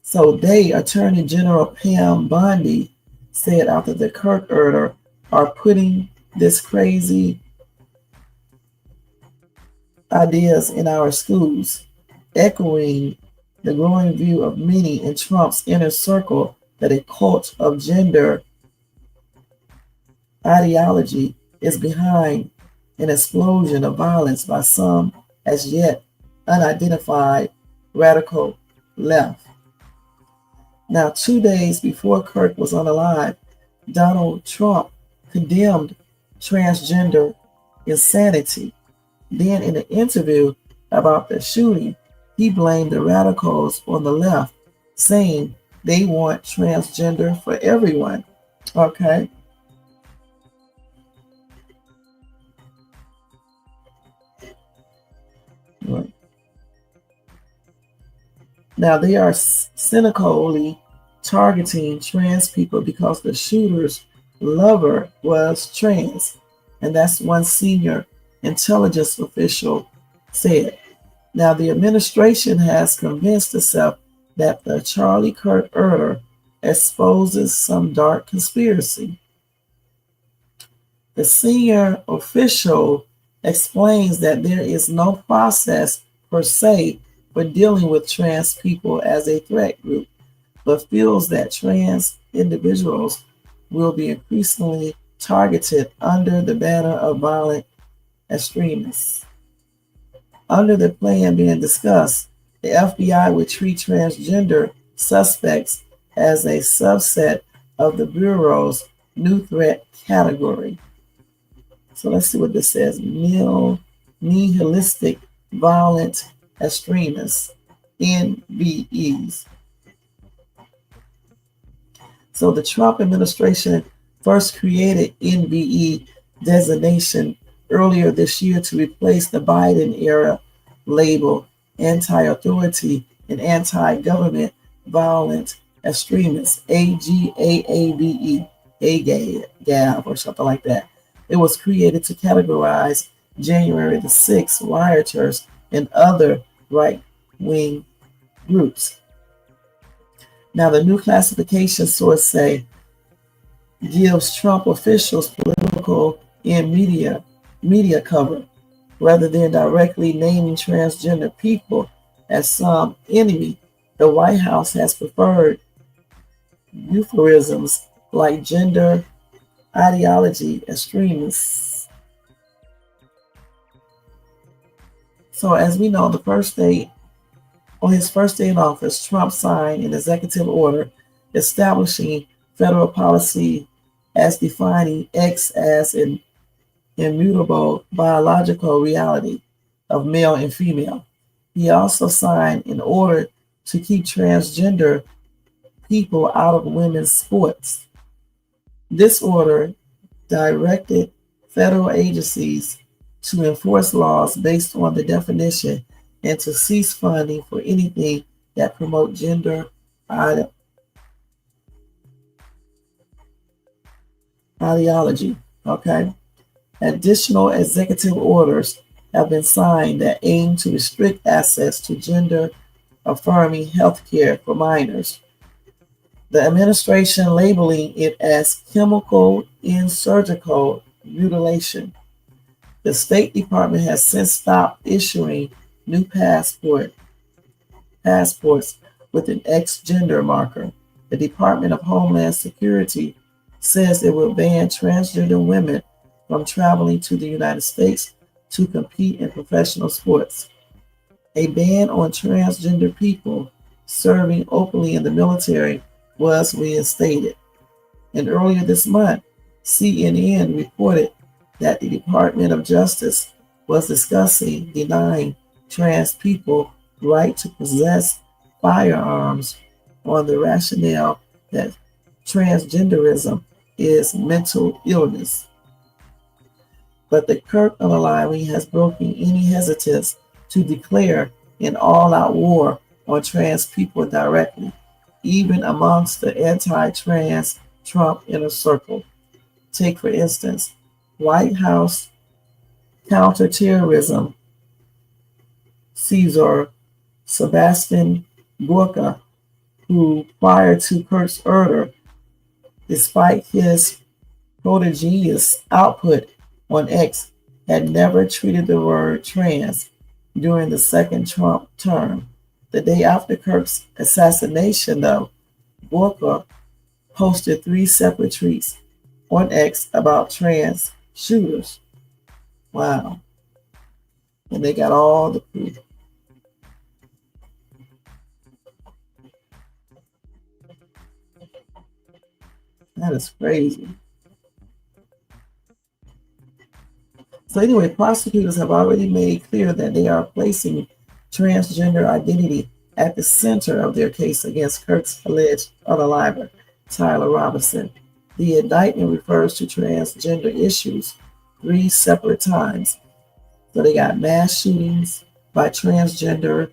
So Attorney General Pam Bondi said after the Kirk order are putting this crazy ideas in our schools, echoing the growing view of many in Trump's inner circle that a cult of gender ideology is behind an explosion of violence by some as yet unidentified radical left. Now, 2 days before Kirk was unalive, Donald Trump condemned transgender insanity. Then, in an interview about the shooting, he blamed the radicals on the left, saying they want transgender for everyone. Okay. Right. Now, they are cynically targeting trans people because the shooter's lover was trans. And that's one senior intelligence official said. Now, the administration has convinced itself that the Charlie Kirk murder exposes some dark conspiracy. The senior official explains that there is no process per se for dealing with trans people as a threat group, but feels that trans individuals will be increasingly targeted under the banner of violent extremists. Under the plan being discussed, the FBI would treat transgender suspects as a subset of the Bureau's new threat category. So let's see what this says. Nihilistic violent extremists, NVEs. So the Trump administration first created NVE designation earlier this year to replace the Biden era label anti-authority and anti-government violent extremists, AGAAVE, AGAV or something like that. It was created to categorize January the 6th rioters and other right-wing groups. Now, the new classification, sources say, gives Trump officials political and media cover, rather than directly naming transgender people as some enemy. The White House has preferred euphemisms like gender ideology extremists. So, as we know, on his first day in office, Trump signed an executive order establishing federal policy as defining X as an immutable biological reality of male and female. He also signed an order to keep transgender people out of women's sports. This order directed federal agencies to enforce laws based on the definition and to cease funding for anything that promote gender ideology. Okay. Additional executive orders have been signed that aim to restrict access to gender-affirming health care for minors. The administration labeling it as chemical and surgical mutilation. The State Department has since stopped issuing new passports with an X gender marker. The Department of Homeland Security says it will ban transgender women from traveling to the United States to compete in professional sports. A ban on transgender people serving openly in the military was reinstated. And earlier this month, CNN reported that the Department of Justice was discussing denying trans people right to possess firearms on the rationale that transgenderism is mental illness. But the Kirk unaliving has broken any hesitance to declare an all-out war on trans people directly, even amongst the anti-trans Trump inner circle. Take, for instance, White House counterterrorism Caesar Sebastian Gorka, who prior to Kirk's murder, despite his prodigious output on X, had never treated the word trans during the second Trump term. The day after Kirk's assassination, though, Walker posted 3 separate tweets on X about trans shooters. Wow. And they got all the proof. That is crazy. So anyway, prosecutors have already made clear that they are placing transgender identity at the center of their case against Kirk's alleged unaliver, Tyler Robinson. The indictment refers to transgender issues 3 separate times. So they got mass shootings by transgender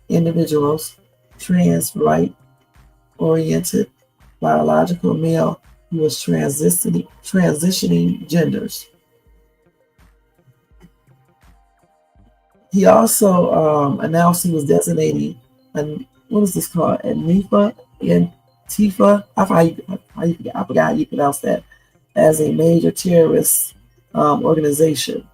individuals, trans right-oriented biological male who was transitioning genders. He also announced he was designating, what is this called? Antifa? I forgot how you pronounce that, as a major terrorist organization.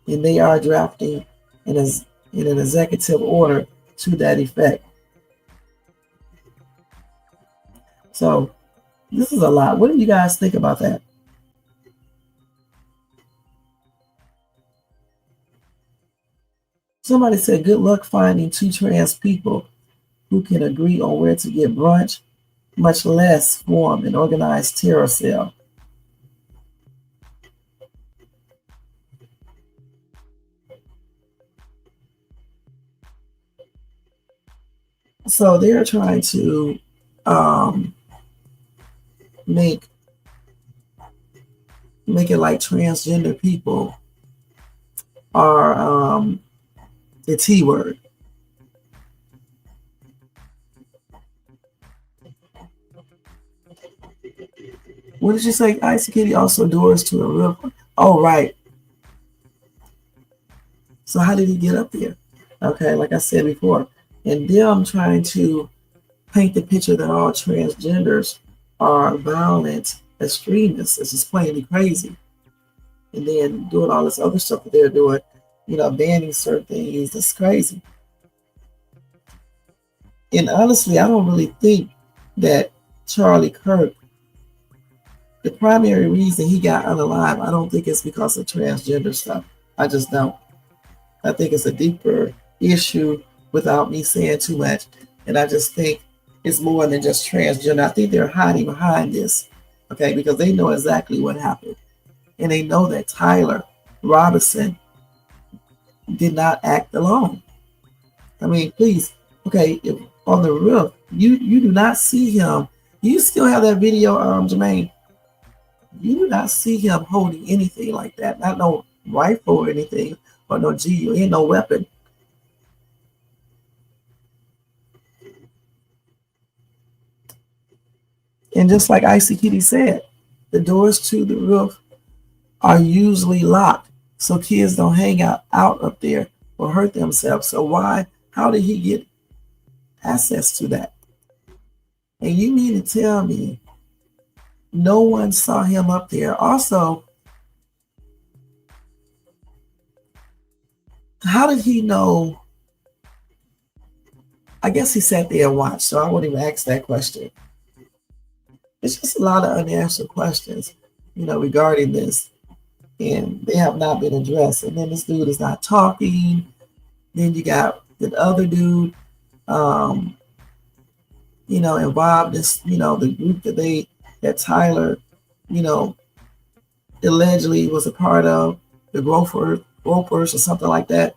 And they are drafting in an executive order to that effect. So this is a lot. What do you guys think about that? Somebody said, good luck finding 2 trans people who can agree on where to get brunch, much less form an organized terror cell. So they're trying to make it like transgender people are the T word. What did you say, Icy Kitty? Also doors to a real. Oh, right. So how did he get up there? Okay, like I said before, and them trying to paint the picture that all transgenders are violent extremists. It's just plainly crazy. And then doing all this other stuff that they're doing, banning certain things. It's crazy. And honestly, I don't really think that Charlie Kirk, the primary reason he got unalive, I don't think it's because of transgender stuff. I just don't. I think it's a deeper issue without me saying too much. And I just think it's more than just transgender. I think they're hiding behind this, okay, because they know exactly what happened. And they know that Tyler Robinson did not act alone. I mean, please, okay, if on the roof, you do not see him. You still have that video, Jermaine. You do not see him holding anything like that. Not no rifle or anything, or no G, ain't no weapon. And just like Icy Kitty said, the doors to the roof are usually locked, so kids don't hang out up there or hurt themselves. So how did he get access to that? And you mean to tell me no one saw him up there? Also, how did he know? I guess he sat there and watched, so I wouldn't even ask that question. It's just a lot of unanswered questions, regarding this. And they have not been addressed. And then this dude is not talking. Then you got the other dude, involved in, the group that Tyler, allegedly was a part of, the Ropers or something like that.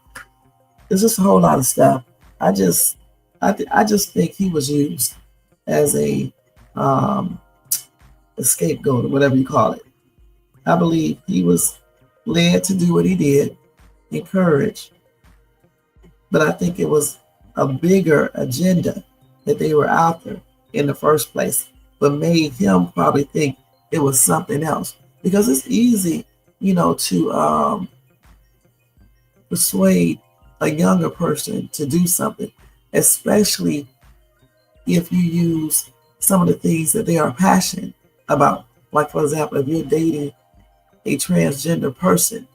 There's just a whole lot of stuff. I just think he was used as a scapegoat or whatever you call it. I believe he was led to do what he did, encouraged. But I think it was a bigger agenda that they were out there in the first place, but made him probably think it was something else. Because it's easy, to persuade a younger person to do something, especially if you use some of the things that they are passionate about. Like, for example, if you're dating a transgender person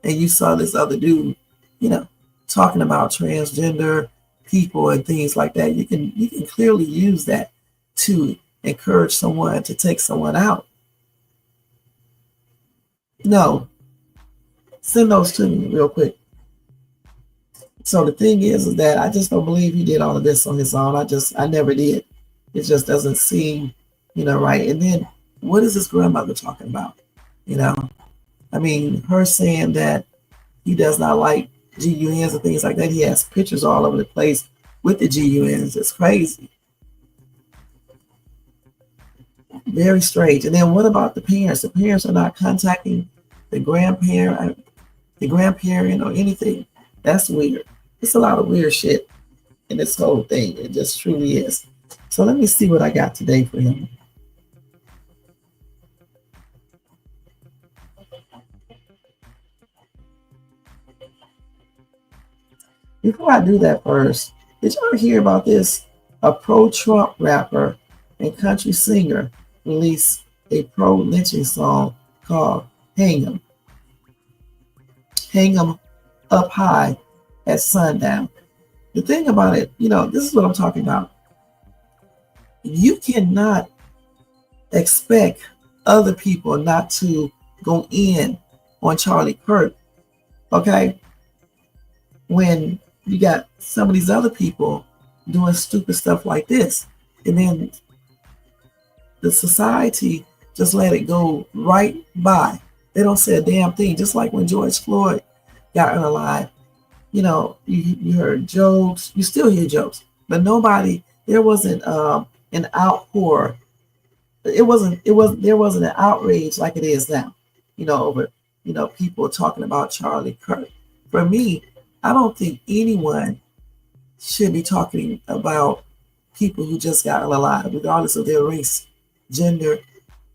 and you saw this other dude, you know, talking about transgender people and things like that, you can clearly use that to encourage someone to take someone out. No, send those to me real quick. So the thing is that I just don't believe he did all of this on his own. I never did. It just doesn't seem, you know, right. And then what is his grandmother talking about? You know, I mean, her saying that he does not like GUNs and things like that. He has pictures all over the place with the GUNs. It's crazy. Very strange. And then what about the parents? The parents are not contacting the grandparent or anything. That's weird. It's a lot of weird shit in this whole thing. It just truly is. So let me see what I got today for him. Before I do that first, did y'all hear about this? A pro-Trump rapper and country singer released a pro-lynching song called Hang 'Em. Hang 'Em Up High at Sundown. The thing about it, you know, this is what I'm talking about. You cannot expect other people not to go in on Charlie Kirk, okay? When you got some of these other people doing stupid stuff like this. And then the society just let it go right by. They don't say a damn thing. Just like when George Floyd got unalive, you know, you heard jokes, you still hear jokes, but there wasn't an outpour. There wasn't an outrage like it is now, you know, over, you know, people talking about Charlie Kirk. For me, I don't think anyone should be talking about people who just got unalive, regardless of their race, gender,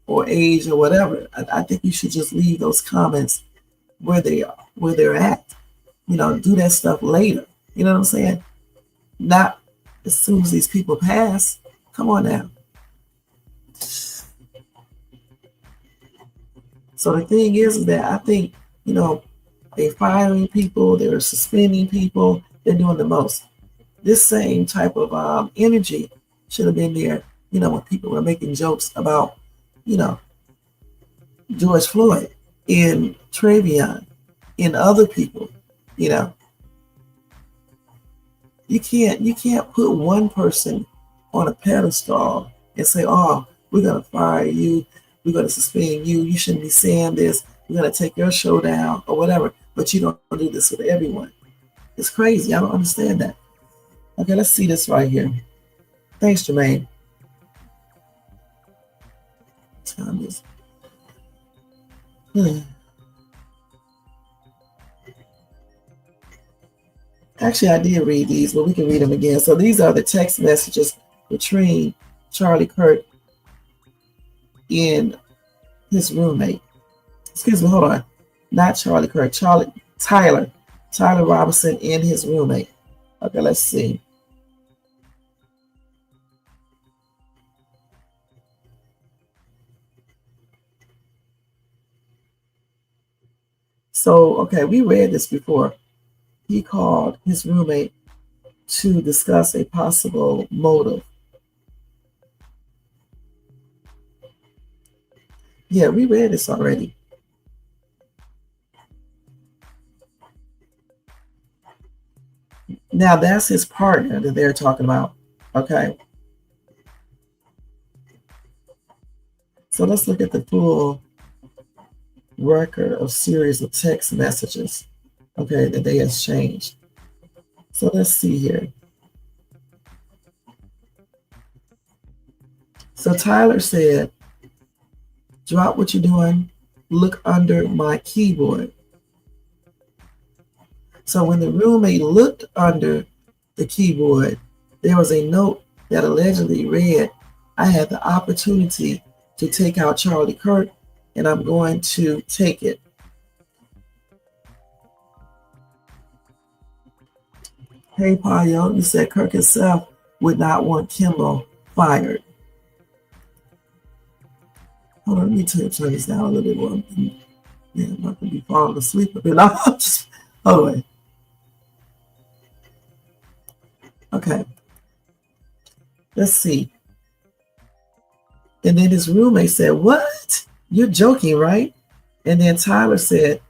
or age, or whatever. I think you should just leave those comments where they're at. You know, do that stuff later. You know what I'm saying? Not as soon as these people pass. Come on now. So the thing is that I think, you know, they're firing people, they're suspending people, they're doing the most. This same type of energy should have been there, you know, when people were making jokes about, you know, George Floyd and Travion and other people, you know. You can't put one person on a pedestal and say, oh, we're gonna fire you, we're gonna suspend you, you shouldn't be saying this, we're gonna take your show down or whatever, but you don't do this with everyone. It's crazy. I don't understand that. Okay, let's see this right here. Thanks, Jermaine. Time is. Actually, I did read these, but we can read them again. So these are the text messages between Charlie Kirk and his roommate. Excuse me, hold on. Not Charlie Kirk, Tyler Robinson and his roommate. Okay, let's see. So, okay, we read this before. He called his roommate to discuss a possible motive. Yeah, we read this already. Now that's his partner that they're talking about, okay? So let's look at the full record of series of text messages, okay, that they exchanged. So let's see here. So Tyler said, drop what you're doing, look under my keyboard. So when the roommate looked under the keyboard, there was a note that allegedly read, I had the opportunity to take out Charlie Kirk, and I'm going to take it. Hey, Payo, you said Kirk himself would not want Kimball fired. Hold on, let me turn this down a little bit more. Yeah, I'm not gonna be falling asleep a bit. I'm just, oh wait. Okay, let's see. And then his roommate said, "What? You're joking, right?" And then Tyler said,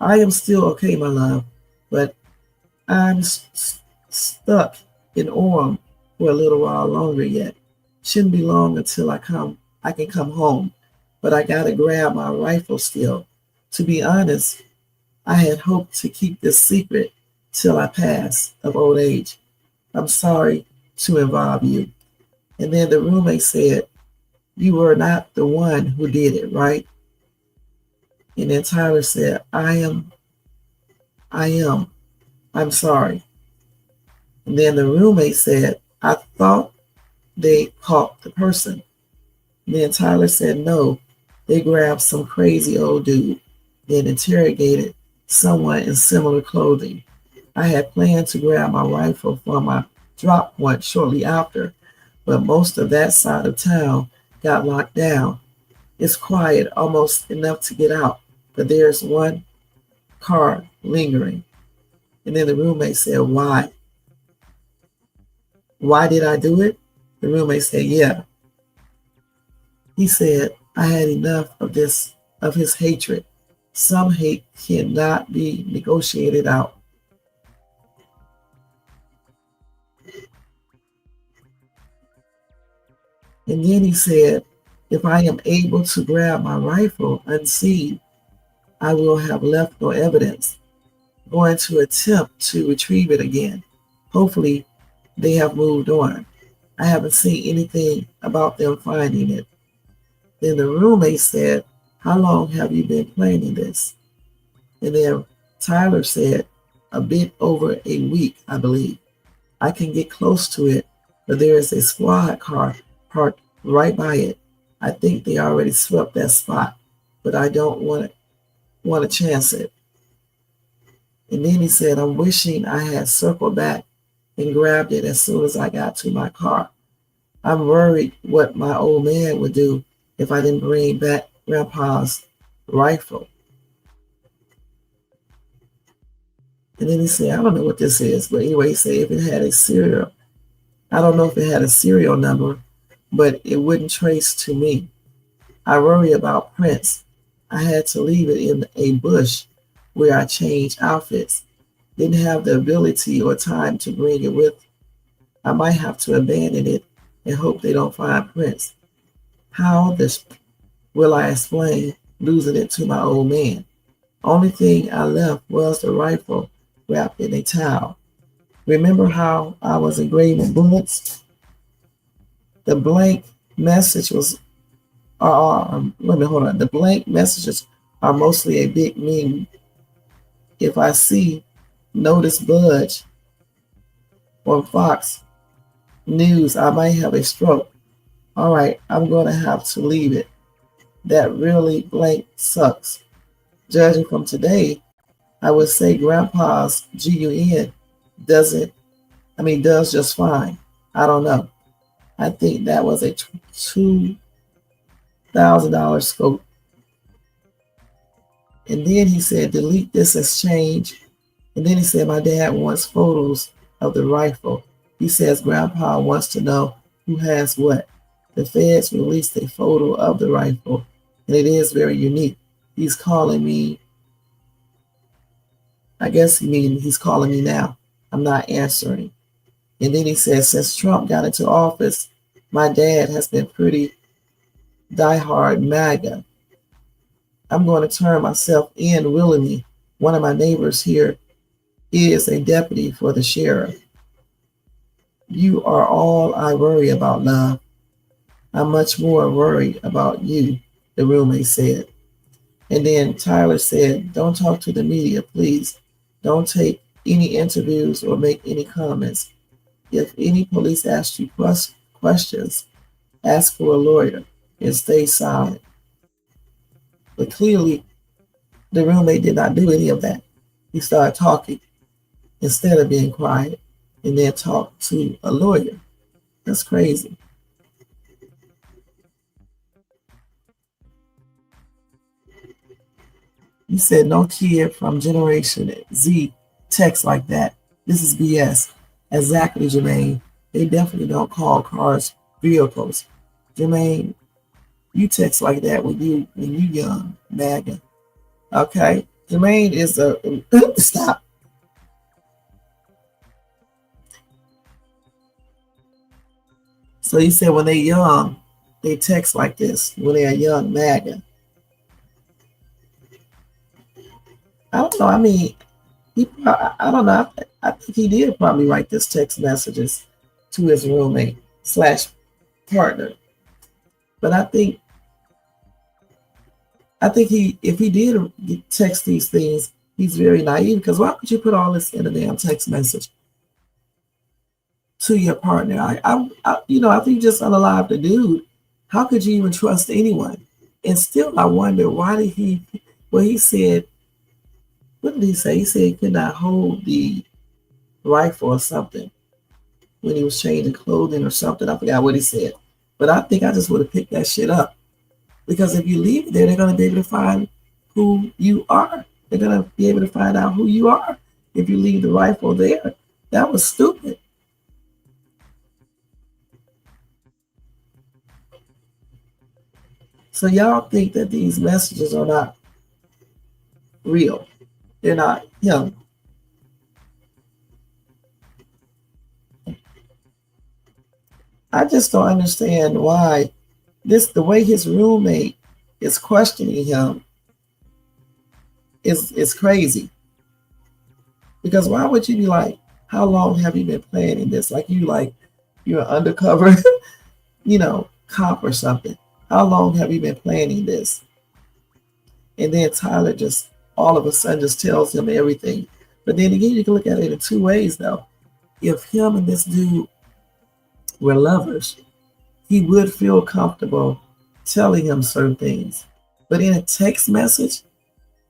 "I am still okay, my love, but I'm stuck in Orem for a little while longer yet. Shouldn't be long until I can come home, but I gotta grab my rifle still. To be honest, I had hoped to keep this secret till I pass of old age. I'm sorry to involve you." And then the roommate said, "You were not the one who did it, right?" And then Tyler said, I am, I'm sorry." And then the roommate said, "I thought they caught the person." And then Tyler said, "No, they grabbed some crazy old dude, then interrogated someone in similar clothing. I had planned to grab my rifle from my drop point shortly after, but most of that side of town got locked down. It's quiet, almost enough to get out, but there's one car lingering." And then the roommate said, "Why? Why did I do it?" The roommate said, "Yeah." He said, "I had enough of his hatred. Some hate cannot be negotiated out." And then he said, "If I am able to grab my rifle unseen, I will have left no evidence. Going to attempt to retrieve it again. Hopefully, they have moved on. I haven't seen anything about them finding it." Then the roommate said, "How long have you been planning this?" And then Tyler said, "A bit over a week, I believe. I can get close to it, but there is a squad car parked right by it. I think they already swept that spot, but I don't want to chance it." And then he said, "I'm wishing I had circled back and grabbed it as soon as I got to my car. I'm worried what my old man would do if I didn't bring back Grandpa's rifle." And then he said, "I don't know what this is, but anyway," he said, "if it had a serial, I don't know if it had a serial number, but it wouldn't trace to me. I worry about prints. I had to leave it in a bush where I changed outfits. Didn't have the ability or time to bring it with. I might have to abandon it and hope they don't find prints. How this will I explain losing it to my old man? Only thing I left was the rifle wrapped in a towel. Remember how I was engraving bullets? The blank message was, wait a minute, hold on. The blank messages are mostly a big meaning. If I see notice budge on Fox News, I might have a stroke. All right, I'm going to have to leave it. That really blank sucks. Judging from today, I would say Grandpa's GUN does just fine. I don't know. I think that was a $2,000 scope." And then he said, "Delete this exchange." And then he said, "My dad wants photos of the rifle. He says Grandpa wants to know who has what. The feds released a photo of the rifle, and it is very unique. He's calling me. I guess he's calling me now. I'm not answering." And then he says, "Since Trump got into office, my dad has been pretty diehard MAGA. I'm going to turn myself in willingly. One of my neighbors here is a deputy for the sheriff. You are all I worry about, love. I'm much more worried about you," the roommate said. And then Tyler said, "Don't talk to the media, please. Don't take any interviews or make any comments. If any police ask you questions, ask for a lawyer and stay silent." But clearly, the roommate did not do any of that. He started talking instead of being quiet, and then talk to a lawyer. That's crazy. You said no kid from Generation Z text like that. This is BS. Exactly, Jermaine. They definitely don't call cars vehicles. Jermaine, you text like that when you young, MAGA. Okay? Jermaine is a stop. So you said when they young, they text like this. When they are young, MAGA. I don't know. I mean, I don't know. I think he did probably write this text messages to his roommate / partner. But I think if he did text these things, he's very naive, because why would you put all this in a damn text message to your partner? I think you just unalive the dude. How could you even trust anyone? And still, I wonder, why did he? Well, he said, what did he say? He said he could not hold the rifle or something when he was changing clothing or something. I forgot what he said, but I think I just would have picked that shit up, because if you leave it there, they're going to be able to find who you are. They're going to be able to find out who you are if you leave the rifle there. That was stupid. So y'all think that these messages are not real. They're not him. I just don't understand why the way his roommate is questioning him is crazy. Because why would you be like, how long have you been planning this? Like you're an undercover, cop or something. How long have you been planning this? And then Tyler just all of a sudden just tells him everything. But then again, you can look at it in two ways though. If him and this dude were lovers, he would feel comfortable telling him certain things. But in a text message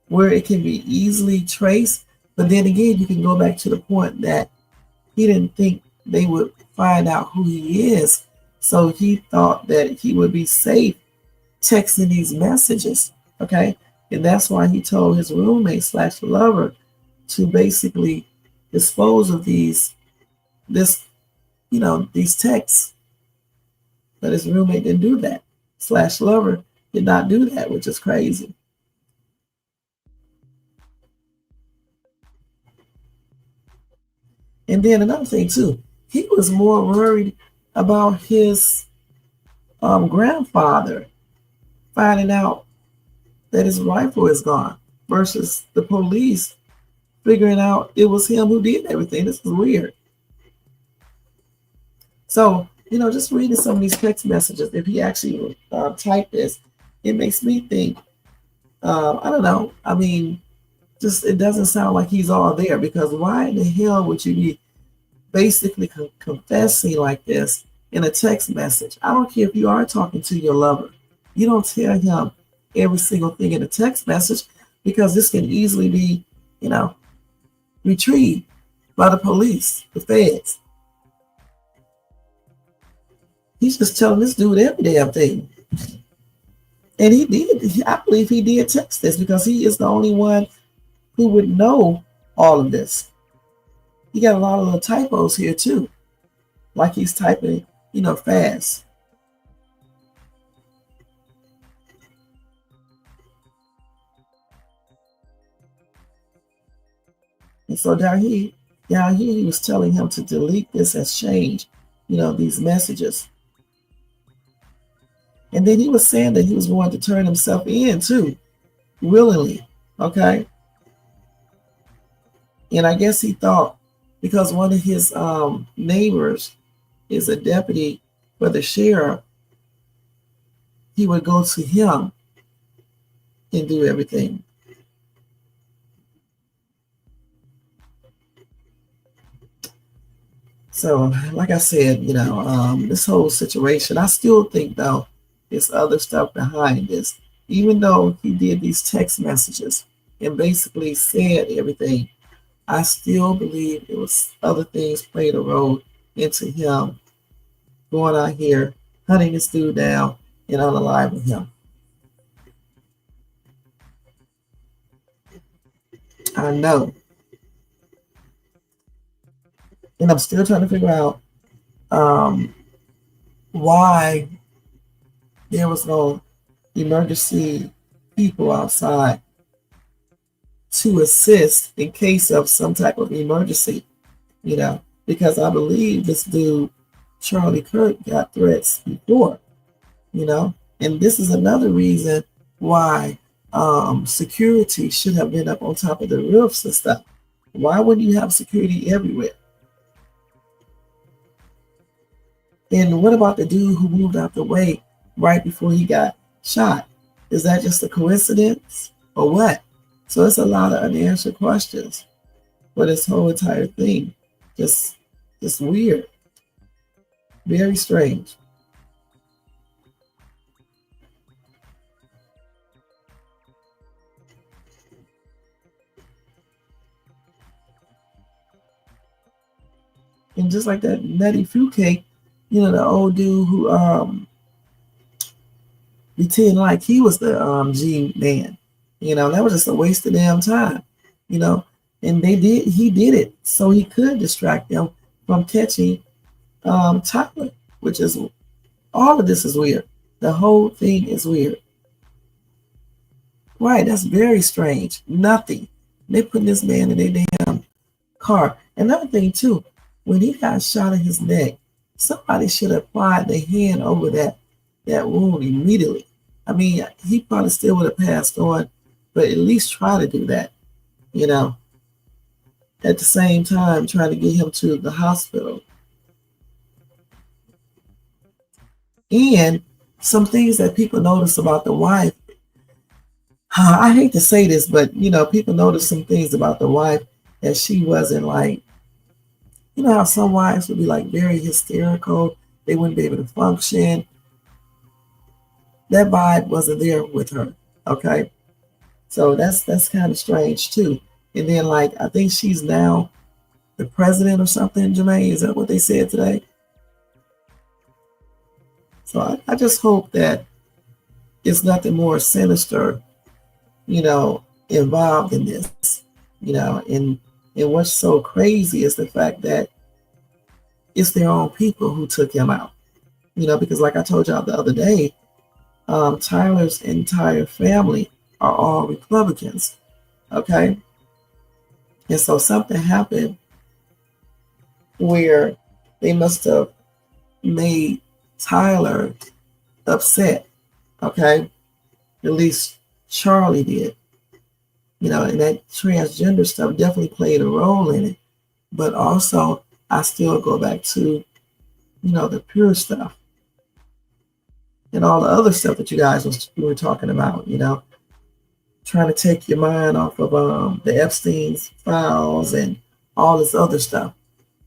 where it can be easily traced, but then again, you can go back to the point that he didn't think they would find out who he is. So he thought that he would be safe texting these messages. Okay. And that's why he told his roommate / lover to basically dispose of these texts. But his roommate didn't do that. / lover did not do that, which is crazy. And then another thing too, he was more worried about his grandfather finding out that his rifle is gone versus the police figuring out it was him who did everything. This is weird. So, just reading some of these text messages, if he actually typed this, it makes me think, I don't know. I mean, just it doesn't sound like he's all there, because why in the hell would you be basically confessing like this in a text message? I don't care if you are talking to your lover. You don't tell him every single thing in a text message, because this can easily be, retrieved by the police, the feds. He's just telling this dude every damn thing. And he did. I believe he did text this, because he is the only one who would know all of this. He got a lot of little typos here too. Like he's typing, fast. And so down here he was telling him to delete this as change, these messages. And then he was saying that he was going to turn himself in too, willingly. Okay. And I guess he thought, because one of his neighbors is a deputy for the sheriff, he would go to him and do everything. So, like I said, this whole situation, I still think, though, there's other stuff behind this. Even though he did these text messages and basically said everything, I still believe it was other things played a role into him going out here, hunting this dude down and unaliving him. I know. And I'm still trying to figure out why there was no emergency people outside to assist in case of some type of emergency, because I believe this dude, Charlie Kirk, got threats before, and this is another reason why security should have been up on top of the roofs and stuff. Why wouldn't you have security everywhere? And what about the dude who moved out the way right before he got shot? Is that just a coincidence or what? So it's a lot of unanswered questions for this whole entire thing. Just weird. Very strange. And just like that nutty fruit cake, the old dude who pretended like he was the G man. That was just a waste of damn time. And he did it so he could distract them from catching Tyler, which is, all of this is weird. The whole thing is weird. Right, that's very strange. Nothing. They put this man in their damn car. Another thing too, when he got shot in his neck, somebody should have applied their hand over that wound immediately. I mean, he probably still would have passed on, but at least try to do that, at the same time trying to get him to the hospital. And some things that people notice about the wife, I hate to say this, but people notice some things about the wife that she wasn't like, how some wives would be like very hysterical, they wouldn't be able to function. That vibe wasn't there with her. Okay. So that's kind of strange too. And then I think she's now the president or something, Jermaine. Is that what they said today? So I just hope that it's nothing more sinister, involved in this, and what's so crazy is the fact that it's their own people who took him out, because like I told y'all the other day, Tyler's entire family are all Republicans, okay? And so something happened where they must have made Tyler upset, okay? At least Charlie did, and that transgender stuff definitely played a role in it. But also, I still go back to, the pure stuff and all the other stuff that you guys were talking about, trying to take your mind off of the Epstein's files and all this other stuff.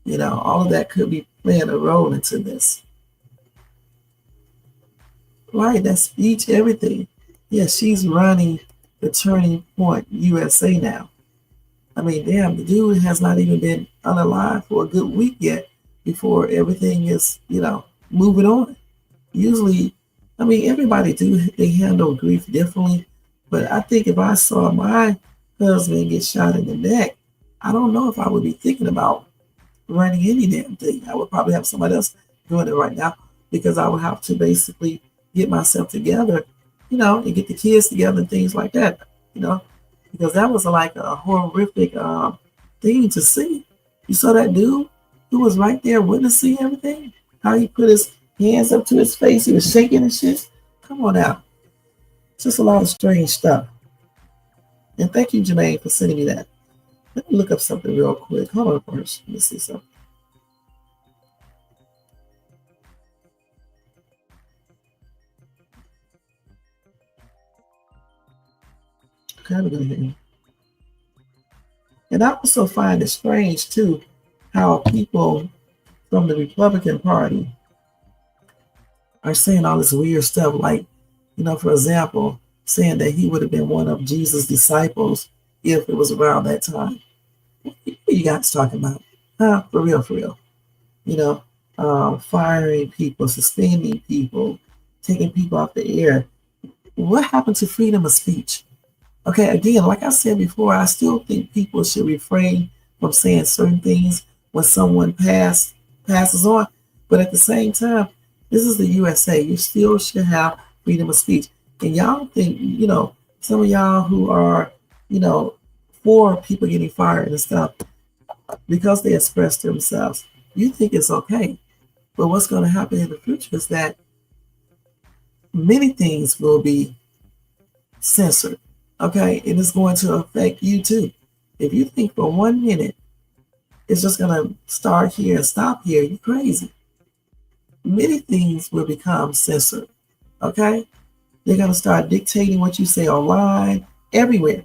All of that could be playing a role into this. Right, that speech, everything. Yeah, she's running the Turning Point USA now. I mean, damn, the dude has not even been unalive for a good week yet before everything is, moving on. Usually, I mean, everybody they handle grief differently. But I think if I saw my husband get shot in the neck, I don't know if I would be thinking about running any damn thing. I would probably have somebody else doing it right now because I would have to basically get myself together, and get the kids together and things like that, because that was like a horrific thing to see. You saw that dude who was right there witnessing everything, how he put his hands up to his face, he was shaking and shit. Come on out. It's just a lot of strange stuff. And thank you, Jermaine, for sending me that. Let me look up something real quick. Hold on first. Let me see something. Kind of good. And I also find it strange too how people from the Republican Party are saying all this weird stuff, like, for example, saying that he would have been one of Jesus' disciples if it was around that time. What are you guys talking about? For real. Firing people, suspending people, taking people off the air. What happened to freedom of speech? Okay, again, like I said before, I still think people should refrain from saying certain things when someone passes on. But at the same time, this is the USA. You still should have freedom of speech. And y'all think, some of y'all who are, for people getting fired and stuff, because they express themselves, you think it's okay. But what's going to happen in the future is that many things will be censored, okay? And it's going to affect you too. If you think for 1 minute it's just going to start here and stop here, you're crazy. Many things will become censored, okay? They're going to start dictating what you say online, everywhere.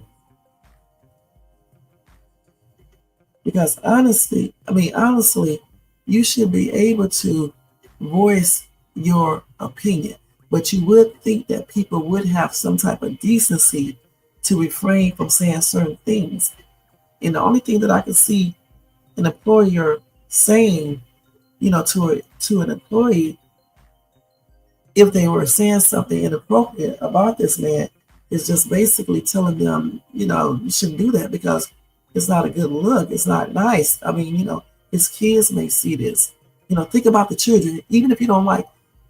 Because honestly, you should be able to voice your opinion. But you would think that people would have some type of decency to refrain from saying certain things. And the only thing that I can see an employer saying, to an employee, if they were saying something inappropriate about this man, is just basically telling them, you shouldn't do that because it's not a good look. It's not nice. His kids may see this. Think about the children. Even if you don't like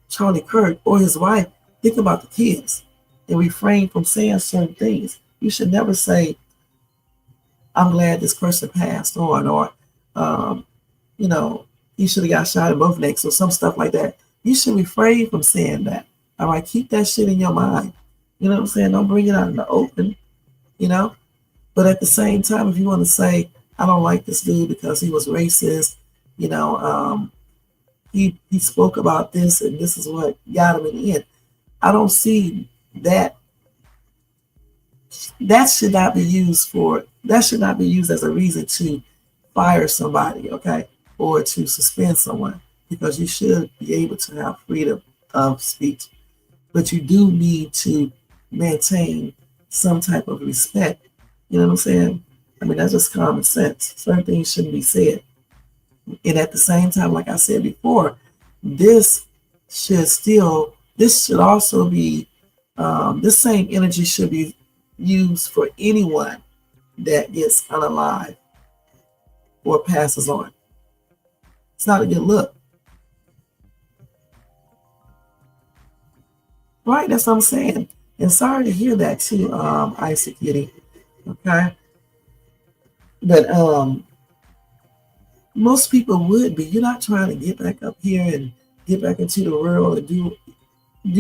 Charlie Kirk or his wife, think about the kids and refrain from saying certain things. You should never say, I'm glad this person passed on, or, he should have got shot in both necks or some stuff like that. You should refrain from saying that. All right, keep that shit in your mind. You know what I'm saying? Don't bring it out in the open, But at the same time, if you want to say, I don't like this dude because he was racist, he spoke about this and this is what got him in the end. I don't see that. That should not be used as a reason to fire somebody, okay? Or to suspend someone, because you should be able to have freedom of speech. But you do need to maintain some type of respect. You know what I'm saying? That's just common sense. Certain things shouldn't be said. And at the same time, like I said before, this should also be, this same energy should be used for anyone that gets unalive or passes on. It's not a good look. Right, that's what I'm saying. And sorry to hear that too, Isaac Kitty. Okay. But most people would be. You're not trying to get back up here and get back into the world and do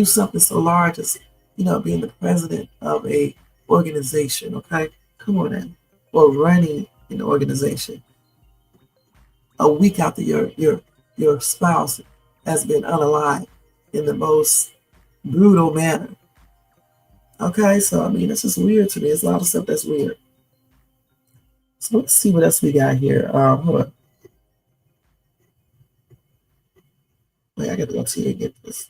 something so large as, being the president of a organization, okay? Come on in. Or running an organization. A week after your spouse has been unalived in the most brutal manner. Okay, so that's just weird to me. There's a lot of stuff that's weird. So let's see what else we got here. Hold on. Wait, I gotta go to and get this.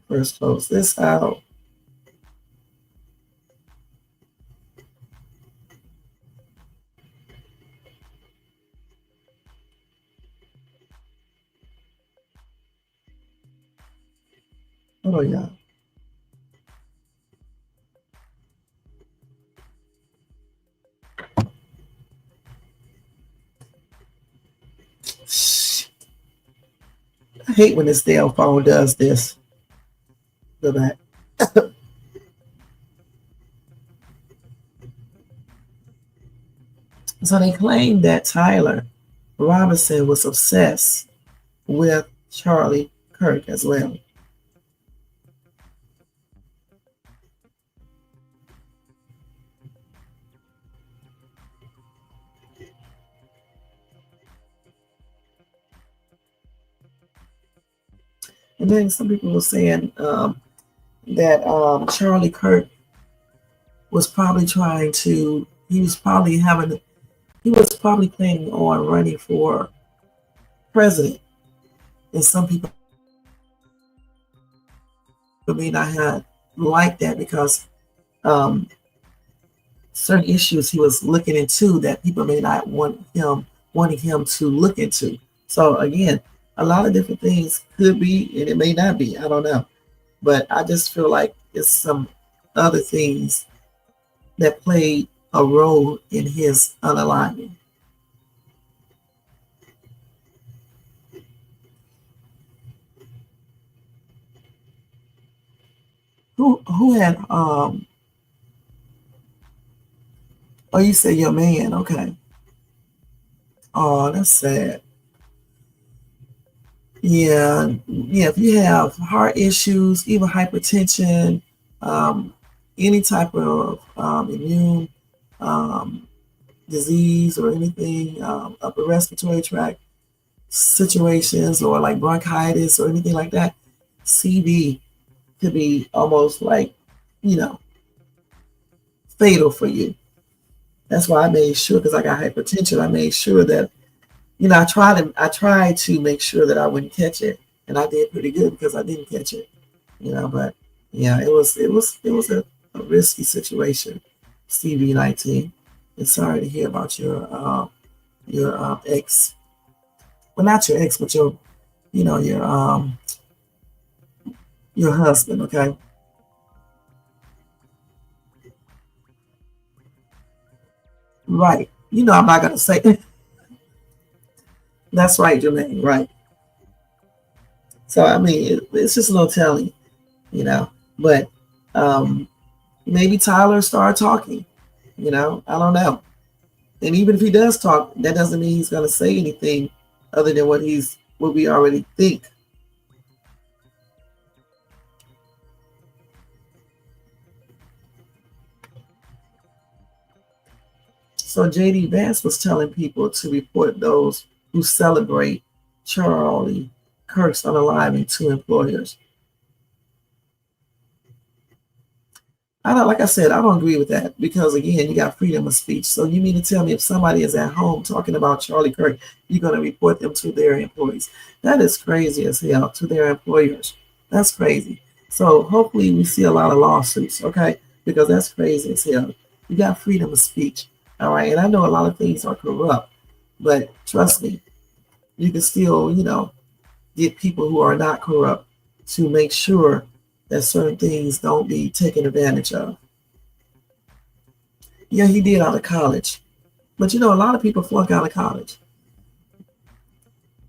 First close this out. Oh yeah. I hate when this damn phone does this. Go back. So they claim that Tyler Robinson was obsessed with Charlie Kirk as well. And then some people were saying that Charlie Kirk was probably he was probably planning on running for president. And some people may not have liked that because certain issues he was looking into that people may not wanting him to look into. So again, a lot of different things could be, and it may not be. I don't know. But I just feel like it's some other things that played a role in his unalignment. Who had oh, you said your man, okay. Oh, that's sad. Yeah, if you have heart issues, even hypertension, any type of immune disease or anything, upper respiratory tract situations, or like bronchitis or anything like that, CV could be almost like, fatal for you. That's why I made sure, because I got hypertension, I made sure that, I tried to make sure that I wouldn't catch it, and I did pretty good because I didn't catch it, but yeah, it was a risky situation, CV-19. And sorry to hear about your ex. Well, not your ex, but your husband, okay? Right. I'm not gonna say that's right, Jermaine, right. So I mean it's just a little telling, but maybe Tyler started talking, I don't know. And even if he does talk, that doesn't mean he's gonna say anything other than what we already think. So JD Vance was telling people to report those who celebrate Charlie Kirk's unaliving to employers. Like I said, I don't agree with that, because again, you got freedom of speech. So you mean to tell me if somebody is at home talking about Charlie Kirk, you're going to report them to their employees? That is crazy as hell, to their employers. That's crazy. So hopefully we see a lot of lawsuits, okay? Because that's crazy as hell. You got freedom of speech, all right? And I know a lot of things are corrupt, but trust me, you can still, get people who are not corrupt to make sure that certain things don't be taken advantage of. Yeah, he did out of college. But a lot of people flunk out of college.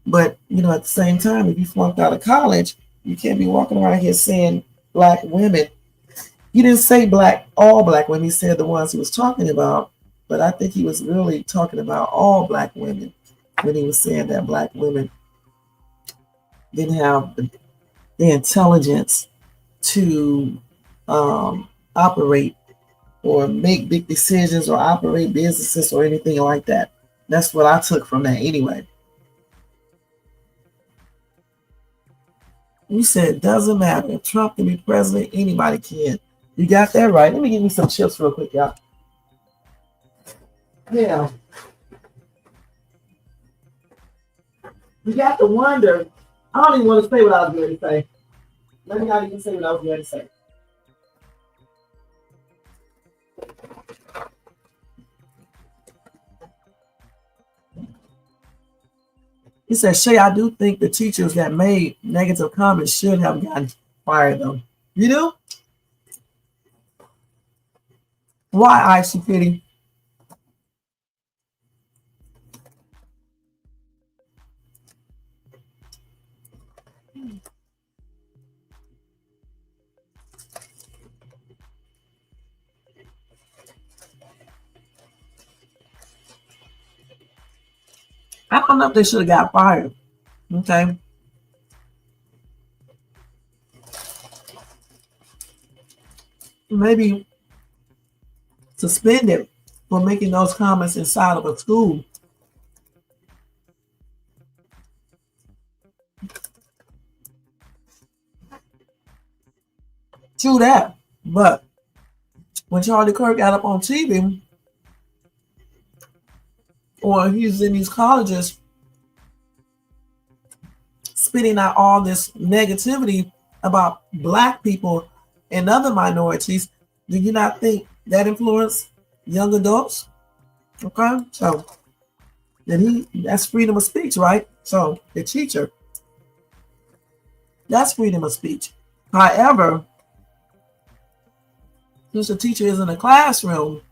But, at the same time, if you flunked out of college, you can't be walking around here saying black women. He didn't say all black women. He said the ones he was talking about. But I think he was really talking about all black women when he was saying that black women didn't have the intelligence to operate or make big decisions or operate businesses or anything like that. That's what I took from that anyway. You said it doesn't matter. If Trump can be president, anybody can. You got that right. Let me give you some chips real quick, y'all. Yeah. You got to wonder. I don't even want to say what I was going to say. Let me not even say what I was going to say. He said, Shay, I do think the teachers that made negative comments should have gotten fired, though. You do? Why, Icy Kitty? I don't know if they should have got fired. Okay. Maybe suspended for making those comments inside of a school. True that. But when Charlie Kirk got up on TV, or he's in these colleges spitting out all this negativity about black people and other minorities, do you not think that influenced young adults? Okay, so then that's freedom of speech, right? So the teacher, that's freedom of speech. However, since the teacher is in the classroom,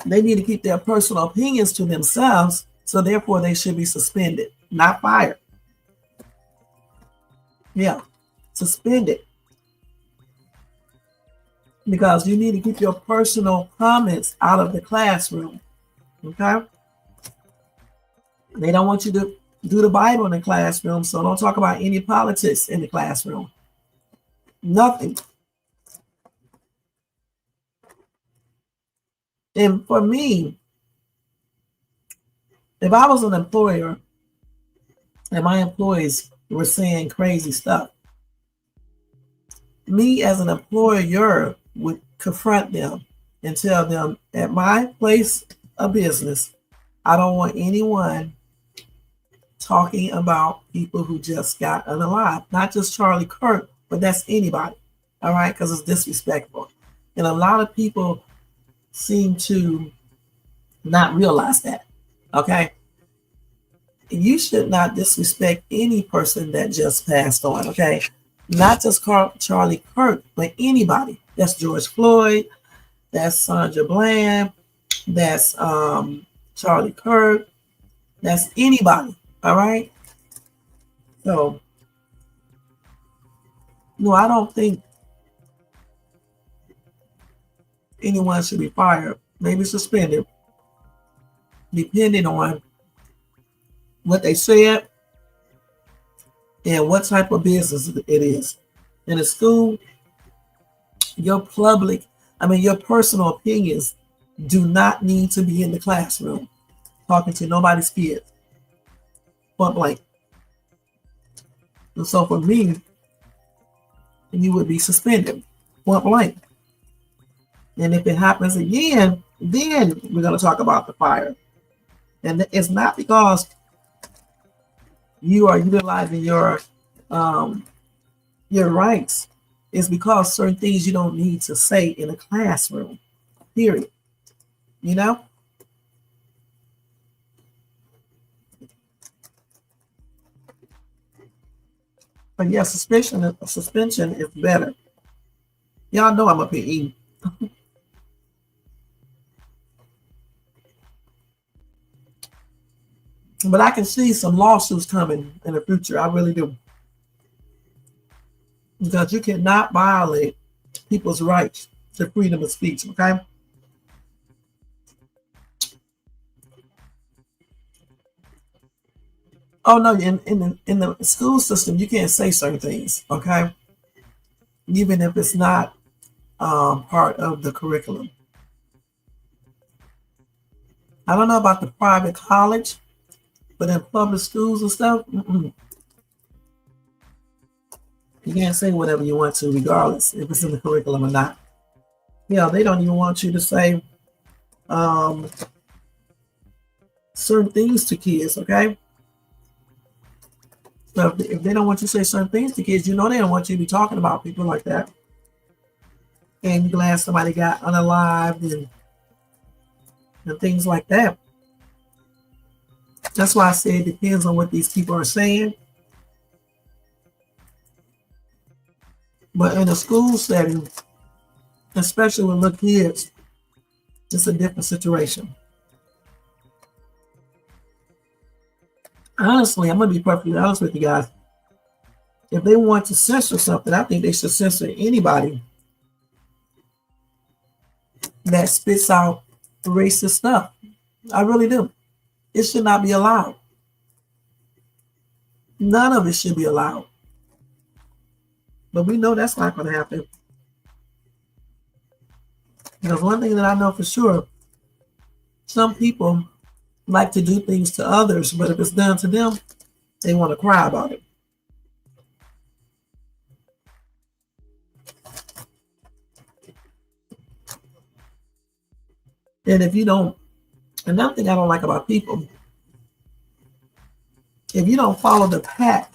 they need to keep their personal opinions to themselves, so therefore they should be suspended, not fired. Yeah, suspended. Because you need to keep your personal comments out of the classroom. Okay? They don't want you to do the Bible in the classroom, so don't talk about any politics in the classroom. Nothing. And for me, if I was an employer and my employees were saying crazy stuff, me as an employer would confront them and tell them, at my place of business, I don't want anyone talking about people who just got unalived. Not just Charlie Kirk, but that's anybody. All right? Because it's disrespectful. And a lot of people seem to not realize that. Okay? You should not disrespect any person that just passed on. Okay? Not just Charlie Kirk, but anybody. That's George Floyd. That's Sandra Bland. That's Charlie Kirk. That's anybody. All right. So, no, I don't think anyone should be fired. Maybe suspended, depending on what they said and what type of business it is. In a school, your personal opinions do not need to be in the classroom talking to nobody's kids. Point blank. And so for me, you would be suspended. Point blank. And if it happens again, then we're going to talk about the fire. And it's not because you are utilizing your rights. It's because certain things you don't need to say in a classroom. Period. You know? But yeah, suspension is better. Y'all know I'm up here eating. But I can see some lawsuits coming in the future. I really do. Because you cannot violate people's rights to freedom of speech, okay? Oh no, in the school system, you can't say certain things, okay? Even if it's not part of the curriculum. I don't know about the private college, but in public schools and stuff, you can't say whatever you want to, regardless if it's in the curriculum or not. Yeah, they don't even want you to say certain things to kids, okay? So if they don't want you to say certain things to kids, you know they don't want you to be talking about people like that. And you're glad somebody got unalived and things like that. That's why I say it depends on what these people are saying. But in a school setting, especially with little kids, it's a different situation. Honestly, I'm going to be perfectly honest with you guys. If they want to censor something, I think they should censor anybody that spits out racist stuff. I really do. It should not be allowed. None of it should be allowed. But we know that's not going to happen. Because one thing that I know for sure, some people like to do things to others, but if it's done to them, they want to cry about it. And if you don't, another thing I don't like about people, if you don't follow the pack,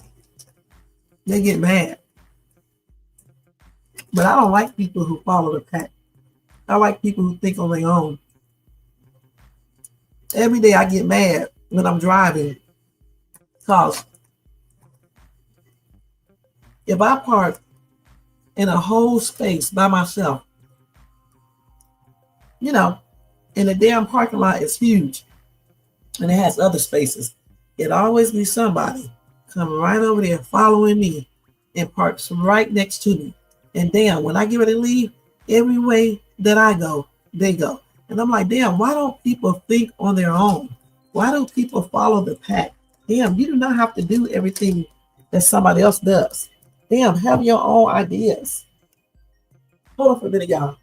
they get mad. But I don't like people who follow the pack. I like people who think on their own. Every day I get mad when I'm driving because if I park in a whole space by myself. You know, and the damn parking lot is huge and it has other spaces. It always be somebody coming right over there following me and parks right next to me. And damn, when I get ready to leave, every way that I go, they go. And I'm like, damn, why don't people think on their own? Why don't people follow the pack? Damn, you do not have to do everything that somebody else does. Damn, have your own ideas. Hold on for a minute, y'all.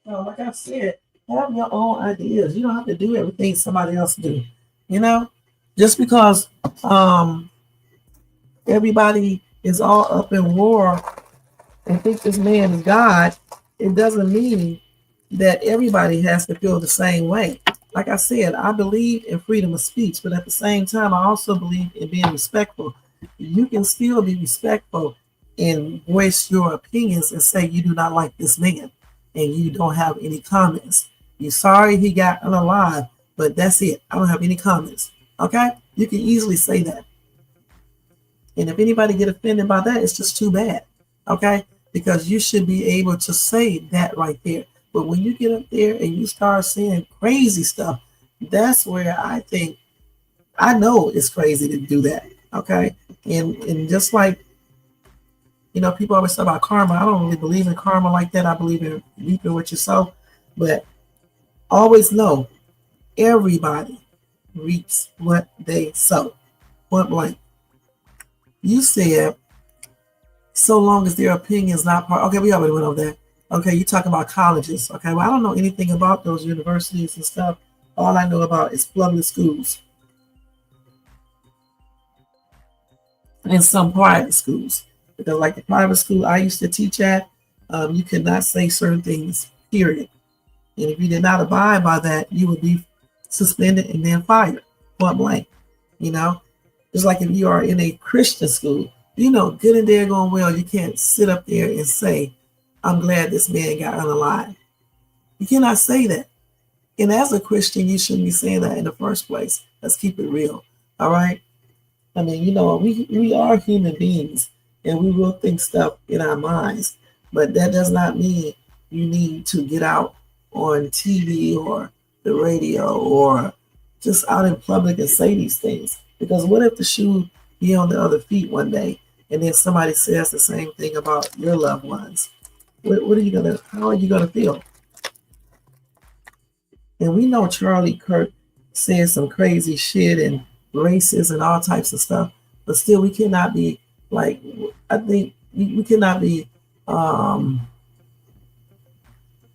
So like I said, have your own ideas. You don't have to do everything somebody else do. You know, just because everybody is all up in war and think this man is God, it doesn't mean that everybody has to feel the same way. Like I said, I believe in freedom of speech, but at the same time, I also believe in being respectful. You can still be respectful and voice your opinions and say you do not like this man and you don't have any comments. You're sorry he got unalive, but that's it. I don't have any comments. Okay? You can easily say that. And if anybody get offended by that, it's just too bad. Okay? Because you should be able to say that right there. But when you get up there and you start saying crazy stuff, that's where I think, I know it's crazy to do that. Okay? And just like, you know, people always talk about karma. I don't really believe in karma like that. I believe in reaping what you sow. But always know everybody reaps what they sow. Point blank. You said, so long as their opinion is not part. Okay, we already went over that. Okay, you're talking about colleges. Okay, well, I don't know anything about those universities and stuff. All I know about is public schools and some private schools. Because like the private school I used to teach at, you could not say certain things, period. And if you did not abide by that, you would be suspended and then fired, point blank. You know, just like if you are in a Christian school, you know, good and there going well, you can't sit up there and say, I'm glad this man got unalive. You cannot say that. And as a Christian, you shouldn't be saying that in the first place. Let's keep it real. All right. I mean, you know, we are human beings and we will think stuff in our minds, but that does not mean you need to get out on TV or the radio or just out in public and say these things. Because what if the shoe be on the other feet one day and then somebody says the same thing about your loved ones? What are you gonna? How are you gonna feel? And we know Charlie Kirk said some crazy shit and racist and all types of stuff, but still we cannot be like. I think we cannot be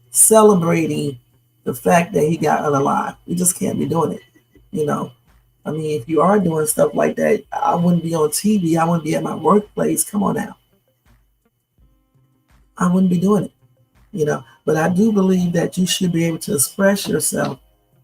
celebrating the fact that he got unalive. We just can't be doing it. You know, I mean, if you are doing stuff like that, I wouldn't be on TV. I wouldn't be at my workplace. Come on now. I wouldn't be doing it, you know. But I do believe that you should be able to express yourself,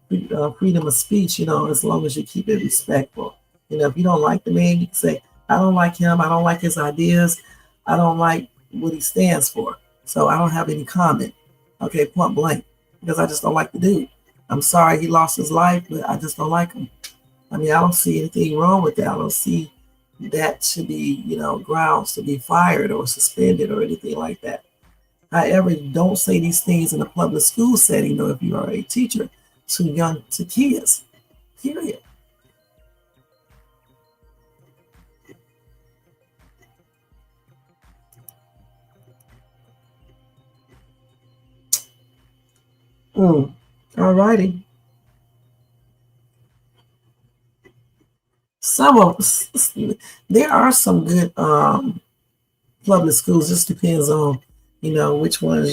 freedom of speech, you know, as long as you keep it respectful. You know, if you don't like the man, you can say, I don't like him. I don't like his ideas. I don't like what he stands for. So I don't have any comment. Okay, point blank, because I just don't like the dude. I'm sorry he lost his life, but I just don't like him. I mean, I don't see anything wrong with that. I don't see that should be, you know, grounds to be fired or suspended or anything like that. However, don't say these things in a public school setting, though, if you are a teacher to kids, period. All righty. There are some good public schools. Just depends on, you know, which ones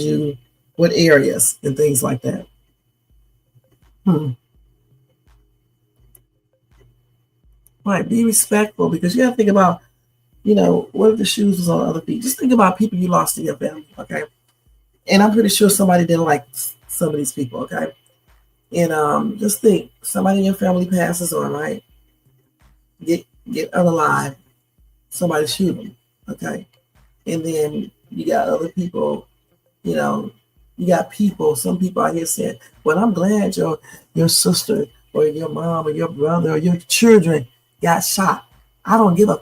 what areas and things like that. Right, be respectful, because you have to think about, you know, what if the shoes was on other feet? Just think about people you lost in your family, okay? And I'm pretty sure somebody didn't like some of these people, okay? And just think, somebody in your family passes on, right? Get unalive, somebody shoot them, okay? And then you got other people, you know, you got people, some people out here saying, well, I'm glad your sister or your mom or your brother or your children got shot. I don't give a,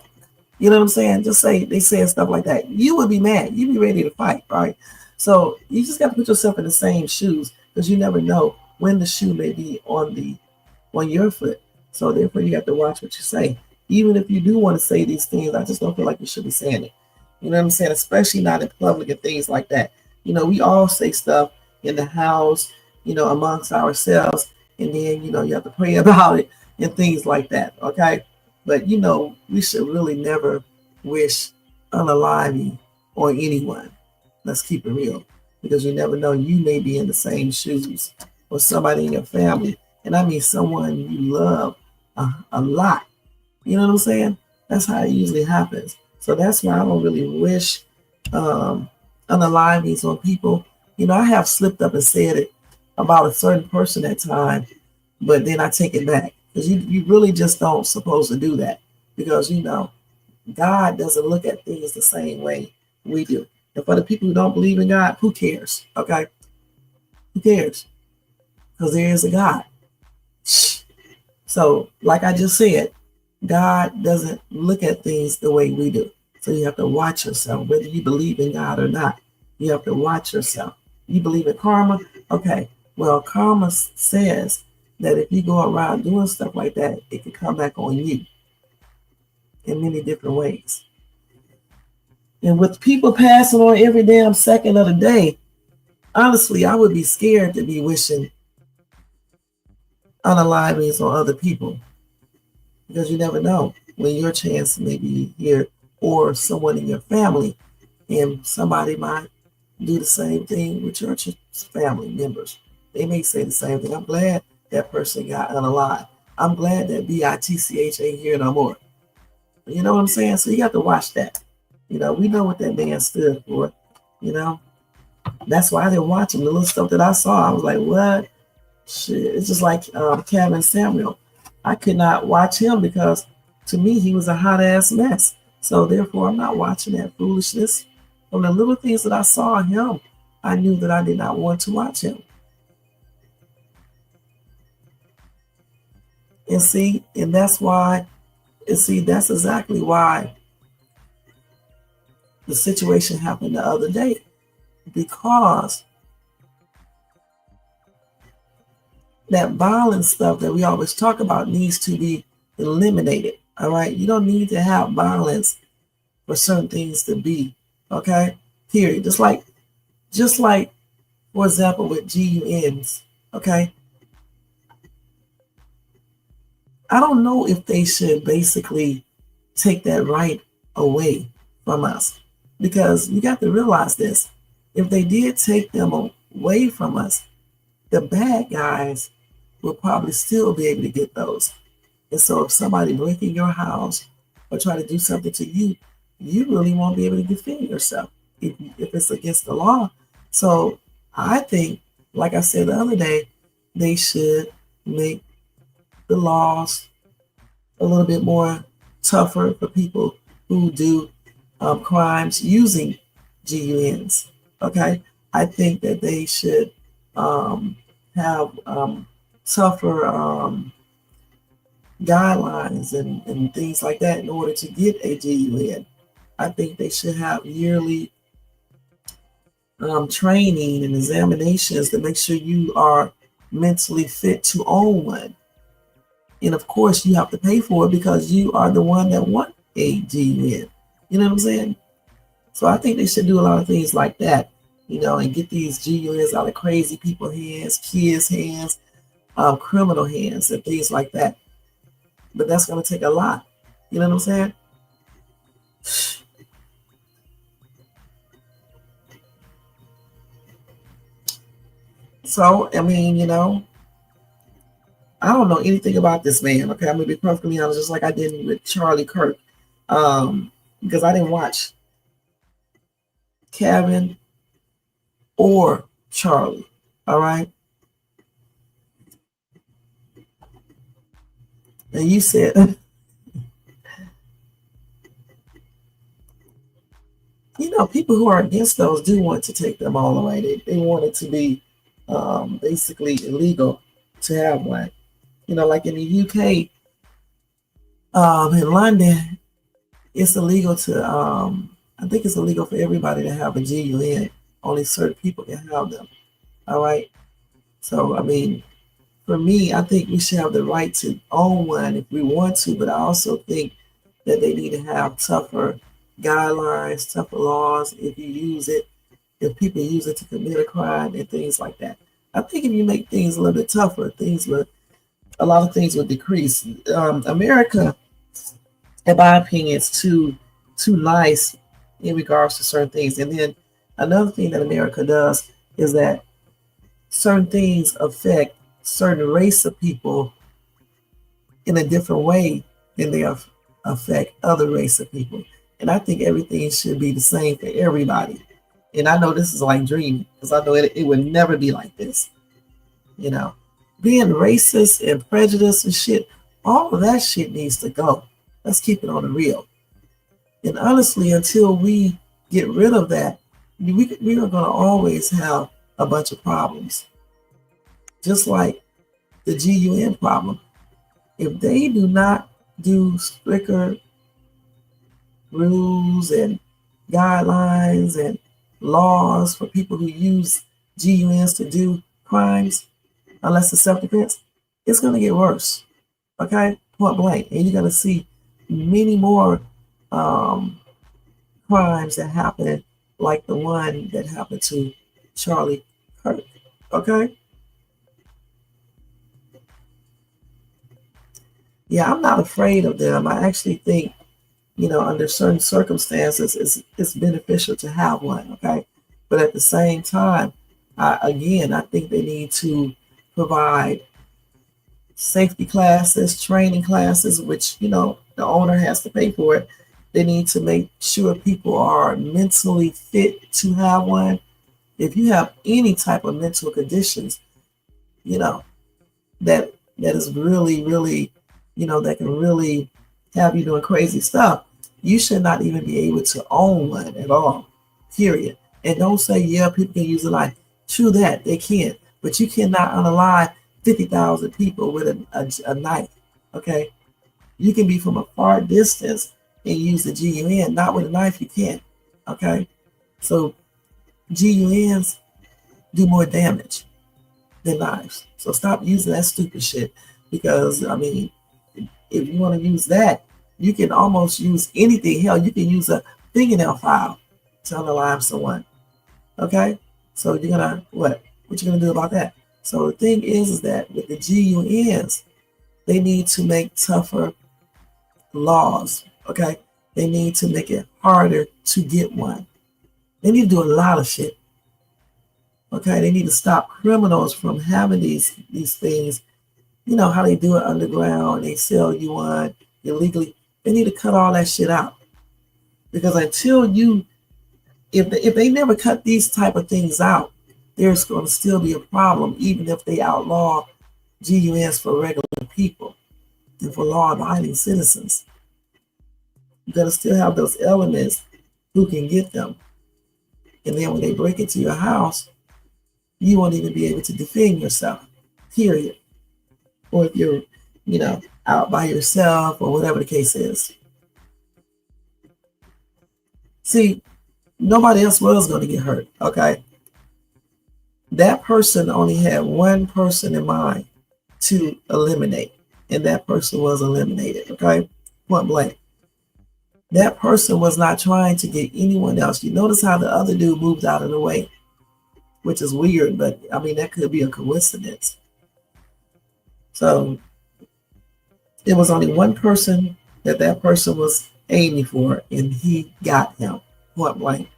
you know what I'm saying? Just say, they say stuff like that. You would be mad. You'd be ready to fight, right? So you just got to put yourself in the same shoes because you never know when the shoe may be on your foot. So therefore you have to watch what you say. Even if you do want to say these things, I just don't feel like you should be saying it. You know what I'm saying? Especially not in public and things like that. You know, we all say stuff in the house, you know, amongst ourselves, and then, you know, you have to pray about it and things like that, okay? But, you know, we should really never wish unaliving on anyone. Let's keep it real, because you never know. You may be in the same shoes or somebody in your family, and I mean someone you love a lot. You know what I'm saying? That's how it usually happens. So that's why I don't really wish unalivings on people. You know, I have slipped up and said it about a certain person at time, but then I take it back because you really just don't supposed to do that, because, you know, God doesn't look at things the same way we do. And for the people who don't believe in God, who cares? Okay? Who cares? Because there is a God. So, like I just said, God doesn't look at things the way we do. So you have to watch yourself, whether you believe in God or not. You have to watch yourself. You believe in karma? Okay. Well, karma says that if you go around doing stuff like that, it can come back on you in many different ways. And with people passing on every damn second of the day, honestly, I would be scared to be wishing unalivings on other people, because you never know when your chance may be here, or someone in your family, and somebody might do the same thing with your family members. They may say the same thing. I'm glad that person got unalived. I'm glad that BITCH ain't here no more. You know what I'm saying? So you got to watch that. You know, we know what that man stood for. You know, that's why I didn't watch him. The little stuff that I saw, I was like, what? Shit. It's just like Kevin Samuel. I could not watch him because to me, he was a hot ass mess. So therefore, I'm not watching that foolishness. From the little things that I saw him, I knew that I did not want to watch him. And see, and that's why, that's exactly why the situation happened the other day. Because that violent stuff that we always talk about needs to be eliminated. All right. You don't need to have violence for certain things to be. Okay. Period. Just like, for example, with GUNs. Okay. I don't know if they should basically take that right away from us, because you got to realize this. If they did take them away from us, the bad guys will probably still be able to get those. And so if somebody break in your house or try to do something to you, you really won't be able to defend yourself if it's against the law. So I think, like I said the other day, they should make the laws a little bit more tougher for people who do crimes using GUNs. Okay, I think that they should have tougher guidelines and things like that in order to get a GUN. I think they should have yearly training and examinations to make sure you are mentally fit to own one. And of course, you have to pay for it because you are the one that want a GUN. You know what I'm saying? So I think they should do a lot of things like that, you know, and get these GUNs out of crazy people's hands, kids' hands, criminal hands, and things like that. But that's going to take a lot. You know what I'm saying? So, I mean, you know, I don't know anything about this man. Okay, I'm going to be perfectly honest, just like I did with Charlie Kirk, because I didn't watch Kevin or Charlie. All right. And you said, know, people who are against those do want to take them all away. They want it to be basically illegal to have one. You know, like in the UK, in London, it's illegal to, I think it's illegal for everybody to have a GUN. Only certain people can have them. All right. So, I mean, for me, I think we should have the right to own one if we want to, but I also think that they need to have tougher guidelines, tougher laws if you use it, if people use it to commit a crime and things like that. I think if you make things a little bit tougher, a lot of things would decrease. America, in my opinion, is too nice in regards to certain things. And then another thing that America does is that certain things affect certain race of people in a different way than they affect other race of people. And I think everything should be the same for everybody. And I know this is like dreaming, because I know it would never be like this. You know, being racist and prejudiced and shit, all of that shit needs to go. Let's keep it on the real. And honestly, until we get rid of that, we are going to always have a bunch of problems. Just like the GUN problem. If they do not do stricter rules and guidelines and laws for people who use GUNs to do crimes, unless it's self-defense, it's going to get worse. Okay? Point blank. And you're going to see many more crimes that happen like the one that happened to Charlie Kirk. Okay? Yeah, I'm not afraid of them. I actually think, you know, under certain circumstances, it's beneficial to have one, okay? But at the same time, I think they need to provide safety classes, training classes, which, you know, the owner has to pay for it. They need to make sure people are mentally fit to have one. If you have any type of mental conditions, you know, that is really, really, you know, that can really have you doing crazy stuff, you should not even be able to own one at all, period. And don't say, yeah, people can use a knife. True that, they can. But you cannot unalive 50,000 people with a knife, okay? You can be from a far distance and use the GUN, not with a knife, you can't, okay? So GUNs do more damage than knives. So stop using that stupid shit, because, I mean, if you want to use that, you can almost use anything. Hell, you can use a fingernail file to unalive someone. Okay? So you're gonna, what you gonna do about that? So the thing is that with the GUNs, they need to make tougher laws. Okay? They need to make it harder to get one. They need to do a lot of shit. Okay? They need to stop criminals from having these things. You know how they do it underground, they sell you one illegally. They need to cut all that shit out. Because until if they never cut these type of things out, there's going to still be a problem, even if they outlaw GUNs for regular people and for law-abiding citizens. You're going to still have those elements who can get them. And then when they break into your house, you won't even be able to defend yourself, period. Or if you're, you know, out by yourself or whatever the case is. See, nobody else was going to get hurt, okay? That person only had one person in mind to eliminate, and that person was eliminated, okay? Point blank. That person was not trying to get anyone else. You notice how the other dude moved out of the way, which is weird, but I mean, that could be a coincidence. So it was only one person that person was aiming for, and he got him, point blank.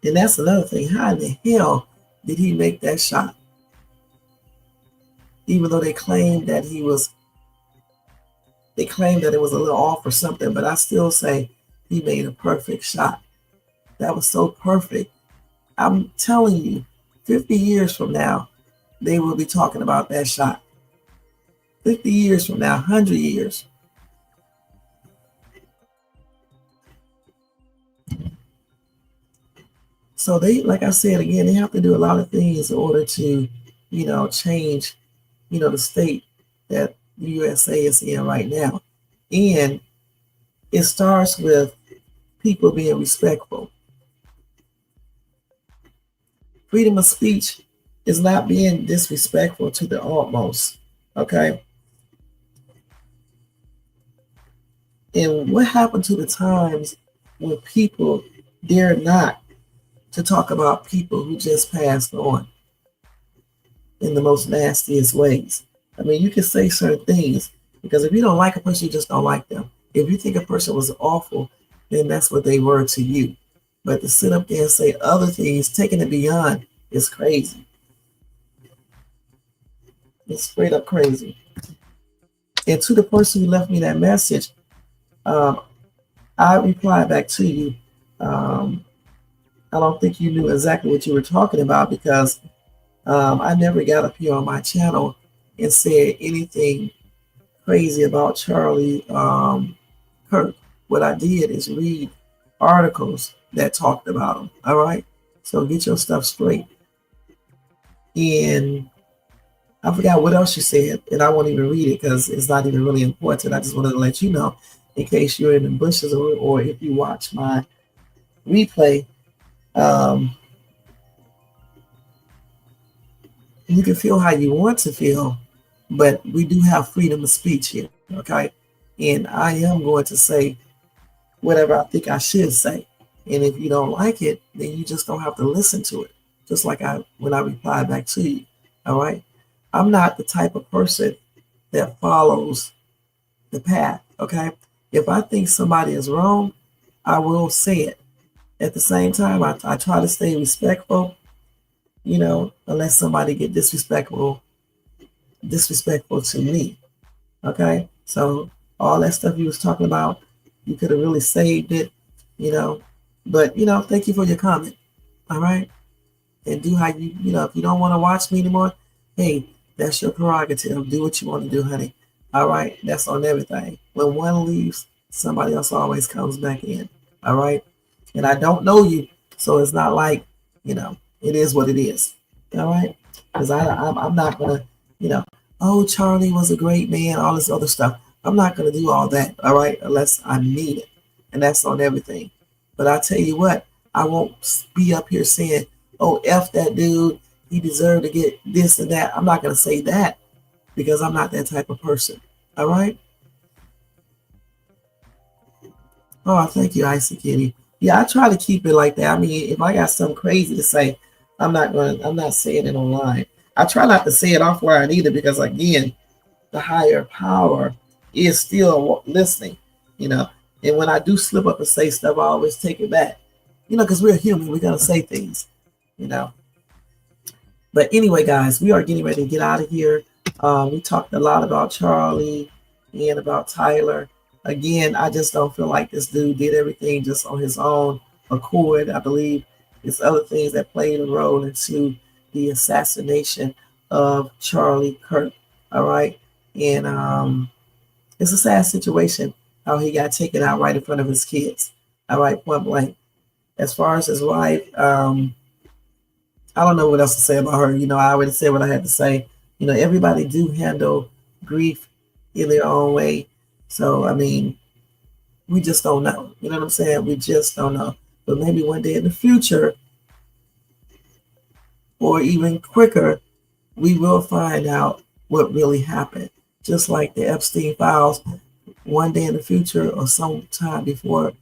And that's another thing. How in the hell did he make that shot? Even though they claimed that it was a little off or something, but I still say he made a perfect shot. That was so perfect. I'm telling you, 50 years from now, they will be talking about that shot. 50 years from now, 100 years. So they, like I said again, they have to do a lot of things in order to, change, the state that the USA is in right now. And it starts with people being respectful. Freedom of speech is not being disrespectful to the utmost. Okay. And what happened to the times when people dare not to talk about people who just passed on in the most nastiest ways? I mean, you can say certain things because if you don't like a person, you just don't like them. If you think a person was awful, then that's what they were to you. But to sit up there and say other things, taking it beyond, is crazy. It's straight up crazy. And to the person who left me that message, I replied back to you. I don't think you knew exactly what you were talking about because I never got up here on my channel and said anything crazy about Charlie Kirk. What I did is read articles that talked about him. All right, so get your stuff straight. And I forgot what else you said, and I won't even read it because it's not even really important. I just wanted to let you know in case you're in the bushes or if you watch my replay. You can feel how you want to feel, but we do have freedom of speech here, okay? And I am going to say whatever I think I should say. And if you don't like it, then you just don't have to listen to it. Just like when I reply back to you, all right? I'm not the type of person that follows the path, okay? If I think somebody is wrong, I will say it. At the same time, I try to stay respectful, unless somebody get disrespectful to me, okay? So all that stuff you was talking about, you could have really saved it, But, thank you for your comment, all right? And do how you, if you don't want to watch me anymore, hey, that's your prerogative. Do what you want to do, honey. All right? That's on everything. When one leaves, somebody else always comes back in, all right? And I don't know you, so it's not like, it is what it is, all right? Because I'm not going to, oh, Charlie was a great man, all this other stuff. I'm not going to do all that, all right, unless I need it. And that's on everything. But I tell you what, I won't be up here saying, oh, F that dude, he deserved to get this and that. I'm not going to say that because I'm not that type of person, all right? Oh, thank you, Icy Kitty. Yeah, I try to keep it like that. I mean, if I got something crazy to say, I'm not saying it online. I try not to say it offline either because, again, the higher power is still listening, And when I do slip up and say stuff, I always take it back, because we're human. We're going to say things, But anyway, guys, we are getting ready to get out of here. We talked a lot about Charlie and about Tyler. Again, I just don't feel like this dude did everything just on his own accord. I believe there's other things that played a role into the assassination of Charlie Kirk. All right. And it's a sad situation how he got taken out right in front of his kids. All right, point blank. As far as his wife, I don't know what else to say about her. I already said what I had to say. Everybody do handle grief in their own way. So, I mean, we just don't know. You know what I'm saying? We just don't know. But maybe one day in the future, or even quicker, we will find out what really happened. Just like the Epstein files, one day in the future or sometime before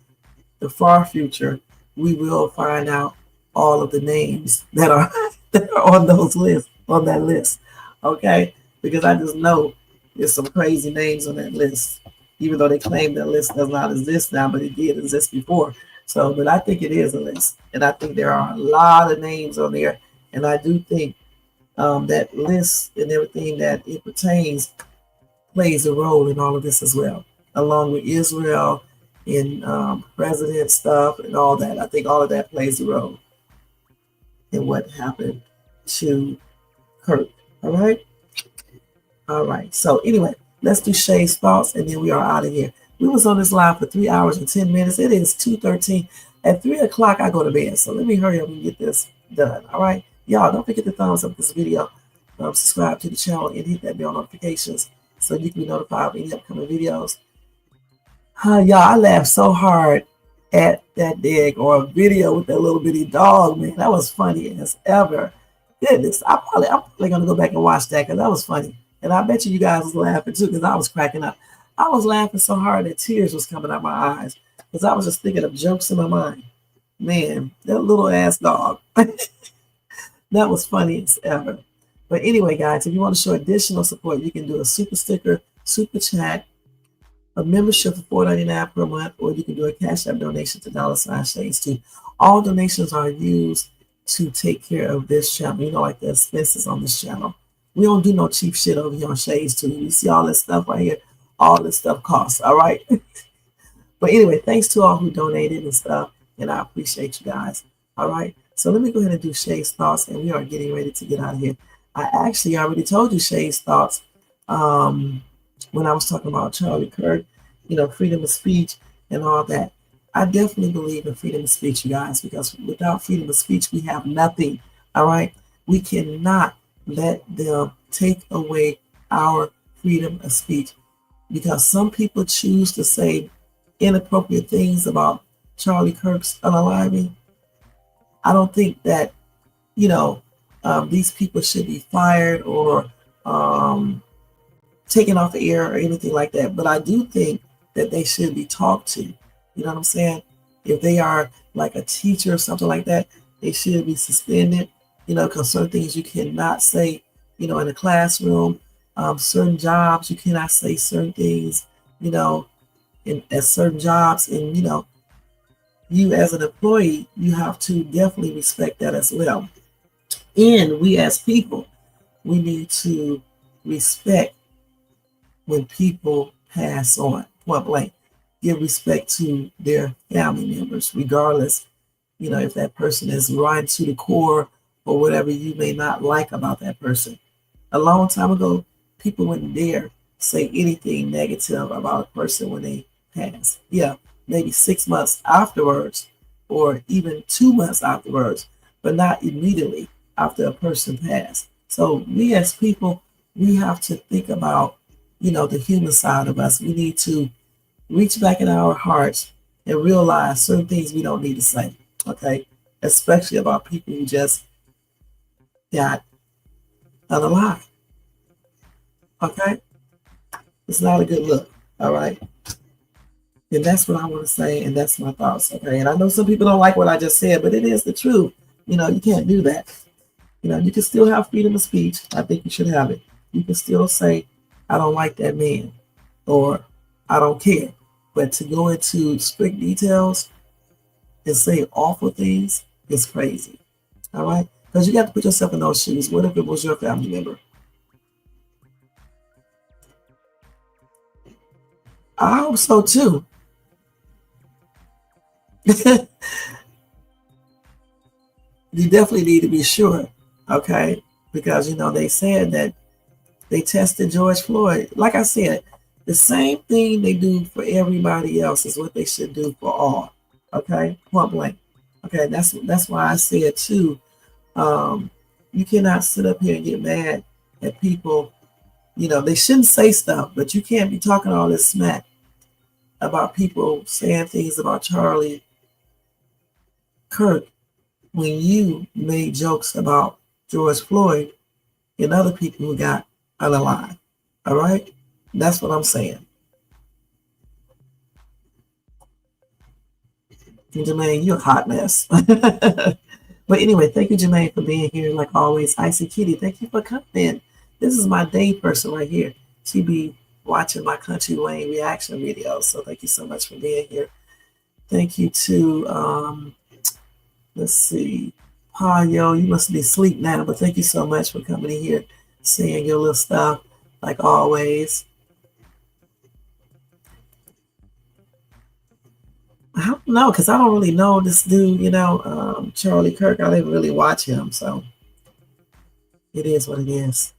the far future, we will find out all of the names that are on that list. Okay? Because I just know there's some crazy names on that list. Even though they claim that list does not exist now, but it did exist before. So, but I think it is a list. And I think there are a lot of names on there. And I do think that list and everything that it pertains plays a role in all of this as well, along with Israel and president stuff and all that. I think all of that plays a role in what happened to Kirk. All right? All right. So anyway, let's do Shay's thoughts and then we are out of here. We was on this live for 3 hours and 10 minutes. It is 2:13 At 3 o'clock, I go to bed. So let me hurry up and get this done. All right. Y'all, don't forget to thumbs up this video. Subscribe to the channel and hit that bell notifications so you can be notified of any upcoming videos. Y'all, I laughed so hard at that or video with that little bitty dog, man. That was funny as ever. Goodness, I'm probably gonna go back and watch that because that was funny. And I bet you guys was laughing too because I was cracking up. I was laughing so hard that tears was coming out my eyes because I was just thinking of jokes in my mind. Man, that little ass dog. That was funny as ever. But anyway, guys, if you want to show additional support, you can do a super sticker, super chat, a membership for $4.99 per month, or you can do a Cash App donation to $Shades2. All donations are used to take care of this channel, you know, like the expenses on this channel. We don't do no cheap shit over here on Shades2. You see all this stuff right here? All this stuff costs, all right? But anyway, thanks to all who donated and stuff, and I appreciate you guys, all right? So let me go ahead and do Shay's thoughts, and we are getting ready to get out of here. I actually already told you Shay's thoughts when I was talking about Charlie Kirk, you know, freedom of speech and all that. I definitely believe in freedom of speech, you guys, because without freedom of speech, we have nothing, all right? We cannot let them take away our freedom of speech because some people choose to say inappropriate things about Charlie Kirk's unaliving. I don't think that, you know, these people should be fired or taken off the air or anything like that. But I do think that they should be talked to. You know what I'm saying? If they are like a teacher or something like that, they should be suspended, you know, because certain things you cannot say, you know, in a classroom. Certain jobs, you cannot say certain things, you know, at certain jobs. And, you know, you as an employee, you have to definitely respect that as well. And we as people, we need to respect when people pass on, point blank. Give respect to their family members, regardless, you know, if that person is right to the core or whatever you may not like about that person. A long time ago, people wouldn't dare say anything negative about a person when they pass. Yeah, maybe 6 months afterwards or even 2 months afterwards, but not immediately after a person passed. So we as people, we have to think about, you know, the human side of us. We need to reach back in our hearts and realize certain things we don't need to say, okay? Especially about people who just got unalive, okay? It's not a good look, all right? And that's what I want to say, and that's my thoughts, okay? And I know some people don't like what I just said, but it is the truth. You know, you can't do that. You know, you can still have freedom of speech. I think you should have it. You can still say, I don't like that man, or I don't care. But to go into strict details and say awful things is crazy, all right? Because you got to put yourself in those shoes. What if it was your family member? I hope so too. You definitely need to be sure, okay? Because, you know, they said that they tested George Floyd. Like I said, the same thing they do for everybody else is what they should do for all, okay? Point blank. Okay, that's why I said too, you cannot sit up here and get mad at people. You know, they shouldn't say stuff, but you can't be talking all this smack about people saying things about Charlie Kirk when you made jokes about George Floyd and other people who got unalive. All right? That's what I'm saying. And Jermaine, you're a hot mess. But anyway, thank you, Jermaine, for being here. Like always, Icy Kitty, thank you for coming in. This is my day person right here. She be watching my Country Wayne reaction videos. So thank you so much for being here. Thank you to, let's see, Payo, you must be asleep now, but thank you so much for coming in here, saying your little stuff, like always. I don't know, because I don't really know this dude, you know, Charlie Kirk. I didn't really watch him, so it is what it is.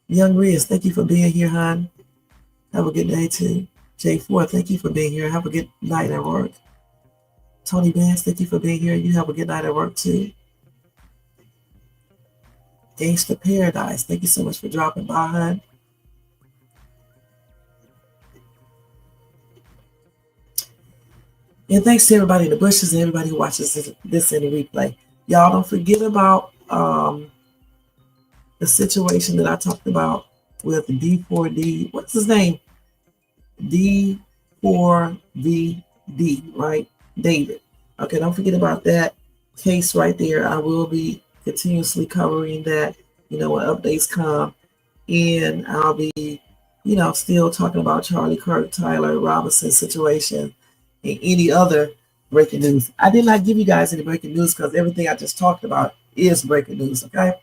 Young Riz, thank you for being here, hon. Have a good day, too. J4, thank you for being here. Have a good night at work. Tony Vance, thank you for being here. You have a good night at work too. Gangsta Paradise, thank you so much for dropping by, hun. And thanks to everybody in the bushes and everybody who watches this in the replay. Y'all don't forget about the situation that I talked about with D4D. What's his name? D4VD, right? David. Okay, don't forget about that case right there. I will be continuously covering that, when updates come. And I'll be, still talking about Charlie Kirk, Tyler Robinson situation, and any other breaking news. I did not give you guys any breaking news because everything I just talked about is breaking news, okay?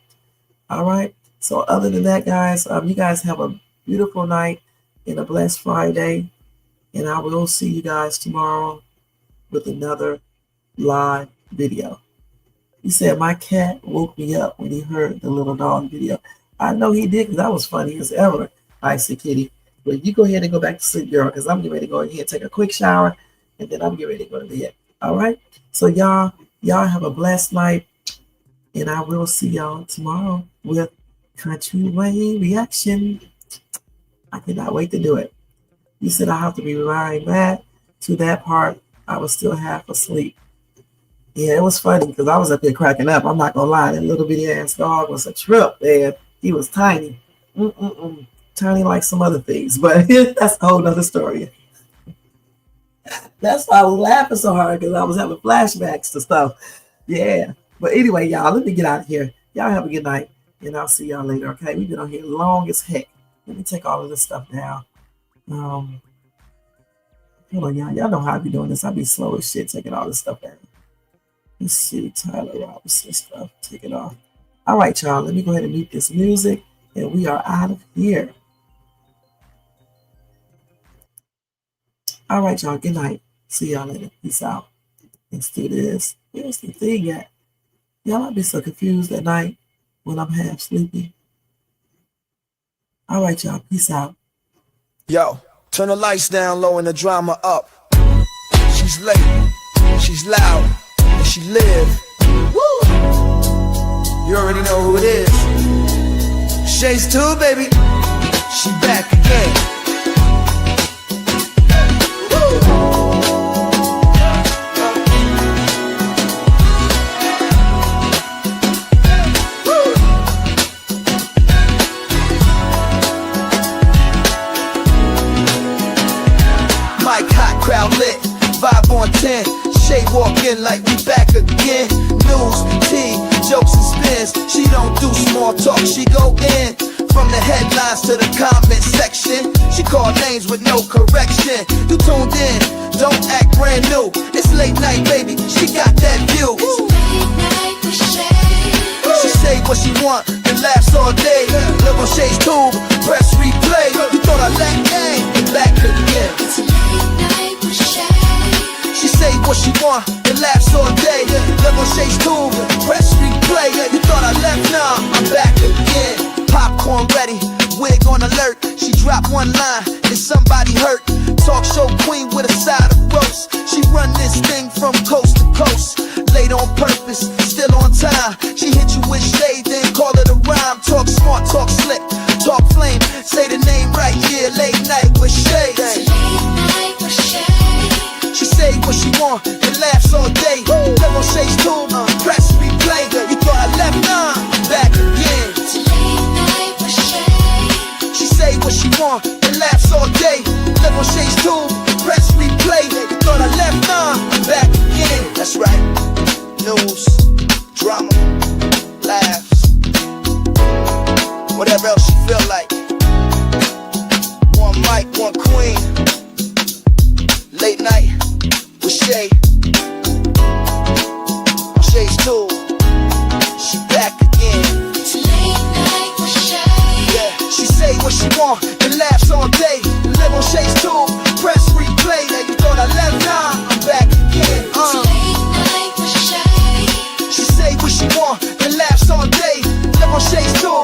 All right. So other than that, guys, you guys have a beautiful night and a blessed Friday. And I will see you guys tomorrow with another live video. He said my cat woke me up when he heard the little dog video. I know he did because that was funny as ever. I see Kitty. But you go ahead and go back to sleep, girl, because I'm getting ready to go ahead and take a quick shower, and then I'm getting ready to go to bed. All right? So y'all have a blessed night, and I will see y'all tomorrow with Country Way Reaction. I cannot wait to do it. You said I have to be right back to that part. I was still half asleep. Yeah, it was funny because I was up here cracking up. I'm not going to lie. That little bitty ass dog was a trip, man. He was tiny. Tiny like some other things, but that's a whole nother story. That's why I was laughing so hard because I was having flashbacks to stuff. Yeah. But anyway, y'all, let me get out of here. Y'all have a good night, and I'll see y'all later, okay? We've been on here long as heck. Let me take all of this stuff down. Hold on, y'all. Y'all know how I be doing this. I be slow as shit taking all this stuff down. Let's see, Tyler Robinson stuff. Take it off. All right, y'all. Let me go ahead and mute this music, and we are out of here. All right, y'all. Good night. See y'all later. Peace out. Let's do this. Where's the thing at? Y'all, I be so confused at night when I'm half sleepy. All right, y'all. Peace out. Yo, turn the lights down low and the drama up. She's late, she's loud, and she live. Woo! You already know who it is. Shades 2, baby. She back again. Crowd lit, vibe on 10. Shay walk in like we back again. News, tea, jokes and spins. She don't do small talk, she go in. From the headlines to the comment section, she call names with no correction. You tuned in, don't act brand new. It's late night, baby, she got that view. She say what she want and laughs all day. Live on Shay's tube, press replay. You thought I lacked game, back again. She say what she want and laughs all day. Live on Shay's tube, press replay. You thought I left, nah, I'm back again. Popcorn ready, wig on alert. She dropped one line and somebody hurt. Talk show queen with a side of roast. She run this thing from coast to coast. Late on purpose, still on time. She hit you with shade, then call it a rhyme. Talk smart, talk slick, talk flame. Say the name right, yeah, late night with Shay. She say what she want and laughs all day. Live on Shay's tube, press replay. You thought I left, nah, I'm back again. She say what she want and laughs all day. Live on Shay's tube, press replay. You thought I left, nah, I'm back again. That's right. News, drama, laughs, whatever else she feel like. One mic, one queen. Late night with Shay. On Shay's too. She back again. It's late night with Shay. Yeah, she say what she want and laughs all day. Live on Shay's too. Press replay. Yeah, you thought I left, nah, I'm back again. It's late night with Shay. She say what she want and laughs all day. Live on Shay's too.